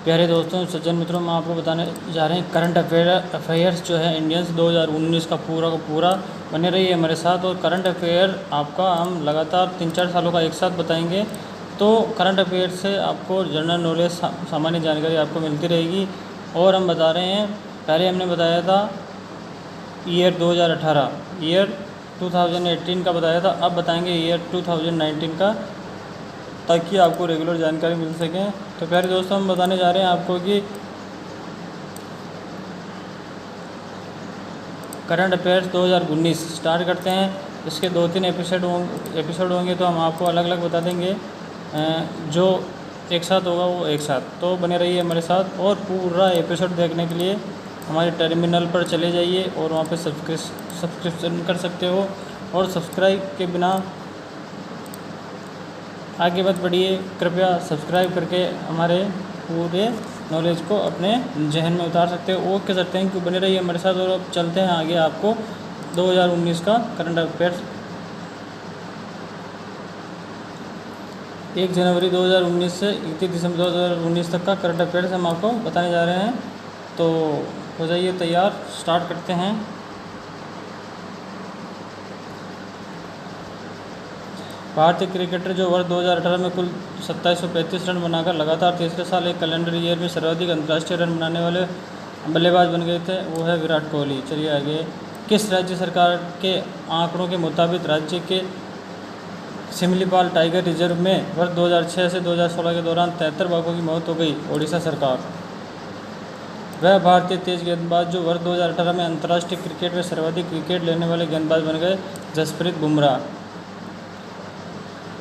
प्यारे दोस्तों, सज्जन मित्रों, मैं आपको बताने जा रहे हैं करंट अफेयर्स जो है इंडियंस 2019 का पूरा बने रहिए हमारे साथ। और करंट अफेयर आपका हम लगातार 3-4 सालों का एक साथ बताएंगे। तो करंट अफेयर से आपको जनरल नॉलेज, सामान्य जानकारी आपको मिलती रहेगी। और हम बता रहे हैं, पहले हमने बताया था ईयर 2018, ईयर 2018 का बताया था। अब बताएंगे ईयर 2019 का, ताकि आपको रेगुलर जानकारी मिल सके। तो प्यारे दोस्तों, हम बताने जा रहे हैं आपको कि करंट अफेयर्स 2019 स्टार्ट करते हैं। इसके 2-3 एपिसोड होंगे, तो हम आपको अलग अलग बता देंगे। जो एक साथ होगा वो एक साथ, तो बने रहिए हमारे साथ। और पूरा एपिसोड देखने के लिए हमारे टर्मिनल पर चले जाइए और वहाँ पे सब्सक्रिप्शन कर सकते हो। और सब्सक्राइब के बिना आगे मत बढ़िए, कृपया सब्सक्राइब करके हमारे पूरे नॉलेज को अपने जहन में उतार सकते हो। ओके सर, थैंक यू, बने रहिए हमारे साथ। और अब चलते हैं आगे आपको 2019 का करंट अफेयर्स। 1 जनवरी 2019 से 31 दिसंबर 2019 तक का करंट अफेयर्स हम आपको बताने जा रहे हैं। तो हो जाइए तैयार, स्टार्ट करते हैं। भारतीय क्रिकेटर जो वर्ष 2018 में कुल 2735 रन बनाकर लगातार तीसरे साल एक कैलेंडर ईयर में सर्वाधिक अंतर्राष्ट्रीय रन बनाने वाले बल्लेबाज बन गए थे, वो है विराट कोहली। चलिए आगे। किस राज्य सरकार के आंकड़ों के मुताबिक राज्य के सिमलीपाल टाइगर रिजर्व में वर्ष 2006 से 2016 के दौरान 73 बाघों की मौत हो गई? ओडिशा सरकार। वह भारतीय तेज गेंदबाज जो वर्ष 2018 में अंतर्राष्ट्रीय क्रिकेट में सर्वाधिक विकेट लेने वाले गेंदबाज बन गए? जसप्रीत बुमराह।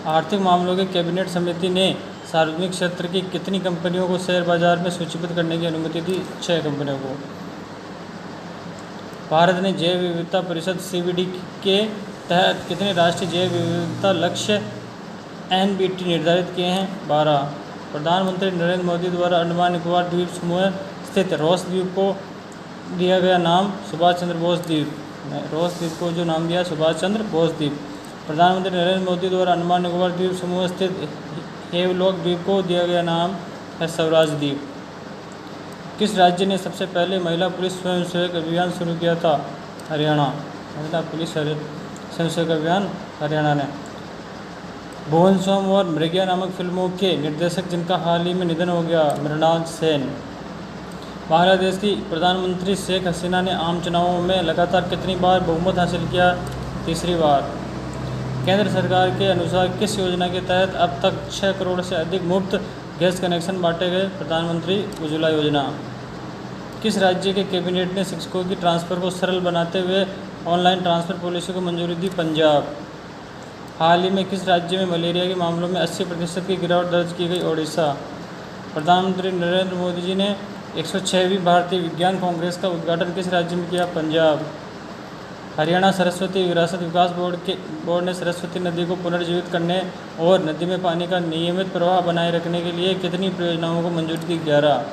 आर्थिक मामलों की कैबिनेट समिति ने सार्वजनिक क्षेत्र की कितनी कंपनियों को शेयर बाजार में सूचीबद्ध करने की अनुमति दी? 6 कंपनियों को। भारत ने जैव विविधता परिषद (CBD) के तहत कितने राष्ट्रीय जैव विविधता लक्ष्य (NBT) निर्धारित किए हैं? 12। प्रधानमंत्री नरेंद्र मोदी द्वारा अंडमान निकोबार द्वीप समूह स्थित रॉस द्वीप को दिया गया नाम? सुभाष चंद्र बोस द्वीप। रॉस द्वीप को जो नाम दिया, सुभाष चंद्र बोस द्वीप। प्रधानमंत्री नरेंद्र मोदी द्वारा अंडमान निकोबार द्वीप समूह स्थित हेवलॉक द्वीप को दिया गया नाम है स्वराज द्वीप। किस राज्य ने सबसे पहले महिला पुलिस स्वयंसेवक अभियान शुरू किया था? हरियाणा। महिला पुलिस स्वयंसेवक अभियान हरियाणा ने। भुवन सोम और मृग्या नामक फिल्मों के निर्देशक जिनका हाल ही में निधन हो गया? मृणाल सेन। बांग्लादेश की प्रधानमंत्री शेख हसीना ने आम चुनावों में लगातार कितनी बार बहुमत हासिल किया? तीसरी बार। केंद्र सरकार के अनुसार किस योजना के तहत अब तक 6 करोड़ से अधिक मुफ्त गैस कनेक्शन बांटे गए? प्रधानमंत्री उज्ज्वला योजना। किस राज्य के कैबिनेट ने शिक्षकों की ट्रांसफ़र को सरल बनाते हुए ऑनलाइन ट्रांसफ़र पॉलिसी को मंजूरी दी? पंजाब। हाल ही में किस राज्य में मलेरिया के मामलों में 80% की गिरावट दर्ज की गई? ओडिशा। प्रधानमंत्री नरेंद्र मोदी जी ने 106वीं भारतीय विज्ञान कांग्रेस का उद्घाटन किस राज्य में किया? पंजाब। हरियाणा सरस्वती विरासत विकास बोर्ड ने सरस्वती नदी को पुनर्जीवित करने और नदी में पानी का नियमित प्रवाह बनाए रखने के लिए कितनी परियोजनाओं को मंजूरी दी? 11।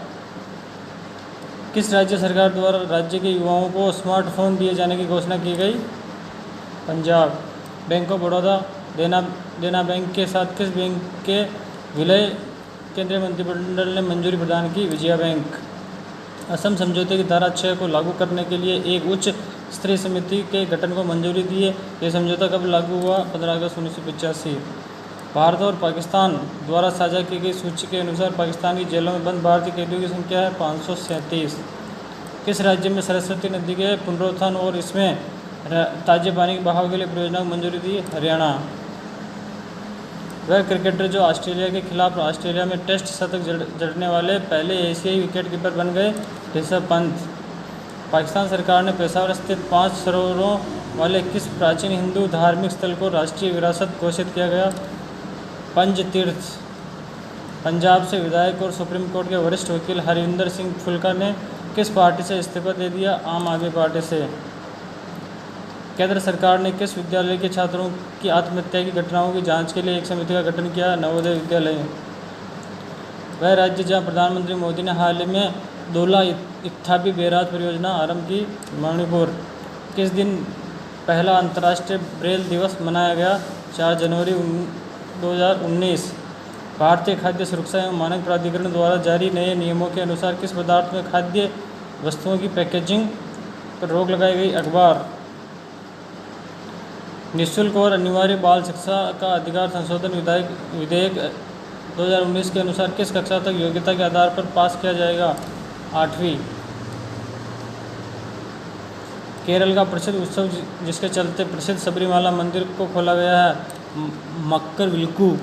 किस राज्य सरकार द्वारा राज्य के युवाओं को स्मार्टफोन दिए जाने की घोषणा की गई? पंजाब। बैंक ऑफ बड़ौदा देना बैंक के साथ किस बैंक के विलय केंद्रीय मंत्रिमंडल ने मंजूरी प्रदान की? विजया बैंक। असम समझौते की धारा 6 को लागू करने के लिए एक उच्च स्तरीय समिति के गठन को मंजूरी दी है। यह समझौता कब लागू हुआ? 15 अगस्त 1985। भारत और पाकिस्तान द्वारा साझा की गई सूची के अनुसार पाकिस्तान की जेलों में बंद भारतीय कैदियों की संख्या है 537। किस राज्य में सरस्वती नदी के पुनरुत्थान और इसमें ताजे पानी के बहाव के लिए परियोजना को मंजूरी दी? हरियाणा। वह क्रिकेटर जो ऑस्ट्रेलिया के खिलाफ ऑस्ट्रेलिया में टेस्ट शतक जड़ने वाले पहले एशियाई विकेट कीपर बन गए? ऋषभ पंत। पाकिस्तान सरकार ने पेशावर स्थित 5 सरोवरों वाले किस प्राचीन हिंदू धार्मिक स्थल को राष्ट्रीय विरासत घोषित किया गया? पंजतीर्थ। पंजाब से विधायक और सुप्रीम कोर्ट के वरिष्ठ वकील हरविंदर सिंह फुल्का ने किस पार्टी से इस्तीफा दे दिया? आम आदमी पार्टी से। केंद्र सरकार ने किस विद्यालय के छात्रों की आत्महत्या की घटनाओं की जांच के लिए एक समिति का गठन किया? नवोदय विद्यालय। वह राज्य जहां प्रधानमंत्री मोदी ने हाल ही में धौला इत्थापी बैराज परियोजना आरंभ की? मणिपुर। किस दिन पहला अंतर्राष्ट्रीय ब्रेल दिवस मनाया गया? 4 जनवरी 2019। भारतीय खाद्य सुरक्षा एवं मानक प्राधिकरण द्वारा जारी नए नियमों के अनुसार किस पदार्थ में खाद्य वस्तुओं की पैकेजिंग पर रोक लगाई गई। अखबार। निःशुल्क और अनिवार्य बाल शिक्षा का अधिकार संशोधन विधेयक 2019 के अनुसार किस कक्षा तक योग्यता के आधार पर पास किया जाएगा। 8वीं। केरल का प्रसिद्ध उत्सव जिसके चलते प्रसिद्ध सबरीमाला मंदिर को खोला गया है, मक्करविल्कू।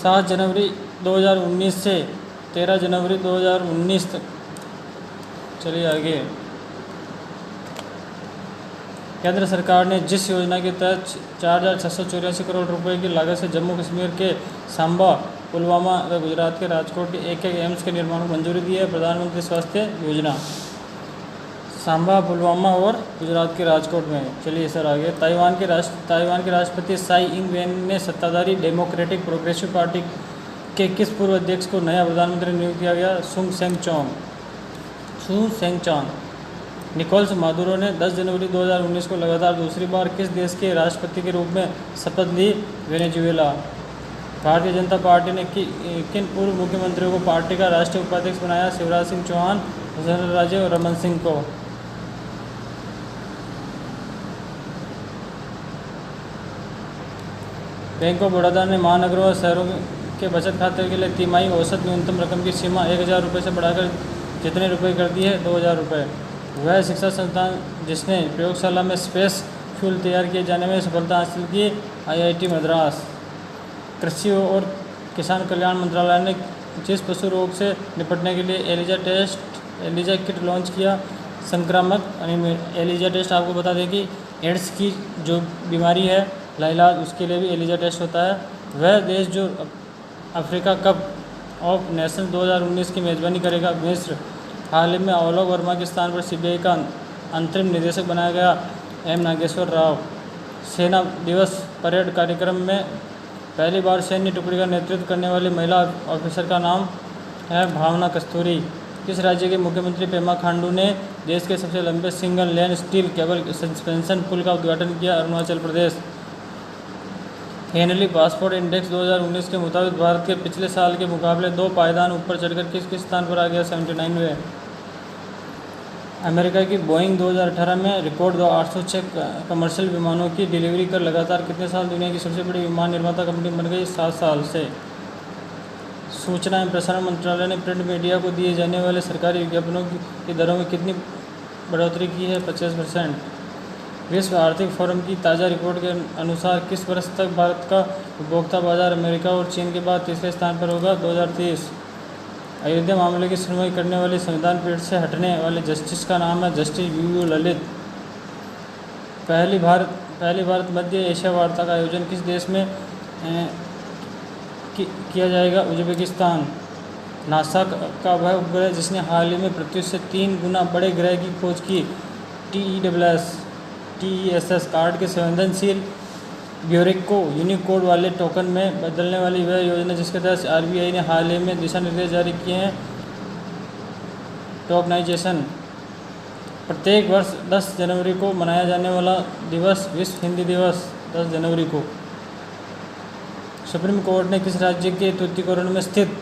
7 जनवरी 2019 से 13 जनवरी 2019 तक। चलिए आगे। केंद्र सरकार ने जिस योजना के तहत 4,684 करोड़ रुपए की लागत से जम्मू कश्मीर के सांबा, पुलवामा व गुजरात के राजकोट के एक एम्स के निर्माण को मंजूरी दी है, प्रधानमंत्री स्वास्थ्य योजना। सांबा, पुलवामा और गुजरात के राजकोट में। चलिए सर आगे। ताइवान के राष्ट्रपति साई इंग वेन ने सत्ताधारी डेमोक्रेटिक प्रोग्रेसिव पार्टी के किस पूर्व अध्यक्ष को नया प्रधानमंत्री नियुक्त किया गया। सुंग सेंगचॉन। निकोलस मादुरो ने 10 जनवरी 2019 को लगातार दूसरी बार किस देश के राष्ट्रपति के रूप में शपथ ली। वेनेजुएला। भारतीय जनता पार्टी ने किन पूर्व मुख्यमंत्रियों को पार्टी का राष्ट्रीय उपाध्यक्ष बनाया। शिवराज सिंह चौहान, वसुंधरा राजे और रमन सिंह को। बैंक ऑफ बड़ौदा ने महानगरों और शहरों के बचत खाते के लिए तिमाही औसत न्यूनतम रकम की सीमा 1,000 रुपये से बढ़ाकर कितने रुपये कर दी है। 2,000 रुपये। वह शिक्षा संस्थान जिसने प्रयोगशाला में स्पेस फ्यूल तैयार किए जाने में सफलता हासिल की, IIT मद्रास। कृषि और किसान कल्याण मंत्रालय ने जिस पशु रोग से निपटने के लिए एलिजा किट लॉन्च किया, संक्रामक एलिजा टेस्ट। आपको बता दें कि एड्स की जो बीमारी है लाइलाज, उसके लिए भी एलिजा टेस्ट होता है। वह देश जो अफ्रीका कप ऑफ नेशंस 2019 की मेज़बानी करेगा, मिस्र। हाल ही में आलोक वर्मा के स्थान पर CBI का अंतरिम निदेशक बनाया गया, M नागेश्वर राव। सेना दिवस परेड कार्यक्रम में पहली बार सैन्य टुकड़ी का नेतृत्व करने वाली महिला ऑफिसर का नाम है भावना कस्तूरी। किस राज्य के मुख्यमंत्री पेमा खांडू ने देश के सबसे लंबे single lane steel cable suspension पुल का उद्घाटन किया। Arunachal Pradesh. Henley passport index 2019 के मुताबिक भारत के पिछले साल के मुकाबले 2 पायदान ऊपर चढ़कर किस स्थान पर आ गया। 79वें। अमेरिका की बोइंग 2018 में रिकॉर्ड 806 कमर्शियल विमानों की डिलीवरी कर लगातार कितने साल दुनिया की सबसे बड़ी विमान निर्माता कंपनी बन गई। 7 साल से। सूचना एवं प्रसारण मंत्रालय ने प्रिंट मीडिया को दिए जाने वाले सरकारी विज्ञापनों की दरों में कितनी बढ़ोतरी की है। 25%। विश्व आर्थिक फोरम की ताज़ा रिपोर्ट के अनुसार किस वर्ष तक भारत का उपभोक्ता बाजार अमेरिका और चीन के बाद तीसरे स्थान पर होगा। 2030। अयोध्या मामले की सुनवाई करने वाली संविधान पीठ से हटने वाले जस्टिस का नाम है जस्टिस UU ललित। पहली भारत मध्य एशिया वार्ता का आयोजन किस देश में किया जाएगा। उज्बेकिस्तान। नासा का वह उपग्रह जिसने हाल ही में पृथ्वी से 3 गुना बड़े ग्रह की खोज की, TESS कार्ड के संवेदनशील ब्योरिक को यूनिक कोड वाले टोकन में बदलने वाली वह योजना जिसके तहत RBI ने हाल ही में दिशा निर्देश जारी किए हैं। टोकनाइजेशन। प्रत्येक वर्ष 10 जनवरी को मनाया जाने वाला दिवस विश्व हिंदी दिवस 10 जनवरी को। सुप्रीम कोर्ट ने किस राज्य के तूतीकोरिन में स्थित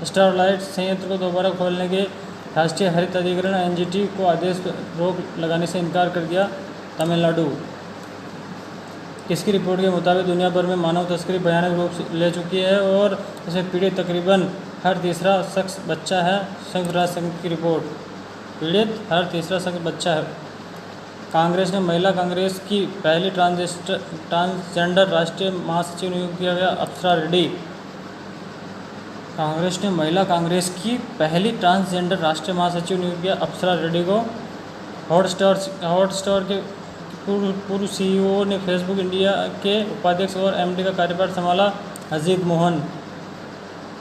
स्टरलाइट संयंत्र को दोबारा खोलने के राष्ट्रीय हरित अधिकरण NGT को आदेश पर रोक लगाने से इनकार कर दिया। तमिलनाडु। इसकी रिपोर्ट के मुताबिक दुनिया भर में मानव तस्करी भयानक रूप ले चुकी है और इसमें पीड़ित तकरीबन हर तीसरा शख्स बच्चा है। संयुक्त राष्ट्र संघ की रिपोर्ट। पीड़ित हर तीसरा शख्स बच्चा है। कांग्रेस ने महिला कांग्रेस की पहली ट्रांसजेंडर राष्ट्रीय महासचिव नियुक्त किया गया, अप्सरा रेड्डी। कांग्रेस ने महिला कांग्रेस की पहली ट्रांसजेंडर राष्ट्रीय महासचिव नियुक्त किया, अप्सरा रेड्डी को। हॉटस्टार के पूर्व CEO ने फेसबुक इंडिया के उपाध्यक्ष और MD का कार्यभार संभाला, अजीत मोहन।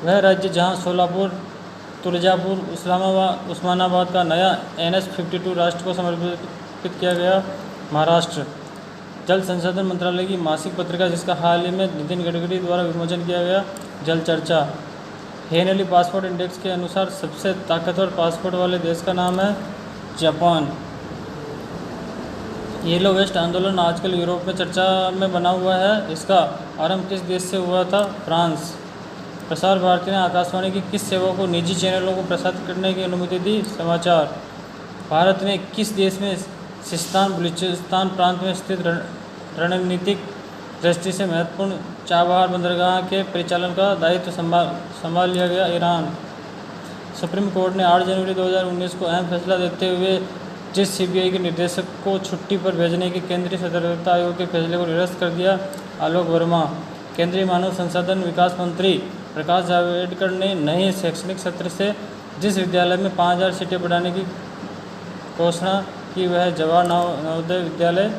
वह राज्य जहां सोलापुर, तुलजापुर, उस्मानाबाद का नया NH-52 राष्ट्र को समर्पित किया गया, महाराष्ट्र। जल संसाधन मंत्रालय की मासिक पत्रिका जिसका हाल ही में नितिन गडकरी द्वारा विमोचन किया गया, जल चर्चा। हेनली पासपोर्ट इंडेक्स के अनुसार सबसे ताकतवर पासपोर्ट वाले देश का नाम है जापान। येलो वेस्ट आंदोलन आजकल यूरोप में चर्चा में बना हुआ है। इसका आरंभ किस देश से हुआ था? फ्रांस। प्रसार भारती ने आकाशवाणी की किस सेवा को निजी चैनलों को प्रसारित करने की अनुमति दी? समाचार। भारत ने किस देश में सिस्तान बलूचिस्तान प्रांत में स्थित रणनीतिक दृष्टि से महत्वपूर्ण चाबहार बंदरगाह के परिचालन का दायित्व संभाल लिया गया? ईरान। सुप्रीम कोर्ट ने 8 जनवरी 2019 को अहम फैसला देते हुए जिस सीबीआई के निदेशक को छुट्टी पर भेजने के केंद्रीय सतर्कता आयोग के फैसले को निरस्त कर दिया। आलोक वर्मा। केंद्रीय मानव संसाधन विकास मंत्री प्रकाश जावड़ेकर ने नए शैक्षणिक सत्र से जिस विद्यालय में 5000 सीटें बढ़ाने की घोषणा की वह जवाहर नवोदय विद्यालय।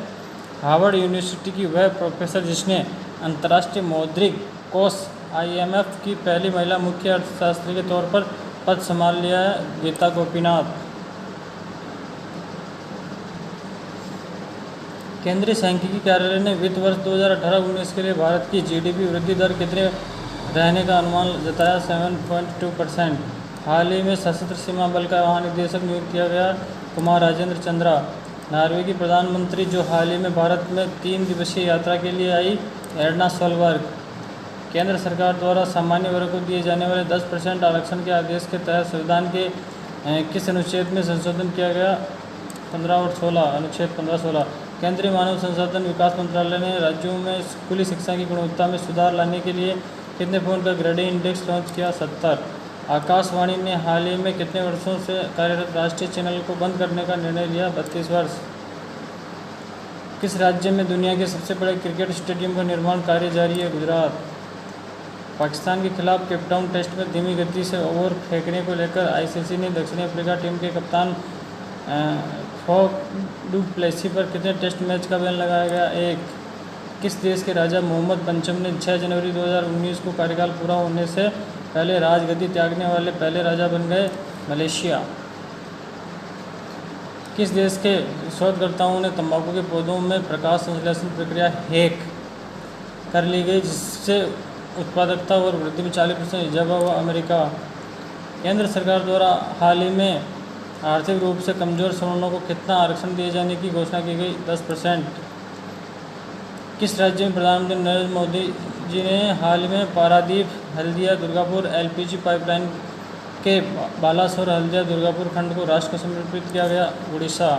हार्वर्ड यूनिवर्सिटी की वह प्रोफेसर जिसने अंतर्राष्ट्रीय मौद्रिक कोष IMF की पहली महिला मुख्य अर्थशास्त्री के तौर पर पद संभाल लिया है? गीता गोपीनाथ। केंद्रीय सांख्यिकी कार्यालय ने वित्त वर्ष 2018-19 के लिए भारत की GDP वृद्धि दर कितने रहने का अनुमान जताया? 7.2%। हाल ही में सशस्त्र सीमा बल का महानिदेशक नियुक्त किया गया? कुमार राजेंद्र चंद्रा। नॉर्वे की प्रधानमंत्री जो हाल ही में भारत में 3 दिवसीय यात्रा के लिए आई? Erna Solberg. केंद्र सरकार द्वारा सामान्य वर्ग को दिए जाने वाले 10% आरक्षण के आदेश के तहत संविधान के किस अनुच्छेद में संशोधन किया गया? 15 और 16, अनुच्छेद 15-16। केंद्रीय मानव संसाधन विकास मंत्रालय ने राज्यों में स्कूली शिक्षा की गुणवत्ता में सुधार लाने के लिए कितने फ़ोन का ग्रेडिंग इंडेक्स लॉन्च किया? 70। आकाशवाणी ने हाल ही में कितने वर्षों से कार्यरत राष्ट्रीय चैनल को बंद करने का निर्णय लिया? 32 वर्ष। किस राज्य में दुनिया के सबसे बड़े क्रिकेट स्टेडियम का निर्माण कार्य जारी है? गुजरात। पाकिस्तान के खिलाफ केपटाउन टेस्ट में धीमी गति से ओवर फेंकने को लेकर ICC ने दक्षिण अफ्रीका टीम के कप्तान फॉफ डू प्लेसी पर कितने टेस्ट मैच का बैन लगाया गया? 1। किस देश के राजा मोहम्मद पंचम ने 6 जनवरी 2019 को कार्यकाल पूरा होने से पहले राजगद्दी त्यागने वाले पहले राजा बन गए? मलेशिया। किस देश के शोधकर्ताओं ने तंबाकू के पौधों में प्रकाश संश्लेषण प्रक्रिया हैक कर ली गई जिससे उत्पादकता और वृद्धि में 40% इजाफा हुआ? अमेरिका। केंद्र सरकार द्वारा हाल ही में आर्थिक रूप से कमजोर सवर्णों को कितना आरक्षण दिए जाने की घोषणा की गई? 10%। किस राज्य में प्रधानमंत्री नरेंद्र मोदी जी ने हाल में पारादीप हल्दिया दुर्गापुर LPG पाइपलाइन के बालासोर हल्दिया दुर्गापुर खंड को राष्ट्र को समर्पित किया गया? उड़ीसा।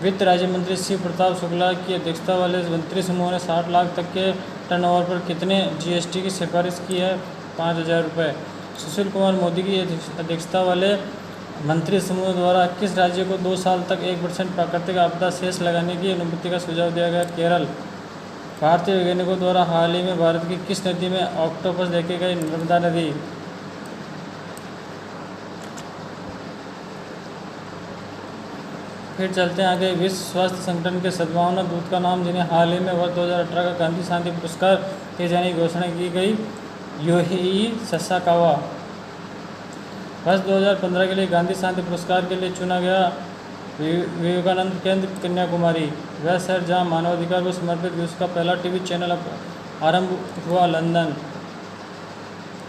वित्त राज्य मंत्री शिव प्रताप शुक्ला की अध्यक्षता वाले मंत्री समूह ने 60 लाख तक के टर्नओवर पर कितने GST की सिफारिश की है? 5000 रुपये। सुशील कुमार मोदी की अध्यक्षता वाले मंत्री समूह द्वारा किस राज्य को 2 साल तक 1% प्राकृतिक आपदा शेष लगाने की अनुमति का सुझाव दिया गया? केरल। भारतीय वैज्ञानिकों द्वारा हाल ही में भारत की किस नदी में ऑक्टोपस देखे गए? नर्मदा नदी। फिर चलते हैं आगे। विश्व स्वास्थ्य संगठन के सद्भावना दूत का नाम जिन्हें हाल ही में वर्ष 2018 का गांधी शांति पुरस्कार दिए जाने की घोषणा की गई? Yohei Sasakawa. वर्ष 2015 के लिए गांधी शांति पुरस्कार के लिए चुना गया विवेकानंद केंद्र कन्याकुमारी। वह शहर जहां मानवाधिकार को समर्पित विश्व का पहला TV चैनल आरंभ हुआ? लंदन।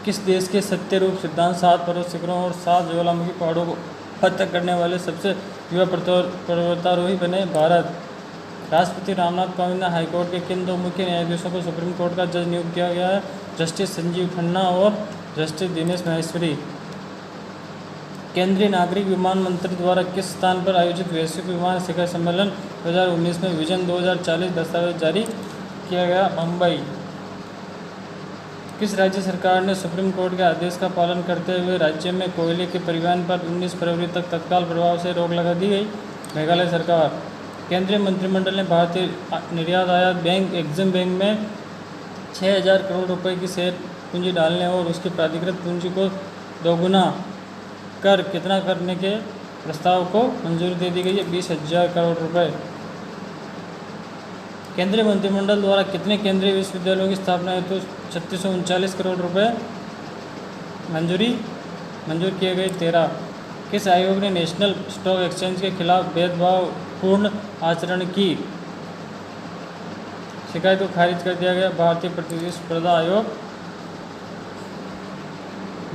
किस देश के सत्य रूप सिद्धांत 7 पर्वत शिखरों और 7 ज्वालामुखी पहाड़ों को फतह करने वाले सबसे युवा पर्वतारोही बने? भारत। राष्ट्रपति रामनाथ कोविंद ने हाईकोर्ट के किन 2 मुख्य न्यायाधीशों को सुप्रीम कोर्ट का जज नियुक्त किया गया है? जस्टिस संजीव खन्ना और जस्टिस दिनेश महेश्वरी। केंद्रीय नागरिक विमान मंत्री द्वारा किस स्थान पर आयोजित वैश्विक विमान शिखर सम्मेलन 2019 में विजन 2040 दस्तावेज जारी किया गया? मुंबई। किस राज्य सरकार ने सुप्रीम कोर्ट के आदेश का पालन करते हुए राज्य में कोयले के परिवहन पर 19 फरवरी तक तत्काल प्रभाव से रोक लगा दी गई? मेघालय सरकार। केंद्रीय मंत्रिमंडल ने भारतीय निर्यात आयात बैंक एक्जिम बैंक में 6000 करोड़ रुपए की शेयर पूंजी डालने और उसकी प्राधिकृत पूंजी को दोगुना कर कितना करने के प्रस्ताव को मंजूरी दे दी गई है? 20,000 करोड़ रुपए। केंद्रीय मंत्रिमंडल द्वारा कितने केंद्रीय विश्वविद्यालयों की स्थापना हेतु 3639 करोड़ रुपए मंजूर किए गए? 13। किस आयोग ने नेशनल स्टॉक एक्सचेंज के खिलाफ भेदभावपूर्ण आचरण की शिकायत को खारिज कर दिया गया? भारतीय प्रतिस्पर्धा आयोग।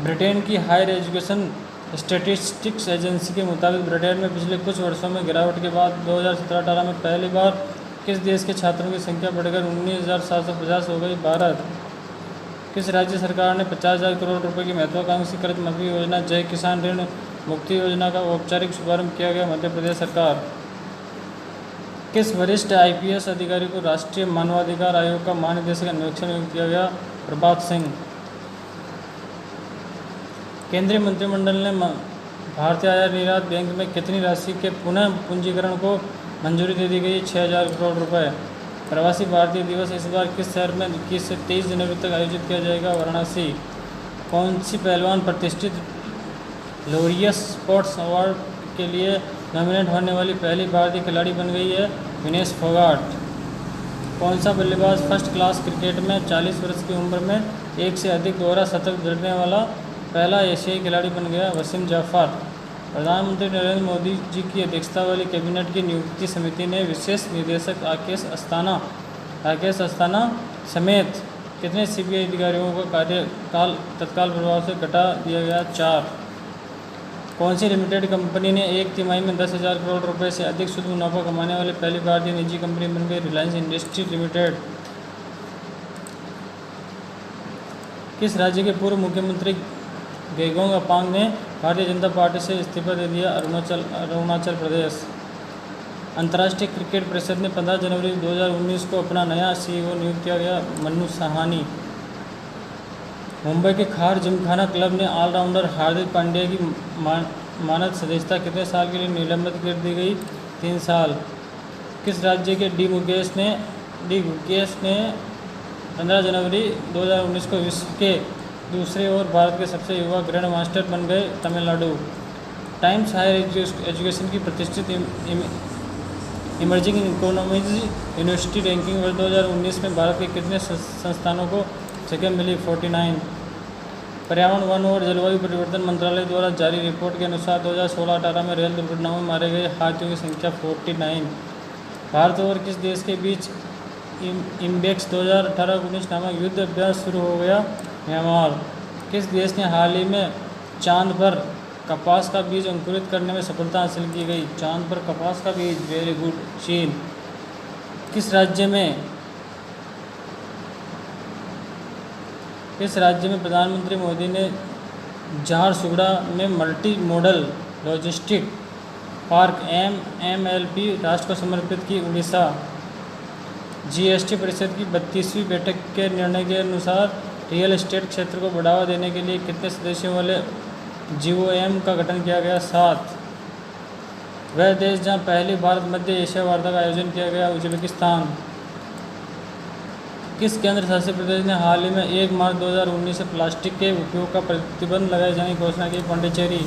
ब्रिटेन की हायर एजुकेशन स्टैटिस्टिक्स एजेंसी के मुताबिक ब्रिटेन में पिछले कुछ वर्षों में गिरावट के बाद 2017-18 में पहली बार किस देश के छात्रों की संख्या बढ़कर 19,750 हो गई? भारत। किस राज्य सरकार ने 50,000 करोड़ रुपए की महत्वाकांक्षी कर्ज माफी योजना जय किसान ऋण मुक्ति योजना का औपचारिक शुभारंभ किया गया? मध्य प्रदेश सरकार। किस वरिष्ठ आईपीएस अधिकारी को राष्ट्रीय मानवाधिकार आयोग का महानिदेशक निरीक्षण नियुक्त किया गया? प्रभात सिंह। केंद्रीय मंत्रिमंडल ने भारतीय आयात निर्यात बैंक में कितनी राशि के पुनः पूंजीकरण को मंजूरी दे दी गई? 6,000 करोड़ रुपए। प्रवासी भारतीय दिवस इस बार किस शहर में 21 से 23 जनवरी तक आयोजित किया जाएगा? वाराणसी। कौन सी पहलवान प्रतिष्ठित लोरियस स्पोर्ट्स अवार्ड के लिए नॉमिनेट होने वाली पहली भारतीय खिलाड़ी बन गई है? विनेश फोगाट। कौन सा बल्लेबाज फर्स्ट क्लास क्रिकेट में 40 वर्ष की उम्र में एक से अधिक दोहरा शतक जड़ने वाला पहला एशियाई खिलाड़ी बन गया? वसीम जाफर। प्रधानमंत्री नरेंद्र मोदी जी की अध्यक्षता वाली कैबिनेट की नियुक्ति समिति ने विशेष निदेशक राकेश अस्थाना समेत कितने सीबीआई अधिकारियों का कार्यकाल तत्काल प्रभाव से घटा दिया गया? 4। कौन सी लिमिटेड कंपनी ने एक तिमाही में 10,000 करोड़ रुपए से अधिक शुद्ध मुनाफा कमाने वाली पहली भारतीय निजी कंपनी बन गई? Reliance industry limited. किस राज्य के पूर्व मुख्यमंत्री गेगोंग अपांग ने भारतीय जनता पार्टी से इस्तीफा दे दिया? अरुणाचल प्रदेश। अंतर्राष्ट्रीय क्रिकेट परिषद ने 15 जनवरी 2019 को अपना नया सीईओ नियुक्त किया गया? मन्नू साहानी। मुंबई के खार जिमखाना क्लब ने ऑलराउंडर हार्दिक पांड्या की मानद सदस्यता कितने साल के लिए निलंबित कर दी गई? 3 साल। किस राज्य के डी गुकेश ने 15 जनवरी 2019 को विश्व के दूसरे और भारत के सबसे युवा ग्रैंड मास्टर बन गए? तमिलनाडु। टाइम्स हायर एजुकेशन की प्रतिष्ठित इमर्जिंग इकोनॉमीज यूनिवर्सिटी रैंकिंग वर्ष 2019 में भारत के कितने संस्थानों को जगह मिली? 49। पर्यावरण, वन और जलवायु परिवर्तन मंत्रालय द्वारा जारी रिपोर्ट के अनुसार 2016-18 में रेल दुर्घटनाओं में मारे गए हाथियों की संख्या 49। भारत और किस देश के बीच इम्बेक्स 2018-19 नामक युद्ध अभ्यास शुरू हो गया? म्यांमार। किस देश ने हाल ही में चांद पर कपास का बीज अंकुरित करने में सफलता हासिल की गई? चांद पर कपास का बीज, वेरी गुड, चीन। किस राज्य में प्रधानमंत्री मोदी ने झारसुगुड़ा में multi modal logistic park MMLP राष्ट्र को समर्पित की? उड़ीसा। जीएसटी परिषद की 32वीं बैठक के निर्णय के अनुसार रियल एस्टेट क्षेत्र को बढ़ावा देने के लिए कितने सदस्यों वाले GOM का गठन किया गया? 7। वह देश जहां पहली भारत मध्य एशिया वार्ता का आयोजन किया गया? उज्बेकिस्तान। किस केंद्र शासित प्रदेश ने हाल ही में 1 मार्च 2019 से प्लास्टिक के उपयोग का प्रतिबंध लगाए जाने की घोषणा की? पांडिचेरी।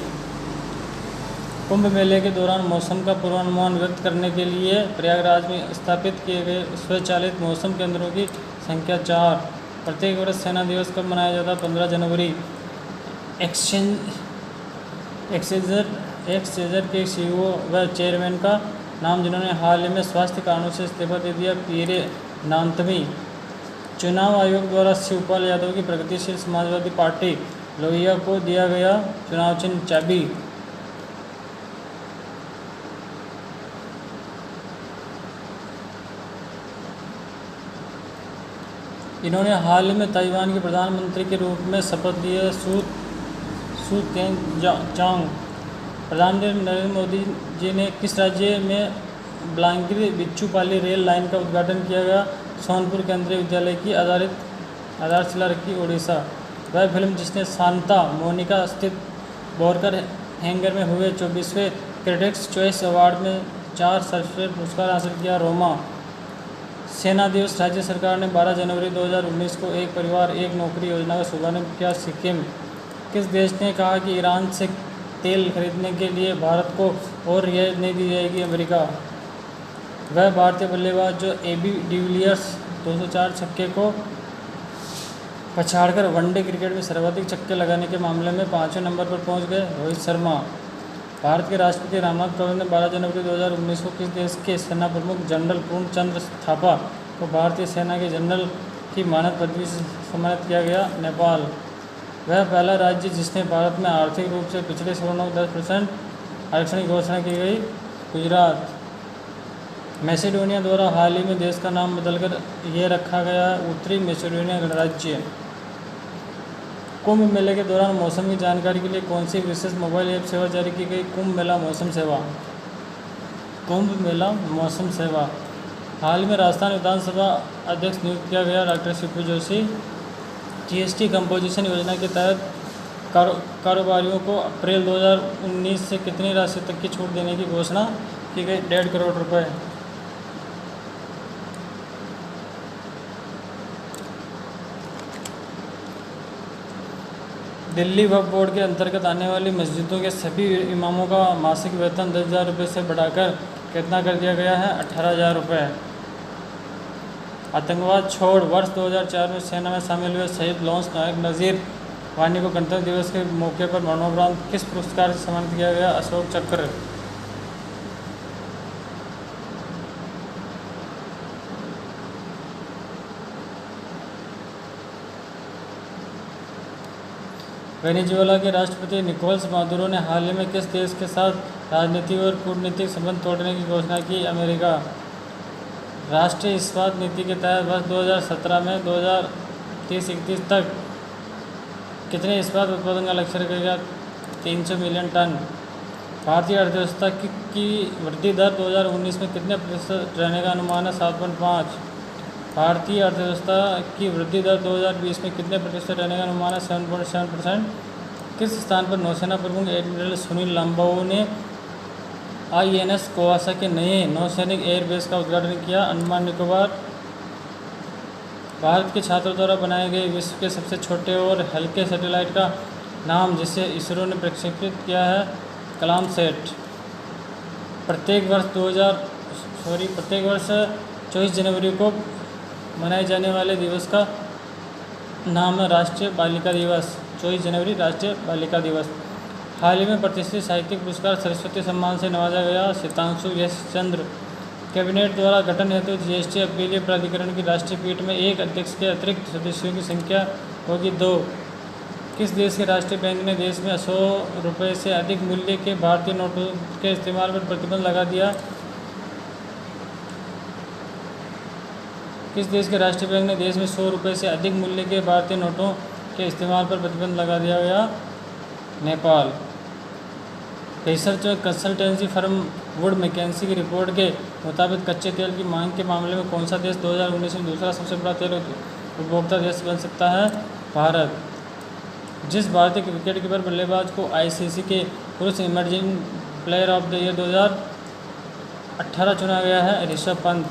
कुंभ मेले के दौरान मौसम का पूर्वानुमान व्यक्त करने के लिए प्रयागराज में स्थापित किए गए स्वचालित मौसम केंद्रों की संख्या 4। प्रत्येक वर्ष सेना दिवस कब मनाया जाता है? 15 जनवरी। एक्सेंचर के CEO व चेयरमैन का नाम जिन्होंने हाल ही में स्वास्थ्य कारणों से इस्तीफा दे दिया? पीरे नांतमी। चुनाव आयोग द्वारा शिवपाल यादव की प्रगतिशील समाजवादी पार्टी लोहिया को दिया गया चुनाव चिन्ह? चाबी। इन्होंने हाल ही में ताइवान के प्रधानमंत्री के रूप में शपथ ली है? सू तेन-चांग। प्रधानमंत्री नरेंद्र मोदी जी ने किस राज्य में ब्लांगिरी बिच्छूपाली रेल लाइन का उद्घाटन किया गया? सोनपुर केंद्रीय विद्यालय की आधारशिला रखी? उड़ीसा। वह फिल्म जिसने सांता मोनिका स्थित बोरकर हैंगर में हुए 24वें क्रिटिक्स चॉइस अवार्ड में 4 सर्वश्रेष्ठ पुरस्कार हासिल किया? रोमा। सेना दिवस राज्य सरकार ने 12 जनवरी 2019 को एक परिवार एक नौकरी योजना का शुभारंभ किया? सिक्किम। किस देश ने कहा कि ईरान से तेल खरीदने के लिए भारत को और रियायत नहीं दी जाएगी? अमेरिका। वह भारतीय बल्लेबाज जो AB डिविलियर्स 204 छक्के को पछाड़कर वनडे क्रिकेट में सर्वाधिक छक्के लगाने के मामले में 5वें नंबर पर पहुंच गए? रोहित शर्मा। भारत के राष्ट्रपति रामनाथ कोविंद ने 12 जनवरी 2019 को किस देश के सेना प्रमुख जनरल पूर्ण चंद्र थापा को भारतीय सेना के जनरल की मानद पदवी से सम्मानित किया गया? नेपाल। वह पहला राज्य जिसने भारत में आर्थिक रूप से पिछड़े सवर्णों को 10% आरक्षण की घोषणा की गई, गुजरात। मैसेडोनिया द्वारा हाल ही में देश का नाम बदलकर यह रखा गया है उत्तरी मैसेडोनिया गणराज्य। कुंभ मेले के दौरान मौसम की जानकारी के लिए कौन सी विशेष मोबाइल ऐप सेवा जारी की गई? कुंभ मेला मौसम सेवा। कुंभ मेला मौसम सेवा। हाल ही में राजस्थान विधानसभा अध्यक्ष नियुक्त किया गया doctor CP Joshi. GST composition योजना के तहत कारोबारियों को अप्रैल 2019 से कितनी राशि तक की छूट देने की घोषणा की गई? 1.5 करोड़ रुपए। दिल्ली वक्फ बोर्ड के अंतर्गत आने वाली मस्जिदों के सभी इमामों का मासिक वेतन 10,000 रुपये से बढ़ाकर कितना कर दिया गया है? 18,000 रुपये। आतंकवाद छोड़ वर्ष 2004 में सेना में शामिल हुए शहीद लॉन्स नायक नज़ीर वानी को गणतंत्र दिवस के मौके पर मरणोपरांत किस पुरस्कार से सम्मानित किया गया? अशोक चक्र। वेनेजुएला के राष्ट्रपति निकोलस मादुरो ने हाल ही में किस देश के साथ राजनीतिक और कूटनीतिक संबंध तोड़ने की घोषणा की? अमेरिका। राष्ट्रीय इस्पात नीति के तहत वर्ष 2017 में 2030-31 तक कितने इस्पात उत्पादन का लक्ष्य रखा गया? 300 मिलियन टन। भारतीय अर्थव्यवस्था की वृद्धि दर 2019 में कितने प्रतिशत रहने का अनुमान है? 7.5। भारतीय अर्थव्यवस्था की वृद्धि दर 2020 में कितने प्रतिशत रहने का अनुमान है? 7.7%। किस स्थान पर नौसेना प्रमुख एडमिरल सुनील लांबाओ ने INS कोवासा के नए नौसैनिक एयरबेस का उद्घाटन किया? अंडमान निकोबार। भारत के छात्रों द्वारा बनाए गए विश्व के सबसे छोटे और हल्के सैटेलाइट का नाम जिसे इसरो ने प्रक्षेपित किया है? कलाम सेट। प्रत्येक वर्ष 24 जनवरी को मनाए जाने वाले दिवस का नाम है राष्ट्रीय बालिका दिवस। 24 जनवरी राष्ट्रीय बालिका दिवस। हाल ही में प्रतिष्ठित साहित्यिक पुरस्कार सरस्वती सम्मान से नवाजा गया सितांशु यश चंद्र। कैबिनेट द्वारा गठन हेतु GST अपीलीय प्राधिकरण की राष्ट्रीय पीठ में एक अध्यक्ष के अतिरिक्त सदस्यों की संख्या होगी 2। किस देश के राष्ट्रीय बैंक ने देश में 100 रुपये से अधिक मूल्य के भारतीय नोटों के इस्तेमाल पर प्रतिबंध लगा दिया? किस देश के राष्ट्रीय बैंक ने देश में 100 रुपये से अधिक मूल्य के भारतीय नोटों के इस्तेमाल पर प्रतिबंध लगा दिया गया? नेपाल। रिसर्च और कंसल्टेंसी फर्म वुड मैकेंजी की रिपोर्ट के मुताबिक कच्चे तेल की मांग के मामले में कौन सा देश 2019 में दूसरा सबसे बड़ा तेल उपभोक्ता देश बन सकता है? भारत। जिस भारतीय विकेटकीपर बल्लेबाज को ICC के पुरुष emerging player of the year 2018 चुना गया है? ऋषभ पंत।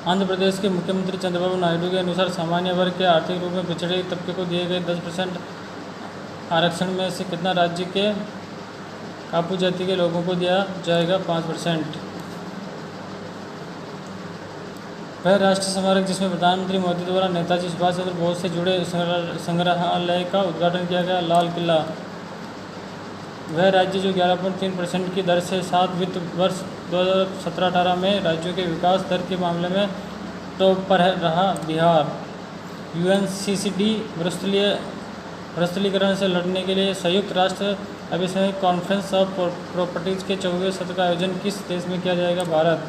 आंध्र प्रदेश के मुख्यमंत्री चंद्रबाबू नायडू के अनुसार सामान्य वर्ग के आर्थिक रूप में पिछड़े तबके को दिए गए 10% आरक्षण में से कितना राज्य के कापू जाति के लोगों को दिया जाएगा? 5%। वह राष्ट्रीय स्मारक जिसमें प्रधानमंत्री मोदी द्वारा नेताजी सुभाष चंद्र बोस से जुड़े संग्रहालय का उद्घाटन किया गया? लाल किला। वह राज्य जो 11.3% की दर से 7 वित्त वर्ष 2017-18 में राज्यों के विकास दर के मामले में टॉप पर रहा? बिहार। UNCCD भ्रष्टाचारीकरण से लड़ने के लिए संयुक्त राष्ट्र अभिसंघ कॉन्फ्रेंस ऑफ प्रॉपर्टीज के 24वें सत्र का आयोजन किस देश में किया जाएगा? भारत।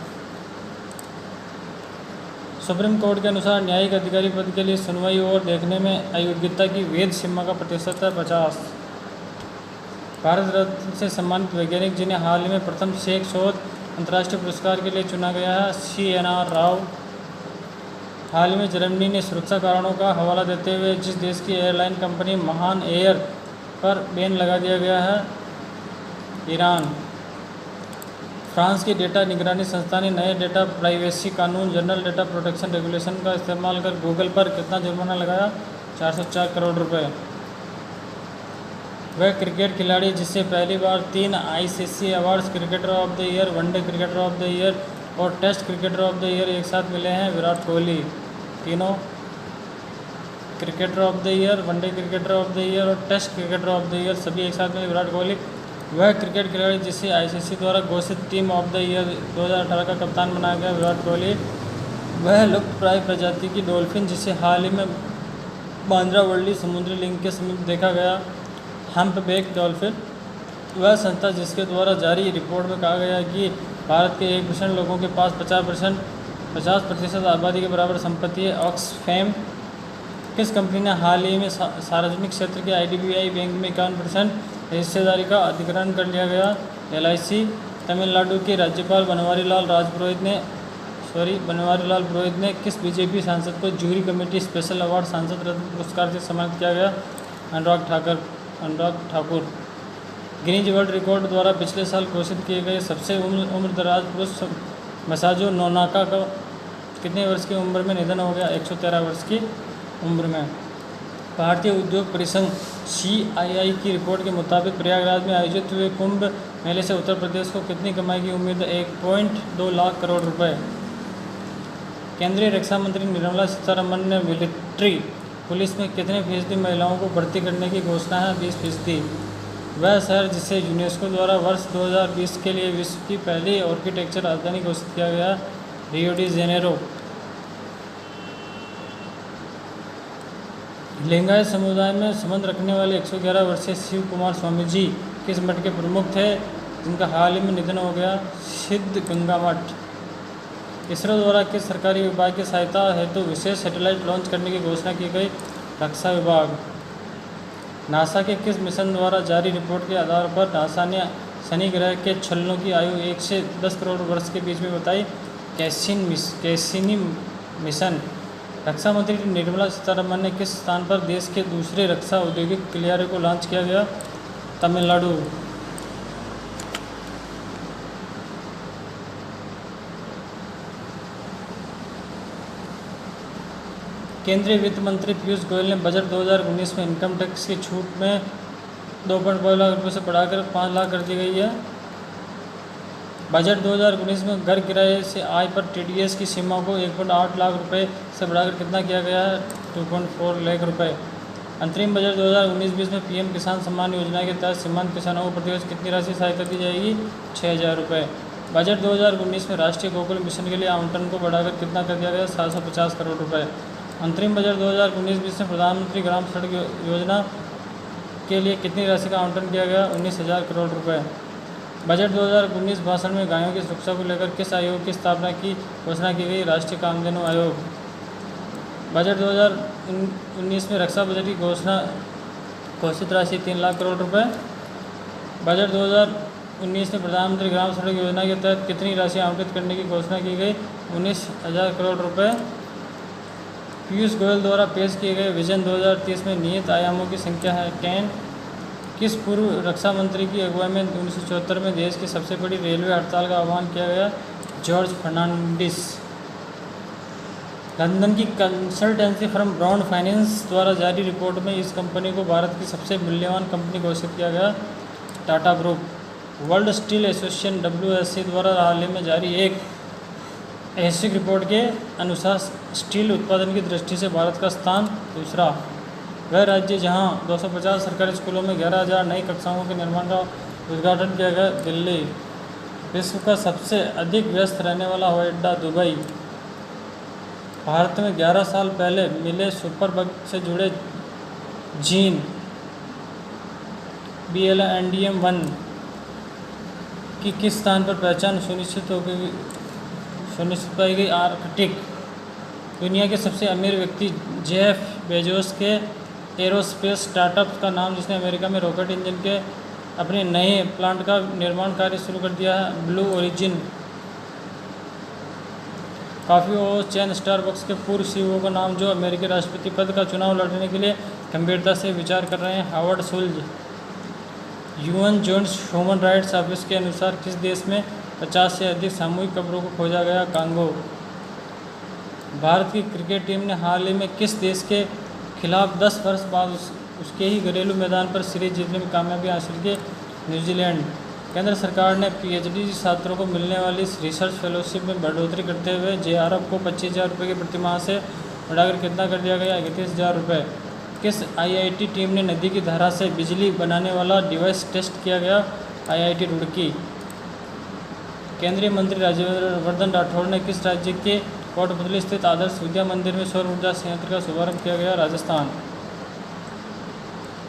सुप्रीम कोर्ट के अनुसार न्यायिक अधिकारी पद के लिए सुनवाई और देखने में अयोग्यता की वैध सीमा का प्रतिशत है 50। भारत रत्न से सम्मानित वैज्ञानिक जिन्हें हाल ही में प्रथम शेख शोध अंतर्राष्ट्रीय पुरस्कार के लिए चुना गया है? CNR राव। हाल ही में जर्मनी ने सुरक्षा कारणों का हवाला देते हुए जिस देश की एयरलाइन कंपनी महान एयर पर बैन लगा दिया गया है? ईरान। फ्रांस की डेटा निगरानी संस्था ने नए डेटा प्राइवेसी कानून जनरल डेटा प्रोटेक्शन रेगुलेशन का इस्तेमाल कर गूगल पर कितना जुर्माना लगाया? 404 करोड़ रुपए। वह क्रिकेट खिलाड़ी जिसे पहली बार 3 ICC awards cricketer of the year, one day cricketer of the year और test cricketer of the year एक साथ मिले हैं? विराट कोहली। तीनों cricketer of the year, one day cricketer of the year और test cricketer of the year सभी एक साथ मिले विराट कोहली। वह क्रिकेट खिलाड़ी जिसे ICC द्वारा घोषित टीम ऑफ द ईयर 2018 का कप्तान बनाया गया? विराट कोहली। वह लुप्तप्राय प्रजाति की डॉल्फिन जिसे हाल ही में बांद्रा वर्ली समुद्री लिंक के समीप देखा गया हम्पबैक डॉल्फिन वह संस्था जिसके द्वारा जारी रिपोर्ट में कहा गया कि भारत के 1% लोगों के पास 50% आबादी के बराबर संपत्ति है। ऑक्सफैम किस कंपनी ने हाल ही में सार्वजनिक क्षेत्र के IDBI बैंक में 51% हिस्सेदारी का अधिग्रहण कर लिया गया? LIC। तमिलनाडु के राज्यपाल बनवारी लाल पुरोहित ने किस BJP सांसद को जूरी कमेटी स्पेशल अवार्ड सांसद रत्न पुरस्कार से सम्मानित किया गया? Anurag Thakur. Guinness world record द्वारा पिछले साल घोषित किए गए सबसे उम्रदराज पुरुष मसाजो नोनाका का कितने वर्ष की उम्र में निधन हो गया? 113 वर्ष की उम्र में। भारतीय उद्योग परिसंघ CII की रिपोर्ट के मुताबिक प्रयागराज में आयोजित हुए कुंभ मेले से उत्तर प्रदेश को कितनी कमाई की उम्मीद है? 1.2 लाख करोड़ रुपए। केंद्रीय रक्षा मंत्री निर्मला सीतारमण ने मिलिट्री पुलिस में कितने फीसदी महिलाओं को भर्ती करने की घोषणा है? 20%। वह शहर जिसे यूनेस्को द्वारा वर्ष 2020 के लिए विश्व की पहली आर्किटेक्चर राजधानी घोषित किया गया? Rio de Janeiro. लिंगायत समुदाय में संबंध रखने वाले 111 वर्षीय शिव कुमार स्वामी जी किस मठ के प्रमुख थे जिनका हाल ही में निधन हो गया? सिद्ध गंगा मठ। इसरो द्वारा किस सरकारी विभाग की सहायता हेतु विशेष सैटेलाइट लॉन्च करने की घोषणा की गई? रक्षा विभाग। नासा के किस मिशन द्वारा जारी रिपोर्ट के आधार पर नासा ने शनि ग्रह के छल्लों की आयु 1 से 10 करोड़ वर्ष के बीच में बताई? Cassini mission. रक्षा मंत्री निर्मला सीतारमण ने किस स्थान पर देश के दूसरे रक्षा औद्योगिक गलियारे को लॉन्च किया गया? तमिलनाडु। केंद्रीय वित्त मंत्री पीयूष गोयल ने बजट 2019 में इनकम टैक्स की छूट में 2.5 लाख रुपये से बढ़ाकर 5 लाख कर दी गई है। बजट 2019 में घर किराए से आय पर TDS की सीमा को 1.8 लाख रुपए से बढ़ाकर कितना किया गया है? 2.4 लाख रुपए। अंतरिम बजट 2019-20 में PM किसान सम्मान योजना के तहत सीमांत किसानों को प्रतिवर्ष कितनी राशि सहायता दी जाएगी? 6,000 रुपये। बजट 2019 में राष्ट्रीय गोकुल मिशन के लिए आवंटन को बढ़ाकर कितना कर दिया गया? 750 करोड़ रुपये। अंतरिम बजट 2019-20 में प्रधानमंत्री ग्राम सड़क योजना के लिए कितनी राशि का आवंटन किया गया? 19,000 करोड़ रुपये। बजट 2019 भाषण में गायों की सुरक्षा को लेकर किस आयोग की स्थापना की घोषणा की गई? राष्ट्रीय कामधेनु आयोग। बजट 2019 में रक्षा बजट की घोषित राशि 3 लाख करोड़ रुपए। बजट 2019 में प्रधानमंत्री ग्राम सड़क योजना के तहत कितनी राशि आवंटित करने की घोषणा की गई? 19,000 करोड़ रुपए। पीयूष गोयल द्वारा पेश किए गए विजन 2030 में निहित आयामों की संख्या है 10। किस पूर्व रक्षा मंत्री की अगुवाई में 1974 में देश की सबसे बड़ी रेलवे हड़ताल का आह्वान किया गया? जॉर्ज फर्नांडिस। लंदन की कंसल्टेंसी फर्म ब्राउन फाइनेंस द्वारा जारी रिपोर्ट में इस कंपनी को भारत की सबसे मूल्यवान कंपनी घोषित किया गया? Tata group. World steel association WSC द्वारा हाल ही में जारी एक ऐसी रिपोर्ट के अनुसार स्टील उत्पादन की दृष्टि से भारत का स्थान दूसरा। वह राज्य जहां 250 सरकारी स्कूलों में 11,000 नई कक्षाओं के निर्माण का उद्घाटन किया गया? दिल्ली। विश्व का सबसे अधिक व्यस्त रहने वाला हवाई अड्डा? दुबई। भारत में 11 साल पहले मिले सुपरबग से जुड़े जीन BL-NDM1 की किस स्थान पर पहचान सुनिश्चित पाई गई? आर्कटिक। दुनिया के सबसे अमीर व्यक्ति जेफ बेजोस के एरोस्पेस स्टार्टअप का नाम जिसने अमेरिका में रॉकेट इंजन के अपने नए प्लांट का निर्माण कार्य शुरू कर दिया है? Blue origin. Coffee house chain Starbucks के पूर्व CEO का नाम जो अमेरिकी राष्ट्रपति पद का चुनाव लड़ने के लिए गंभीरता से विचार कर रहे हैं? Howard Schultz. UN joint human rights office के अनुसार किस देश में 50 से अधिक सामूहिक कब्रों को खोजा गया? कांगो। भारत की क्रिकेट टीम ने हाल ही में किस देश के खिलाफ 10 वर्ष बाद उसके ही घरेलू मैदान पर सीरीज जीतने में कामयाबी हासिल की? न्यूजीलैंड। केंद्र सरकार ने PhD छात्रों को मिलने वाली रिसर्च फेलोशिप में बढ़ोतरी करते हुए JRF को 25,000 रुपये की प्रतिमाह से बढ़ाकर कितना कर दिया गया? 31,000 रुपये। किस IIT टीम ने नदी की धारा से बिजली बनाने वाला डिवाइस टेस्ट किया गया? IIT रुड़की। केंद्रीय मंत्री राज्यवर्धन राठौड़ ने किस राज्य के कोटपुतली स्थित आदर्श विद्या मंदिर में सौर ऊर्जा संयंत्र का शुभारंभ किया गया? राजस्थान।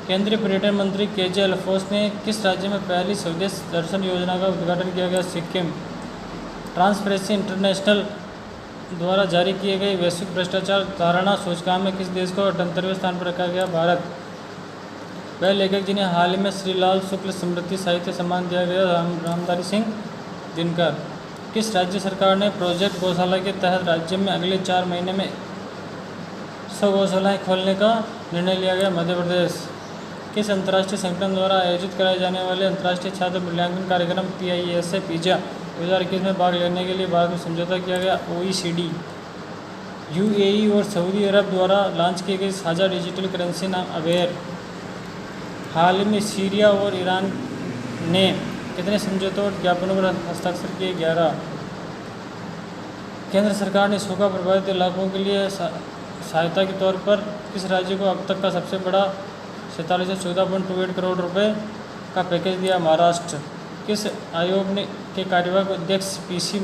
केंद्रीय पर्यटन मंत्री केजे अल्फोंस ने किस राज्य में पहली स्वदेश दर्शन योजना का उद्घाटन किया गया? सिक्किम। ट्रांसपेरेंसी इंटरनेशनल द्वारा जारी किए गए वैश्विक भ्रष्टाचार धारणा सूचकांक में किस देश को 78वें स्थान पर रखा गया? भारत। वह लेखक जिन्हें हाल ही में श्री लाल शुक्ल स्मृति साहित्य सम्मान दिया गया? रामधारी सिंह दिनकर। किस राज्य सरकार ने प्रोजेक्ट गौशाला के तहत राज्य में अगले 4 महीने में 100 गौशालाएँ खोलने का निर्णय लिया गया? मध्य प्रदेश। किस अंतर्राष्ट्रीय संगठन द्वारा आयोजित कराए जाने वाले अंतर्राष्ट्रीय छात्र मूल्यांकन कार्यक्रम PISA पिज़्ज़ा 2021 में भाग लेने के लिए भारत में समझौता किया गया? OECD। UAE और सऊदी अरब द्वारा लॉन्च की गई साझा डिजिटल करेंसी नाम अबेर। हाल ही में सीरिया और ईरान ने कितने समझौतों और ज्ञापनों पर हस्ताक्षर किए? 11। केंद्र सरकार ने सूखा प्रभावित इलाकों के लिए सहायता के तौर पर किस राज्य को अब तक का सबसे बड़ा 4714.28 करोड़ रुपए का पैकेज दिया? महाराष्ट्र। किस आयोग ने के कार्यवाहक अध्यक्ष PC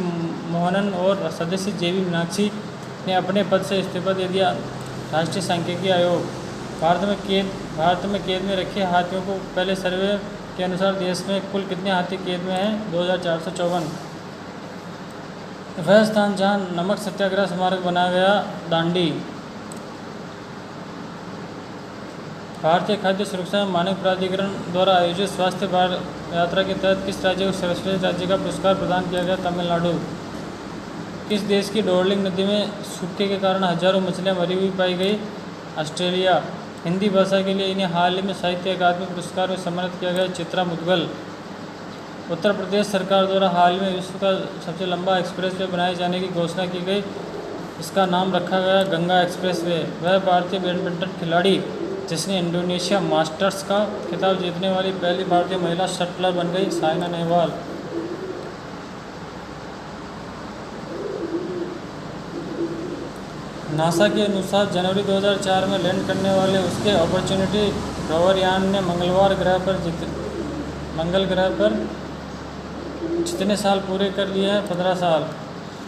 मोहनन और सदस्य JB मीनाक्षी ने अपने पद से इस्तीफा दे दिया? राष्ट्रीय सांख्यिकी आयोग। भारत में कैद में रखे हाथियों को पहले सर्वे के अनुसार देश में कुल कितने हाथी कैद में हैं? 2454। वह स्थान जहां नमक सत्याग्रह स्मारक बनाया गया? दांडी। भारतीय खाद्य सुरक्षा एवं मानक प्राधिकरण द्वारा आयोजित स्वास्थ्य भारत यात्रा के तहत किस राज्य को सर्वश्रेष्ठ राज्य का पुरस्कार प्रदान किया गया? तमिलनाडु। किस देश की डॉर्लिंग नदी में सूखे के कारण हजारों मछलियां मरी हुई पाई गई? ऑस्ट्रेलिया। हिंदी भाषा के लिए इन्हें हाल ही में साहित्य अकादमी पुरस्कार में सम्मानित किया गया? चित्रा मुदगल। उत्तर प्रदेश सरकार द्वारा हाल ही में विश्व का सबसे लंबा एक्सप्रेसवे बनाए जाने की घोषणा की गई। इसका नाम रखा गया गंगा एक्सप्रेसवे। वह भारतीय बैडमिंटन खिलाड़ी जिसने इंडोनेशिया मास्टर्स का खिताब जीतने वाली पहली भारतीय महिला शटलर बन गई? साइना नेहवाल। नासा के अनुसार जनवरी 2004 में लैंड करने वाले उसके अपॉर्चुनिटी रोवर यान ने मंगल ग्रह पर जितने साल पूरे कर लिए हैं? 15 साल।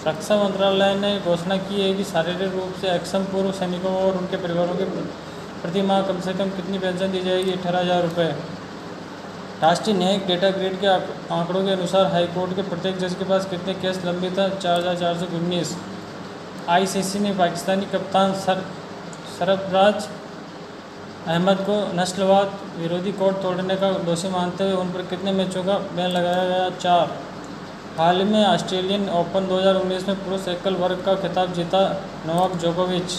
रक्षा मंत्रालय ने घोषणा की है कि शारीरिक रूप से अक्षम पूर्व सैनिकों और उनके परिवारों के प्रति माह कम से कम कितनी पेंशन दी जाएगी? 18,000 रुपये। राष्ट्रीय न्यायिक डेटा ग्रेड के आंकड़ों के अनुसार हाईकोर्ट के प्रत्येक जज के पास कितने केस लंबित हैं? 4,419। ICC ने पाकिस्तानी कप्तान सरफराज अहमद को नस्लवाद विरोधी कोड तोड़ने का दोषी मानते हुए उन पर कितने मैचों का बैन लगाया गया? 4। हाल ही में ऑस्ट्रेलियन ओपन 2019 में पुरुष एकल वर्ग का खिताब जीता नोवाक जोकोविच।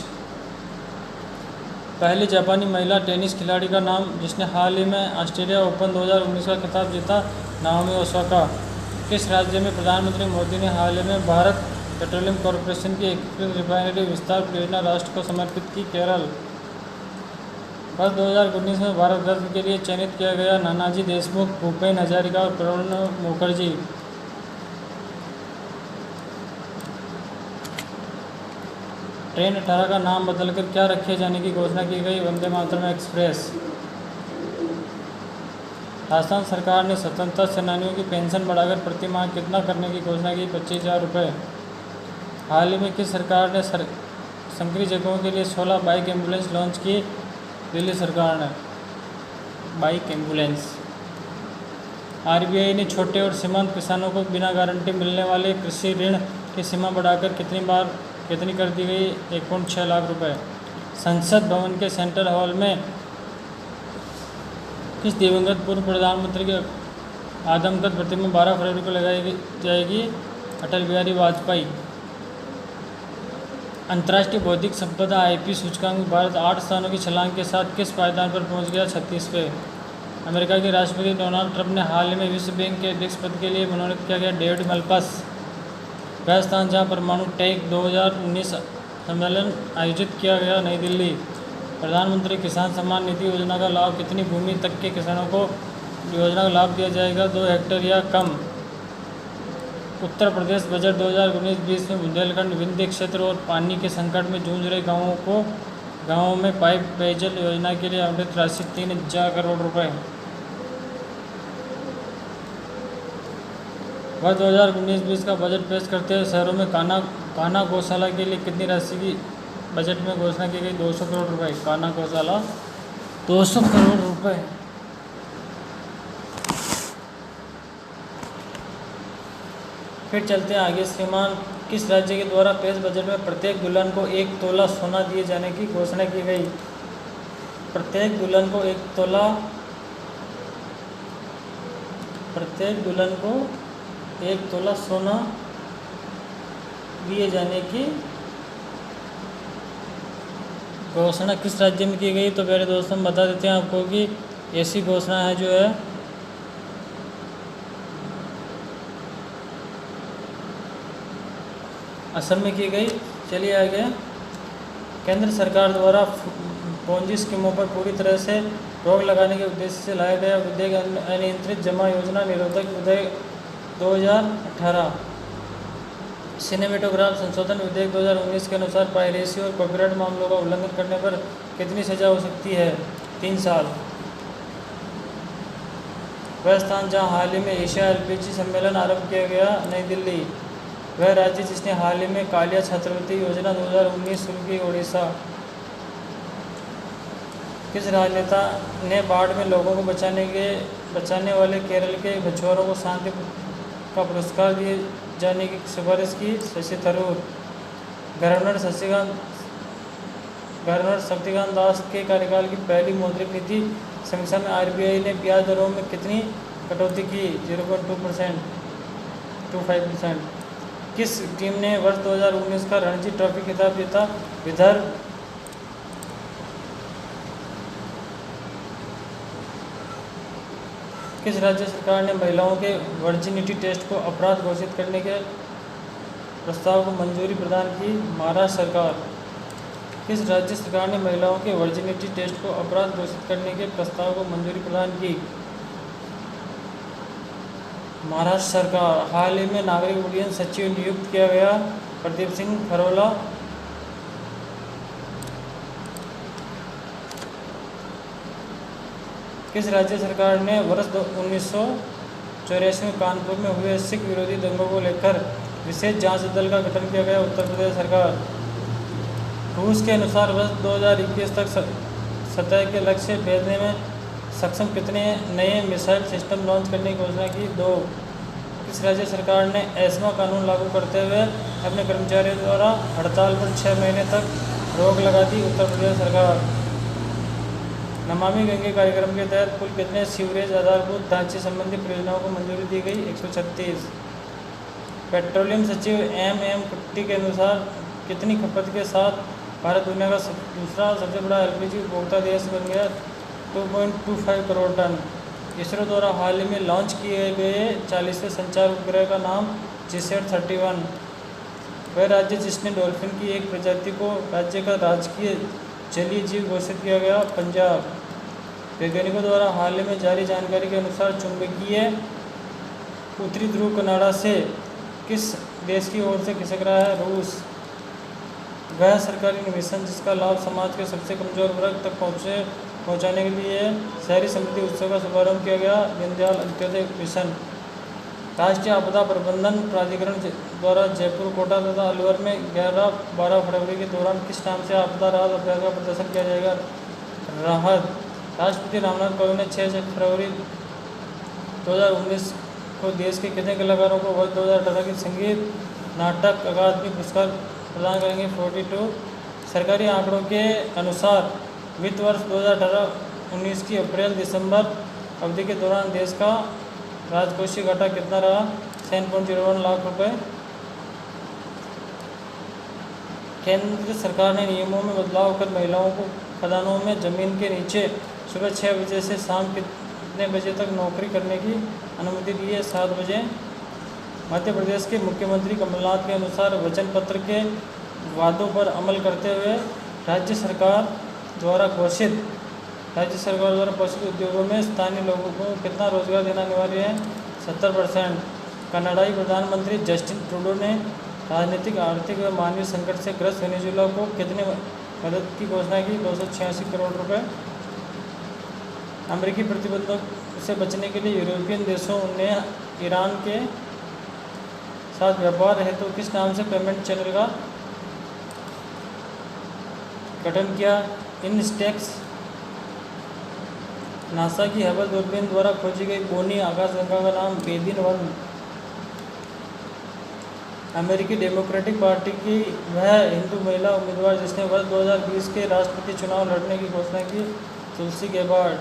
पहली जापानी महिला टेनिस खिलाड़ी का नाम जिसने हाल ही में ऑस्ट्रेलिया ओपन 2019 का खिताब जीता? Naomi Osaka. किस राज्य में प्रधानमंत्री मोदी ने हाल ही में भारत पेट्रोलियम कॉरपोरेशन की एकीकृत रिफाइनरी विस्तार परियोजना राष्ट्र को समर्पित की? केरल। वर्ष 2019 में भारत रत्न के लिए चयनित किया गया? नानाजी देशमुख, भूपेन हजारिका और प्रणब मुखर्जी। ट्रेन 18 का नाम बदलकर क्या रखे जाने की घोषणा की गई? वंदे मातरम एक्सप्रेस। राजस्थान सरकार ने स्वतंत्रता सेनानियों की पेंशन बढ़ाकर प्रति माह कितना करने की घोषणा की? 25,000 रुपये। हाल ही में किस सरकार ने संकरी जगहों के लिए 16 बाइक एम्बुलेंस लॉन्च की? दिल्ली सरकार ने। Bike ambulance. RBI ने छोटे और सीमांत किसानों को बिना गारंटी मिलने वाले कृषि ऋण की सीमा बढ़ाकर कितनी कर दी गई? 1.6 लाख रुपए। संसद भवन के सेंट्रल हॉल में किस दिवंगत पूर्व प्रधानमंत्री की आदमकद प्रतिमा 12 फरवरी को लगाई जाएगी? अटल बिहारी वाजपेयी। अंतर्राष्ट्रीय बौद्धिक संपदा IP सूचकांक में भारत 8 स्थानों की छलांग के साथ किस पायदान पर पहुंच गया? 36वें। अमेरिका के राष्ट्रपति डोनाल्ड ट्रंप ने हाल ही में विश्व बैंक के अध्यक्ष पद के लिए मनोनीत किया गया? डेविड मल्पस। वह स्थान जहां परमाणु टेक 2019 सम्मेलन आयोजित किया गया? नई दिल्ली। प्रधानमंत्री किसान सम्मान निधि योजना का लाभ कितनी भूमि तक के किसानों को योजना का लाभ दिया जाएगा? 2 हेक्टेयर या कम। उत्तर प्रदेश बजट 2019-20 में बुंदेलखंड विंध्य क्षेत्र और पानी के संकट में जूझ रहे गांवों में पाइप पेयजल योजना के लिए आवंटित राशि 3,000 करोड़ रुपए। वर्ष 2019-20 का बजट पेश करते हुए शहरों में कान्हा गौशाला के लिए कितनी राशि की बजट में घोषणा की गई? 200 करोड़ रुपए। कान्हा गौशाला 200 करोड़ रुपए। फिर चलते हैं आगे। श्रीमान, किस राज्य के द्वारा पेश बजट में प्रत्येक दुल्हन को 1 तोला सोना दिए जाने की घोषणा की गई? प्रत्येक दुल्हन को 1 तोला, प्रत्येक दुल्हन को 1 तोला सोना दिए जाने की घोषणा किस राज्य में की गई? तो प्यारे दोस्तों हम बता देते हैं आपको कि ऐसी घोषणा है जो है असम में की गई। चलिए आगे। केंद्र सरकार द्वारा पोंजी स्कीमों पर पूरी तरह से रोक लगाने के उद्देश्य से लाया गया विधेयक अनियंत्रित जमा योजना निरोधक विधेयक 2018। सिनेमेटोग्राफ संशोधन विधेयक 2019 के अनुसार पायरेसी और कॉपीराइट मामलों का उल्लंघन करने पर कितनी सजा हो सकती है? 3 साल। वह स्थान जहां हाल ही में एशिया एलपीजी सम्मेलन आरंभ किया गया, नई दिल्ली। वह राज्य जिसने हाल ही में कालिया छात्रवृत्ति योजना 2019 शुरू की, उड़ीसा। किस राजनेता ने बाढ़ में लोगों को बचाने वाले केरल के मछुआरों को शांति का पुरस्कार दिए जाने की सिफारिश की? शशि थरूर। गवर्नर शक्तिकांत दास के कार्यकाल की पहली मौद्रिक नीति समीक्षा में आरबीआई ने ब्याज दरों में कितनी कटौती की? 0.25%। किस टीम ने वर्ष 2019 का रणजी ट्रॉफी खिताब जीता? विदर्भ। किस राज्य सरकार ने महिलाओं के वर्जिनिटी टेस्ट को अपराध घोषित करने के प्रस्ताव को मंजूरी प्रदान की? महाराष्ट्र सरकार। किस राज्य सरकार ने महिलाओं के वर्जिनिटी टेस्ट को अपराध घोषित करने के प्रस्ताव को मंजूरी प्रदान की? महाराष्ट्र सरकार। हाल ही में नागरिक उड्डयन सचिव नियुक्त किया गया? प्रदीप सिंह खरोला। किस राज्य सरकार ने वर्ष 1984 में कानपुर में हुए सिख विरोधी दंगों को लेकर विशेष जांच दल का गठन किया गया? उत्तर प्रदेश सरकार। रूस के अनुसार वर्ष 2021 तक सतह के लक्ष्य भेजने में सक्षम कितने नए मिसाइल सिस्टम लॉन्च करने की घोषणा की? 2। किस राज्य सरकार ने एस्मा कानून लागू करते हुए अपने कर्मचारियों द्वारा हड़ताल पर 6 महीने तक रोक लगा दी? उत्तर प्रदेश सरकार। नमामि गंगे कार्यक्रम के तहत कुल कितने सीवरेज आधारभूत ढांचे संबंधी परियोजनाओं को मंजूरी दी गई? 136। पेट्रोलियम सचिव MM कुट्टी के अनुसार कितनी खपत के साथ भारत दुनिया का दूसरा सबसे बड़ा LPG उपभोक्ता देश बन गया? 2.25 करोड़ टन। इसरो द्वारा हाल ही में लॉन्च किए गए 40वें संचार उपग्रह का नाम GSAT-31। वह राज्य जिसने डॉल्फिन की एक प्रजाति को राज्य का राजकीय जलीय जीव घोषित किया गया? पंजाब। वैज्ञानिकों द्वारा हाल ही में जारी जानकारी के अनुसार चुंबकीय उत्तरी ध्रुव कनाडा से किस देश की ओर से खिसक रहा है? रूस। वह सरकारी मिशन जिसका लाभ समाज के सबसे कमजोर वर्ग तक पहुंचाने के लिए शहरी समृद्धि उत्सव का शुभारंभ किया गया? दीनदयाल अंत्योदय मिशन। राष्ट्रीय आपदा प्रबंधन प्राधिकरण द्वारा जयपुर, कोटा तथा अलवर में 11-12 फरवरी के दौरान किस नाम से आपदा राहत अभियान का प्रदर्शन किया जाएगा? राहत। राष्ट्रपति रामनाथ कोविंद ने 6 फरवरी 2019 को देश के कितने कलाकारों को वर्ष 2018 के संगीत नाटक अकादमी पुरस्कार प्रदान करेंगे? 42। सरकारी आंकड़ों के अनुसार वित्त वर्ष 2018-19 की अप्रैल-दिसंबर अवधि के दौरान देश का राजकोषीय घाटा कितना रहा? 7.01 लाख रुपए। केंद्र सरकार ने नियमों में बदलाव कर महिलाओं को खदानों में जमीन के नीचे सुबह 6 बजे से शाम कितने बजे तक नौकरी करने की अनुमति दी है? 7 बजे। मध्य प्रदेश के मुख्यमंत्री कमलनाथ के अनुसार वचन पत्र के वादों पर अमल करते हुए राज्य सरकार द्वारा घोषित उद्योगों में स्थानीय लोगों को कितना रोजगार देना अनिवार्य है? 70%। कनाडाई प्रधानमंत्री जस्टिन ट्रूडो ने राजनीतिक, आर्थिक व मानवीय संकट से ग्रस्त वेनेजुएला को कितने मदद की घोषणा की? 286 करोड़ रुपए। अमेरिकी प्रतिबंधों से बचने के लिए यूरोपियन देशों ने ईरान के साथ व्यापार हेतु तो किस नाम से पेमेंट चैनल का गठन किया? इनस्टेक्स। नासा की हबल दूरबीन द्वारा खोजी गई बोनी आकाशगंगा का नाम बेदिन 1। अमेरिकी डेमोक्रेटिक पार्टी की वह हिंदू महिला उम्मीदवार जिसने वर्ष 2020 के राष्ट्रपति चुनाव लड़ने की घोषणा की। तुलसी गेबार्ड।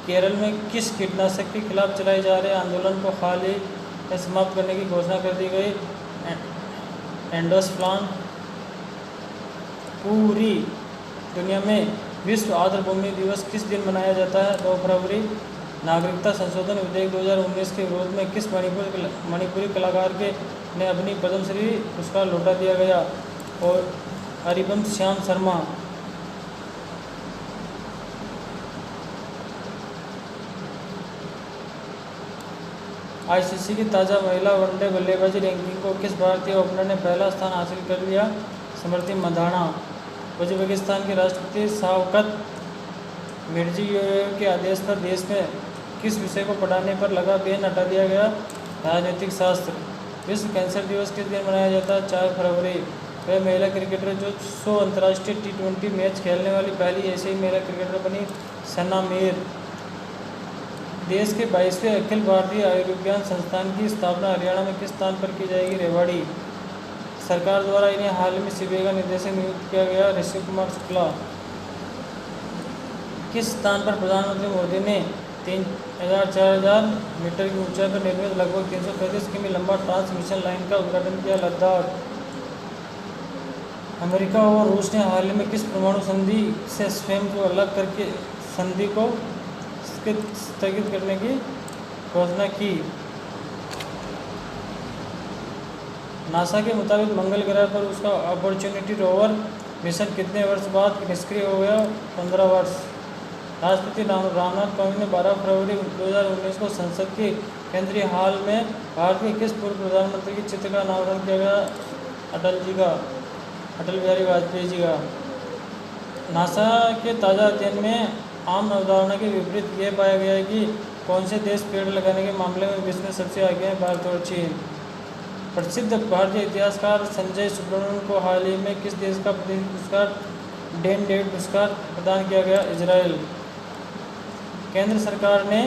केरल में किस कीटनाशक के खिलाफ चलाए जा रहे आंदोलन को हाल ही में समाप्त करने की घोषणा कर दी गई। एंडोसल्फान। पूरी दुनिया में विश्व आर्द्रभूमि दिवस किस दिन मनाया जाता है? 2 फरवरी। नागरिकता संशोधन विधेयक 2019 के विरोध में किस मणिपुरी कलाकार के ने अपनी पद्मश्री पुरस्कार लौटा दिया गया? और हरिवंश श्याम शर्मा। आईसीसी की ताज़ा महिला वनडे बल्लेबाजी रैंकिंग को किस भारतीय ओपनर ने पहला स्थान हासिल कर लिया? स्मृति मंधाना। उज्बेकिस्तान के राष्ट्रपति शावकत मिर्जियोयेव के आदेश पर देश में किस विषय को पढ़ाने पर लगा बैन हटा दिया गया? राजनीतिक शास्त्र। विश्व कैंसर दिवस किस दिन मनाया जाता है? 4 फरवरी। वह महिला क्रिकेटर जो 100 अंतर्राष्ट्रीय T20 मैच खेलने वाली पहली एशियाई महिला क्रिकेटर बनी, सना मीर। देश के 22वें अखिल भारतीय आयुर्विज्ञान संस्थान की स्थापना हरियाणा में किस स्थान पर की जाएगी? रेवाड़ी। सरकार द्वारा इन्हें हाल में सीबीआई का निदेशक नियुक्त किया गया। ऋषि कुमार शुक्ला। किस स्थान पर प्रधानमंत्री मोदी ने 3000-4000 मीटर की ऊंचाई पर निर्मित लगभग 335 किमी लंबा ट्रांसमिशन लाइन का उद्घाटन किया? लद्दाख। अमेरिका और रूस ने हाल ही में किस परमाणु संधि से स्वयं को अलग करके संधि को स्थगित करने की घोषणा की? नासा के मुताबिक मंगल ग्रह पर उसका अपॉर्चुनिटी रोवर मिशन कितने वर्ष बाद निष्क्रिय हो गया? 15 वर्ष। राष्ट्रपति रामनाथ कोविंद ने 12 फरवरी 2019 को संसद के केंद्रीय हॉल में भारत के किस पूर्व प्रधानमंत्री के चित्र का अनावरण किया गया? अटल बिहारी वाजपेयी जी का। नासा के ताज़ा अध्ययन में आम अवधारणा के विपरीत यह पाया गया है कि कौन से देश पेड़ लगाने के मामले में विश्व में सबसे आगे हैं? भारत और चीन। प्रसिद्ध भारतीय इतिहासकार संजय सुब्रमण्यम को हाल ही में किस देश का प्रतिनिधि पुरस्कार डेन डेविड पुरस्कार प्रदान किया गया? इजराइल। केंद्र सरकार ने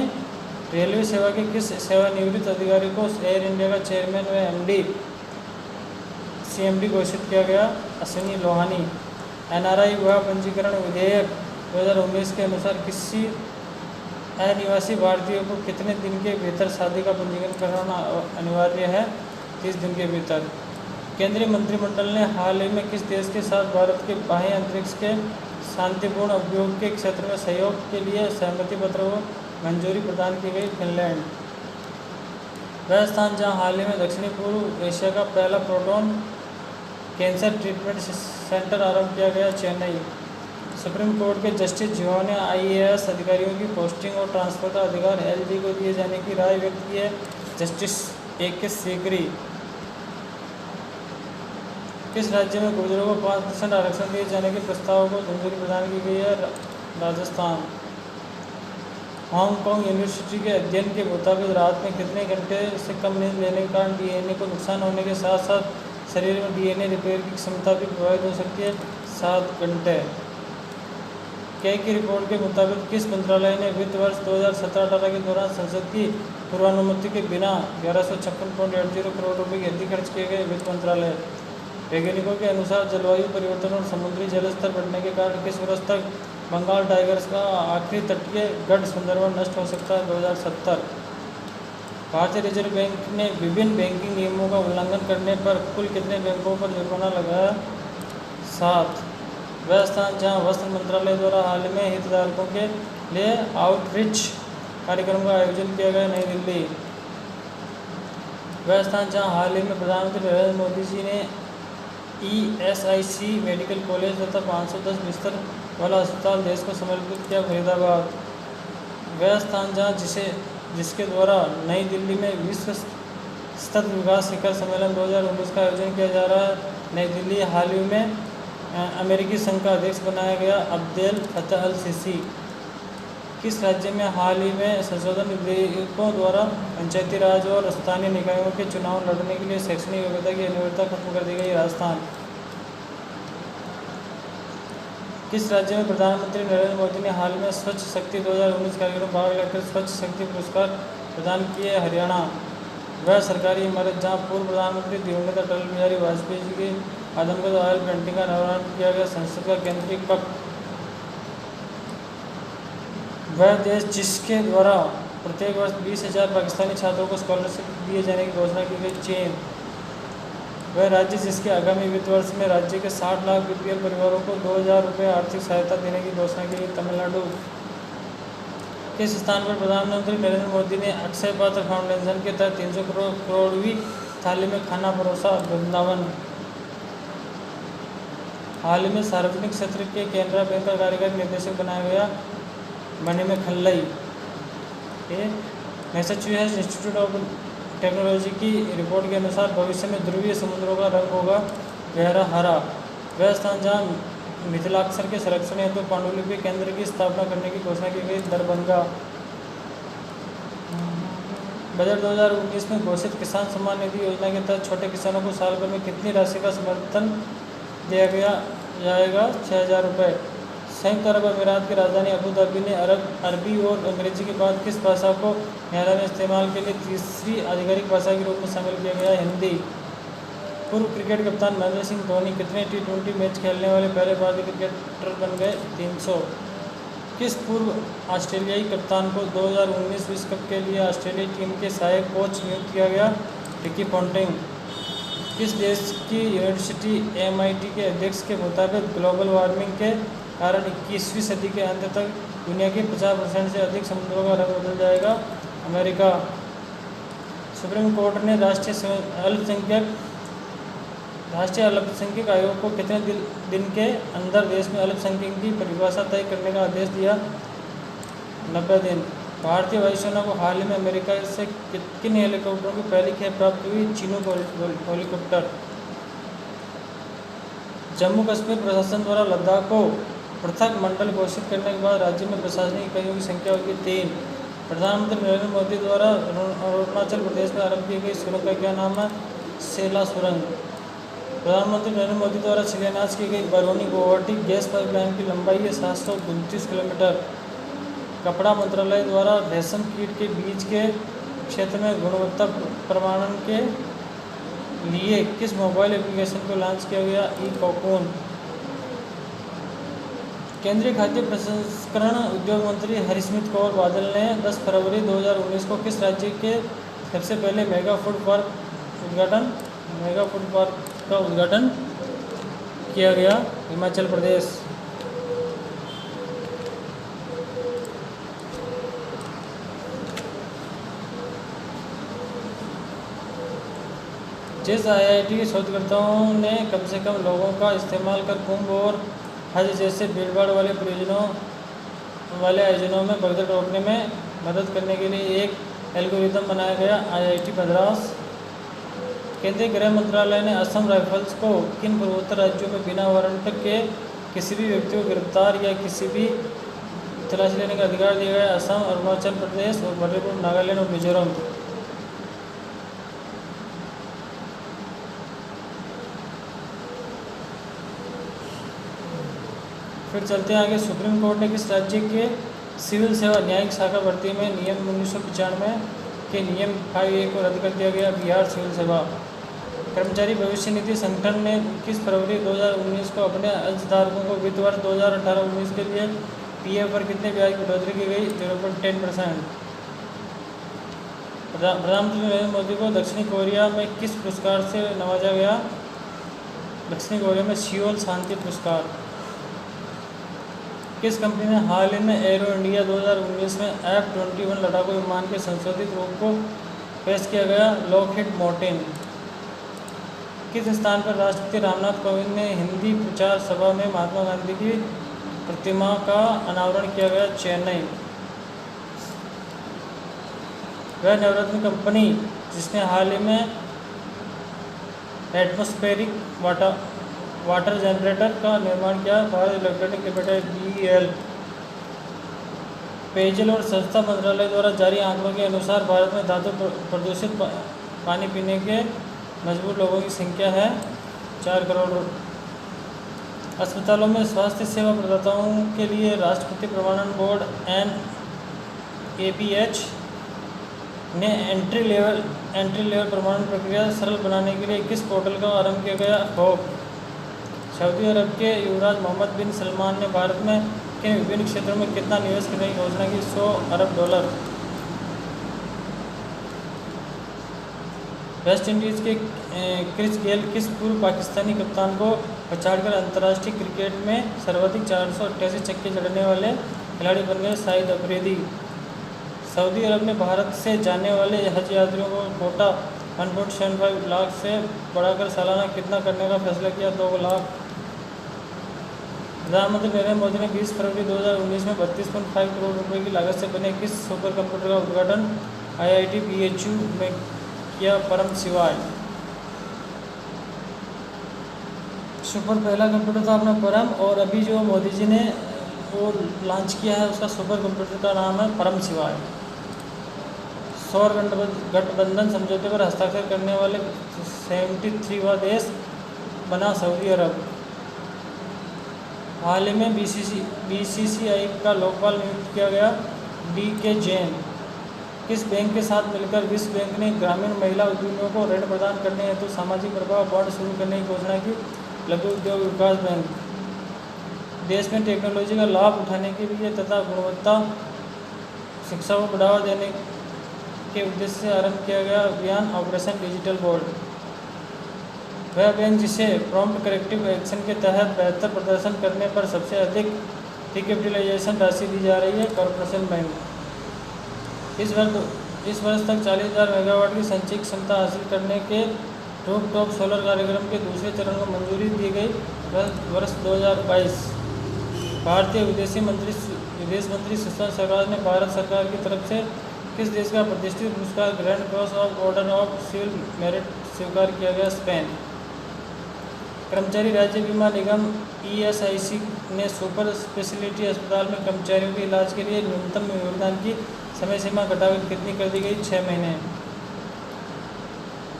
रेलवे सेवा के किस सेवानिवृत्त अधिकारी को एयर इंडिया का चेयरमैन व CMD घोषित किया गया? अश्विनी लोहानी। NRI विवाह पंजीकरण विधेयक 2019 के अनुसार किसी अनिवासी भारतीय को कितने दिन के भीतर शादी का पंजीकरण कराना अनिवार्य है? 30 दिन के भीतर। केंद्रीय मंत्रिमंडल ने हाल ही में किस देश के साथ भारत के बाह्य अंतरिक्ष के शांतिपूर्ण उपयोग के क्षेत्र में सहयोग के लिए सहमति पत्र को मंजूरी प्रदान की गई? फिनलैंड। वह स्थान जहां हाल ही में दक्षिणी पूर्व एशिया का पहला प्रोटॉन कैंसर ट्रीटमेंट सेंटर आरंभ किया गया? चेन्नई। सुप्रीम कोर्ट के जस्टिस जियो ने IAS अधिकारियों की पोस्टिंग और ट्रांसफर का अधिकार LG को दिए जाने की राय व्यक्त की है। Justice AK Sikri. किस राज्य में गुर्जरों को 5% आरक्षण दिए जाने के प्रस्ताव को मंजूरी प्रदान की गई है? राजस्थान। हांगकांग यूनिवर्सिटी के अध्ययन के मुताबिक रात में कितने घंटे से कम नींद लेने के कारण DNA को नुकसान होने के साथ साथ शरीर में DNA रिपेयर की क्षमता भी प्रभावित हो सकती है? 7 घंटे। के की रिपोर्ट के मुताबिक किस मंत्रालय ने वित्त वर्ष 2017-18 के दौरान संसद की पूर्वानुमति के बिना 1156.80 करोड़ रुपये की अधिक खर्च किए गए? वित्त मंत्रालय। वैज्ञानिकों के अनुसार जलवायु परिवर्तन और समुद्री जलस्तर बढ़ने के कारण किस वर्ष तक बंगाल टाइगर्स का आखिरी तटीय गढ़ सुंदरवन नष्ट हो सकता है? 2070। भारतीय रिजर्व बैंक ने विभिन्न बैंकिंग नियमों का उल्लंघन करने पर कुल कितने बैंकों पर जुर्माना लगाया? 7। वह स्थान जहां वस्त्र मंत्रालय द्वारा हाल ही में हितधारकों के लिए आउटरीच कार्यक्रम का आयोजन किया गया? नई दिल्ली। वह स्थान जहां हाल ही में प्रधानमंत्री नरेंद्र मोदी जी ने ESIC मेडिकल कॉलेज तथा 510 बिस्तर वाला अस्पताल देश को समर्पित किया? फरीदाबाद। वह स्थान जहां जिसके द्वारा नई दिल्ली में विश्व सतत विकास शिखर सम्मेलन 2019 का आयोजन किया जा रहा है? नई दिल्ली। हाल ही में अमेरिकी संघ का अध्यक्ष बनाया गया अब्देल फतह अल सीसी। किस राज्य में हाल ही में संशोधन विधेयकों द्वारा पंचायती राज और स्थानीय निकायों के चुनाव लड़ने के लिए शैक्षणिक योग्यता की अनिवार्यता खत्म कर दी गई? राजस्थान। किस राज्य में प्रधानमंत्री नरेंद्र मोदी ने हाल में स्वच्छ शक्ति 2019 कार्यक्रम में भाग लेकर स्वच्छ शक्ति पुरस्कार प्रदान किए? हरियाणा। वह सरकारी इमारत जहां पूर्व प्रधानमंत्री दिवंगत अटल बिहारी वाजपेयी जी की आदमकद ऑयल पेंटिंग का निर्माण किया गया, संसद का केंद्रीय कक्ष। वह देश जिसके द्वारा प्रत्येक वर्ष 20,000 पाकिस्तानी छात्रों को स्कॉलरशिप दिए जाने की घोषणा की गई? चीन। वह राज्य जिसके आगामी वित्त वर्ष में राज्य के 60 लाख बीपीएल परिवारों को 2,000 रुपये आर्थिक सहायता देने की घोषणा की गई? तमिलनाडु। किस स्थान पर प्रधानमंत्री नरेंद्र मोदी ने अक्षय पात्र फाउंडेशन के तहत 300 करोड़वीं थाली में खाना परोसा? वृंदावन। हाल ही में सार्वजनिक क्षेत्र के केनरा बैंक का कार्यकारी निदेशक बनाया गया? Manimahesh खल्लई। Massachusetts institute of technology की रिपोर्ट के अनुसार भविष्य में ध्रुवीय समुद्रों का रंग होगा गहरा हरा। वह स्थान जहाँ मिथिलाक्षर के संरक्षण हेतु पांडुलिपि केंद्र की स्थापना करने की घोषणा की गई? दरभंगा। बजट 2019 में घोषित किसान सम्मान निधि योजना के तहत छोटे किसानों को साल भर में कितनी राशि का समर्थन दिया जाएगा? 6,000 रुपये। संयुक्त अरब अमीरात की राजधानी अबू धाबी ने अरबी और अंग्रेजी के बाद किस भाषा को न्यायालय में इस्तेमाल के लिए तीसरी आधिकारिक भाषा के रूप में शामिल किया गया? हिंदी। पूर्व क्रिकेट कप्तान महेंद्र सिंह धोनी कितने T20 मैच खेलने वाले पहले भारतीय क्रिकेटर बन गए? 300। किस पूर्व ऑस्ट्रेलियाई कप्तान को 2019 विश्व कप के लिए ऑस्ट्रेलियाई टीम के सहायक कोच नियुक्त किया गया? Ricky Ponting. किस देश की यूनिवर्सिटी MIT के अध्यक्ष के मुताबिक ग्लोबल वार्मिंग के कारण 21वीं सदी के अंत तक दुनिया के 50% से अधिक समुद्रों का रंग बदल जाएगा? अमेरिका। सुप्रीम कोर्ट ने राष्ट्रीय अल्पसंख्यक आयोग को कितने दिन के अंदर देश में अल्पसंख्यक की परिभाषा तय करने का आदेश दिया? 90 दिन। भारतीय वायुसेना को हाल ही में अमेरिका से किन हेलीकॉप्टरों की पहली खेप प्राप्त हुई? Chinook helicopter. जम्मू कश्मीर प्रशासन द्वारा लद्दाख को पृथक मंडल घोषित करने के बाद राज्य में प्रशासनिक इकाइयों की संख्या होगी 3। प्रधानमंत्री नरेंद्र मोदी द्वारा अरुणाचल प्रदेश में आरंभ की गई सुरंग का क्या नाम है? सेला सुरंग। प्रधानमंत्री नरेंद्र मोदी द्वारा शिलान्यास की गई बरौनी गुवाहाटी गैस पाइपलाइन की लंबाई है 729 किलोमीटर। कपड़ा मंत्रालय द्वारा रेशम कीट के बीज के क्षेत्र में गुणवत्ता प्रमाणन के लिए किस मोबाइल एप्लीकेशन को लॉन्च किया गया? ई-कोकून। केंद्रीय खाद्य प्रसंस्करण उद्योग मंत्री हरसिमरत कौर बादल ने 10 फरवरी 2019 को किस राज्य के सबसे पहले मेगा फूड पार्क का उद्घाटन किया गया? हिमाचल प्रदेश। जिस IIT के शोधकर्ताओं ने कम से कम लोगों का इस्तेमाल कर कुंभ और हज जैसे भीड़भाड़ वाले आयोजनों में भगदड़ रोकने में मदद करने के लिए एक एल्गोरिदम बनाया गया? IIT मद्रास। केंद्रीय गृह मंत्रालय ने असम राइफल्स को किन पूर्वोत्तर राज्यों में बिना वारंट के किसी भी व्यक्ति को गिरफ्तार या किसी भी तलाशी लेने का अधिकार दिया गया? असम, अरुणाचल प्रदेश और मणिपुर, नागालैंड और मिजोरम। फिर चलते हैं आगे। सुप्रीम कोर्ट ने किस राज्य के सिविल सेवा न्यायिक शाखा भर्ती में नियम 1995 के नियम 5A को रद्द कर दिया गया? बिहार सिविल सेवा। कर्मचारी भविष्य निधि संगठन ने 21 फरवरी 2019 को अपने अंशधारकों को वित्त वर्ष 2018-19 के लिए PF पर कितने ब्याज की बढ़ोतरी की गई? 0.10%। प्रधानमंत्री नरेंद्र मोदी को दक्षिणी कोरिया में किस पुरस्कार से नवाजा गया? दक्षिणी कोरिया में सियोल शांति पुरस्कार। किस कंपनी ने हाल ही में एरो इंडिया 2019 में F-21 लड़ाकू विमान के संशोधित रूप को पेश किया गया? Lockheed Martin. किस स्थान पर राष्ट्रपति रामनाथ कोविंद ने हिंदी प्रचार सभा में महात्मा गांधी की प्रतिमा का अनावरण किया गया? चेन्नई। वह नवरत्न कंपनी जिसने हाल ही में एटमॉस्फेरिक वाटर जनरेटर का निर्माण किया? Bharat electronic limited BEL। पेयजल और स्वच्छता मंत्रालय द्वारा जारी आंकड़ों के अनुसार भारत में धातु प्रदूषित पानी पीने के मजबूर लोगों की संख्या है 4 करोड़। अस्पतालों में स्वास्थ्य सेवा प्रदाताओं के लिए राष्ट्रपति प्रमाणन बोर्ड NABH ने एंट्री लेवल प्रमाणन प्रक्रिया सरल बनाने के लिए किस पोर्टल का आरंभ किया गया? होप। सऊदी अरब के युवराज मोहम्मद बिन सलमान ने भारत में किन विभिन्न क्षेत्रों में कितना निवेश करने की घोषणा की? $100 अरब। वेस्ट इंडीज़ के क्रिस गेल किस पूर्व पाकिस्तानी कप्तान को पछाड़कर अंतर्राष्ट्रीय क्रिकेट में सर्वाधिक 488 छक्के जड़ने वाले खिलाड़ी बन गए? शाहिद अफरीदी। सऊदी अरब ने भारत से जाने वाले हज यात्रियों को कोटा 1.75 लाख से बढ़ाकर सालाना कितना करने का फैसला किया? 2 लाख। प्रधानमंत्री नरेंद्र मोदी ने 20 फरवरी 2019 में 32.5 करोड़ रुपए की लागत से बने किस सुपर कंप्यूटर का उद्घाटन IIT BHU में किया? परम शिवाय। सुपर पहला कंप्यूटर था अपना परम, और अभी जो मोदी जी ने वो लॉन्च किया है उसका सुपर कंप्यूटर का नाम है परम शिवाय। सौर गठबंधन समझौते पर हस्ताक्षर करने वाले 73वां देश बना सऊदी अरब। हाल ही में BCCI का लोकपाल नियुक्त किया गया DK जैन। किस बैंक के साथ मिलकर विश्व बैंक ने ग्रामीण महिला उद्यमियों को ऋण प्रदान करने हेतु सामाजिक प्रभाव बॉन्ड शुरू करने की घोषणा की? लघु उद्योग विकास बैंक। देश में टेक्नोलॉजी का लाभ उठाने के लिए तथा गुणवत्ता शिक्षा को बढ़ावा देने के उद्देश्य से आरंभ किया गया अभियान ऑपरेशन डिजिटल बोर्ड। वह बैंक जिसे प्रॉम्प्ट करेक्टिव एक्शन के तहत बेहतर प्रदर्शन करने पर सबसे अधिक रिकैपिटलाइजेशन राशि दी जा रही है? Corporation bank. इस वर्ष तक 40,000 मेगावाट की संचयी क्षमता हासिल करने के रूफटॉप सोलर कार्यक्रम के दूसरे चरण को मंजूरी दी गई वर्ष 2022। भारतीय विदेश मंत्री सुषमा स्वराज ने भारत सरकार की तरफ से किस देश का प्रतिष्ठित पुरस्कार Grand Cross of Order of Civil Merit स्वीकार किया गया? स्पेन। कर्मचारी राज्य बीमा निगम ESIC ने सुपर स्पेशलिटी अस्पताल में कर्मचारियों के इलाज के लिए न्यूनतम योगदान की समय सीमा घटाकर कितनी कर दी गई? 6 महीने।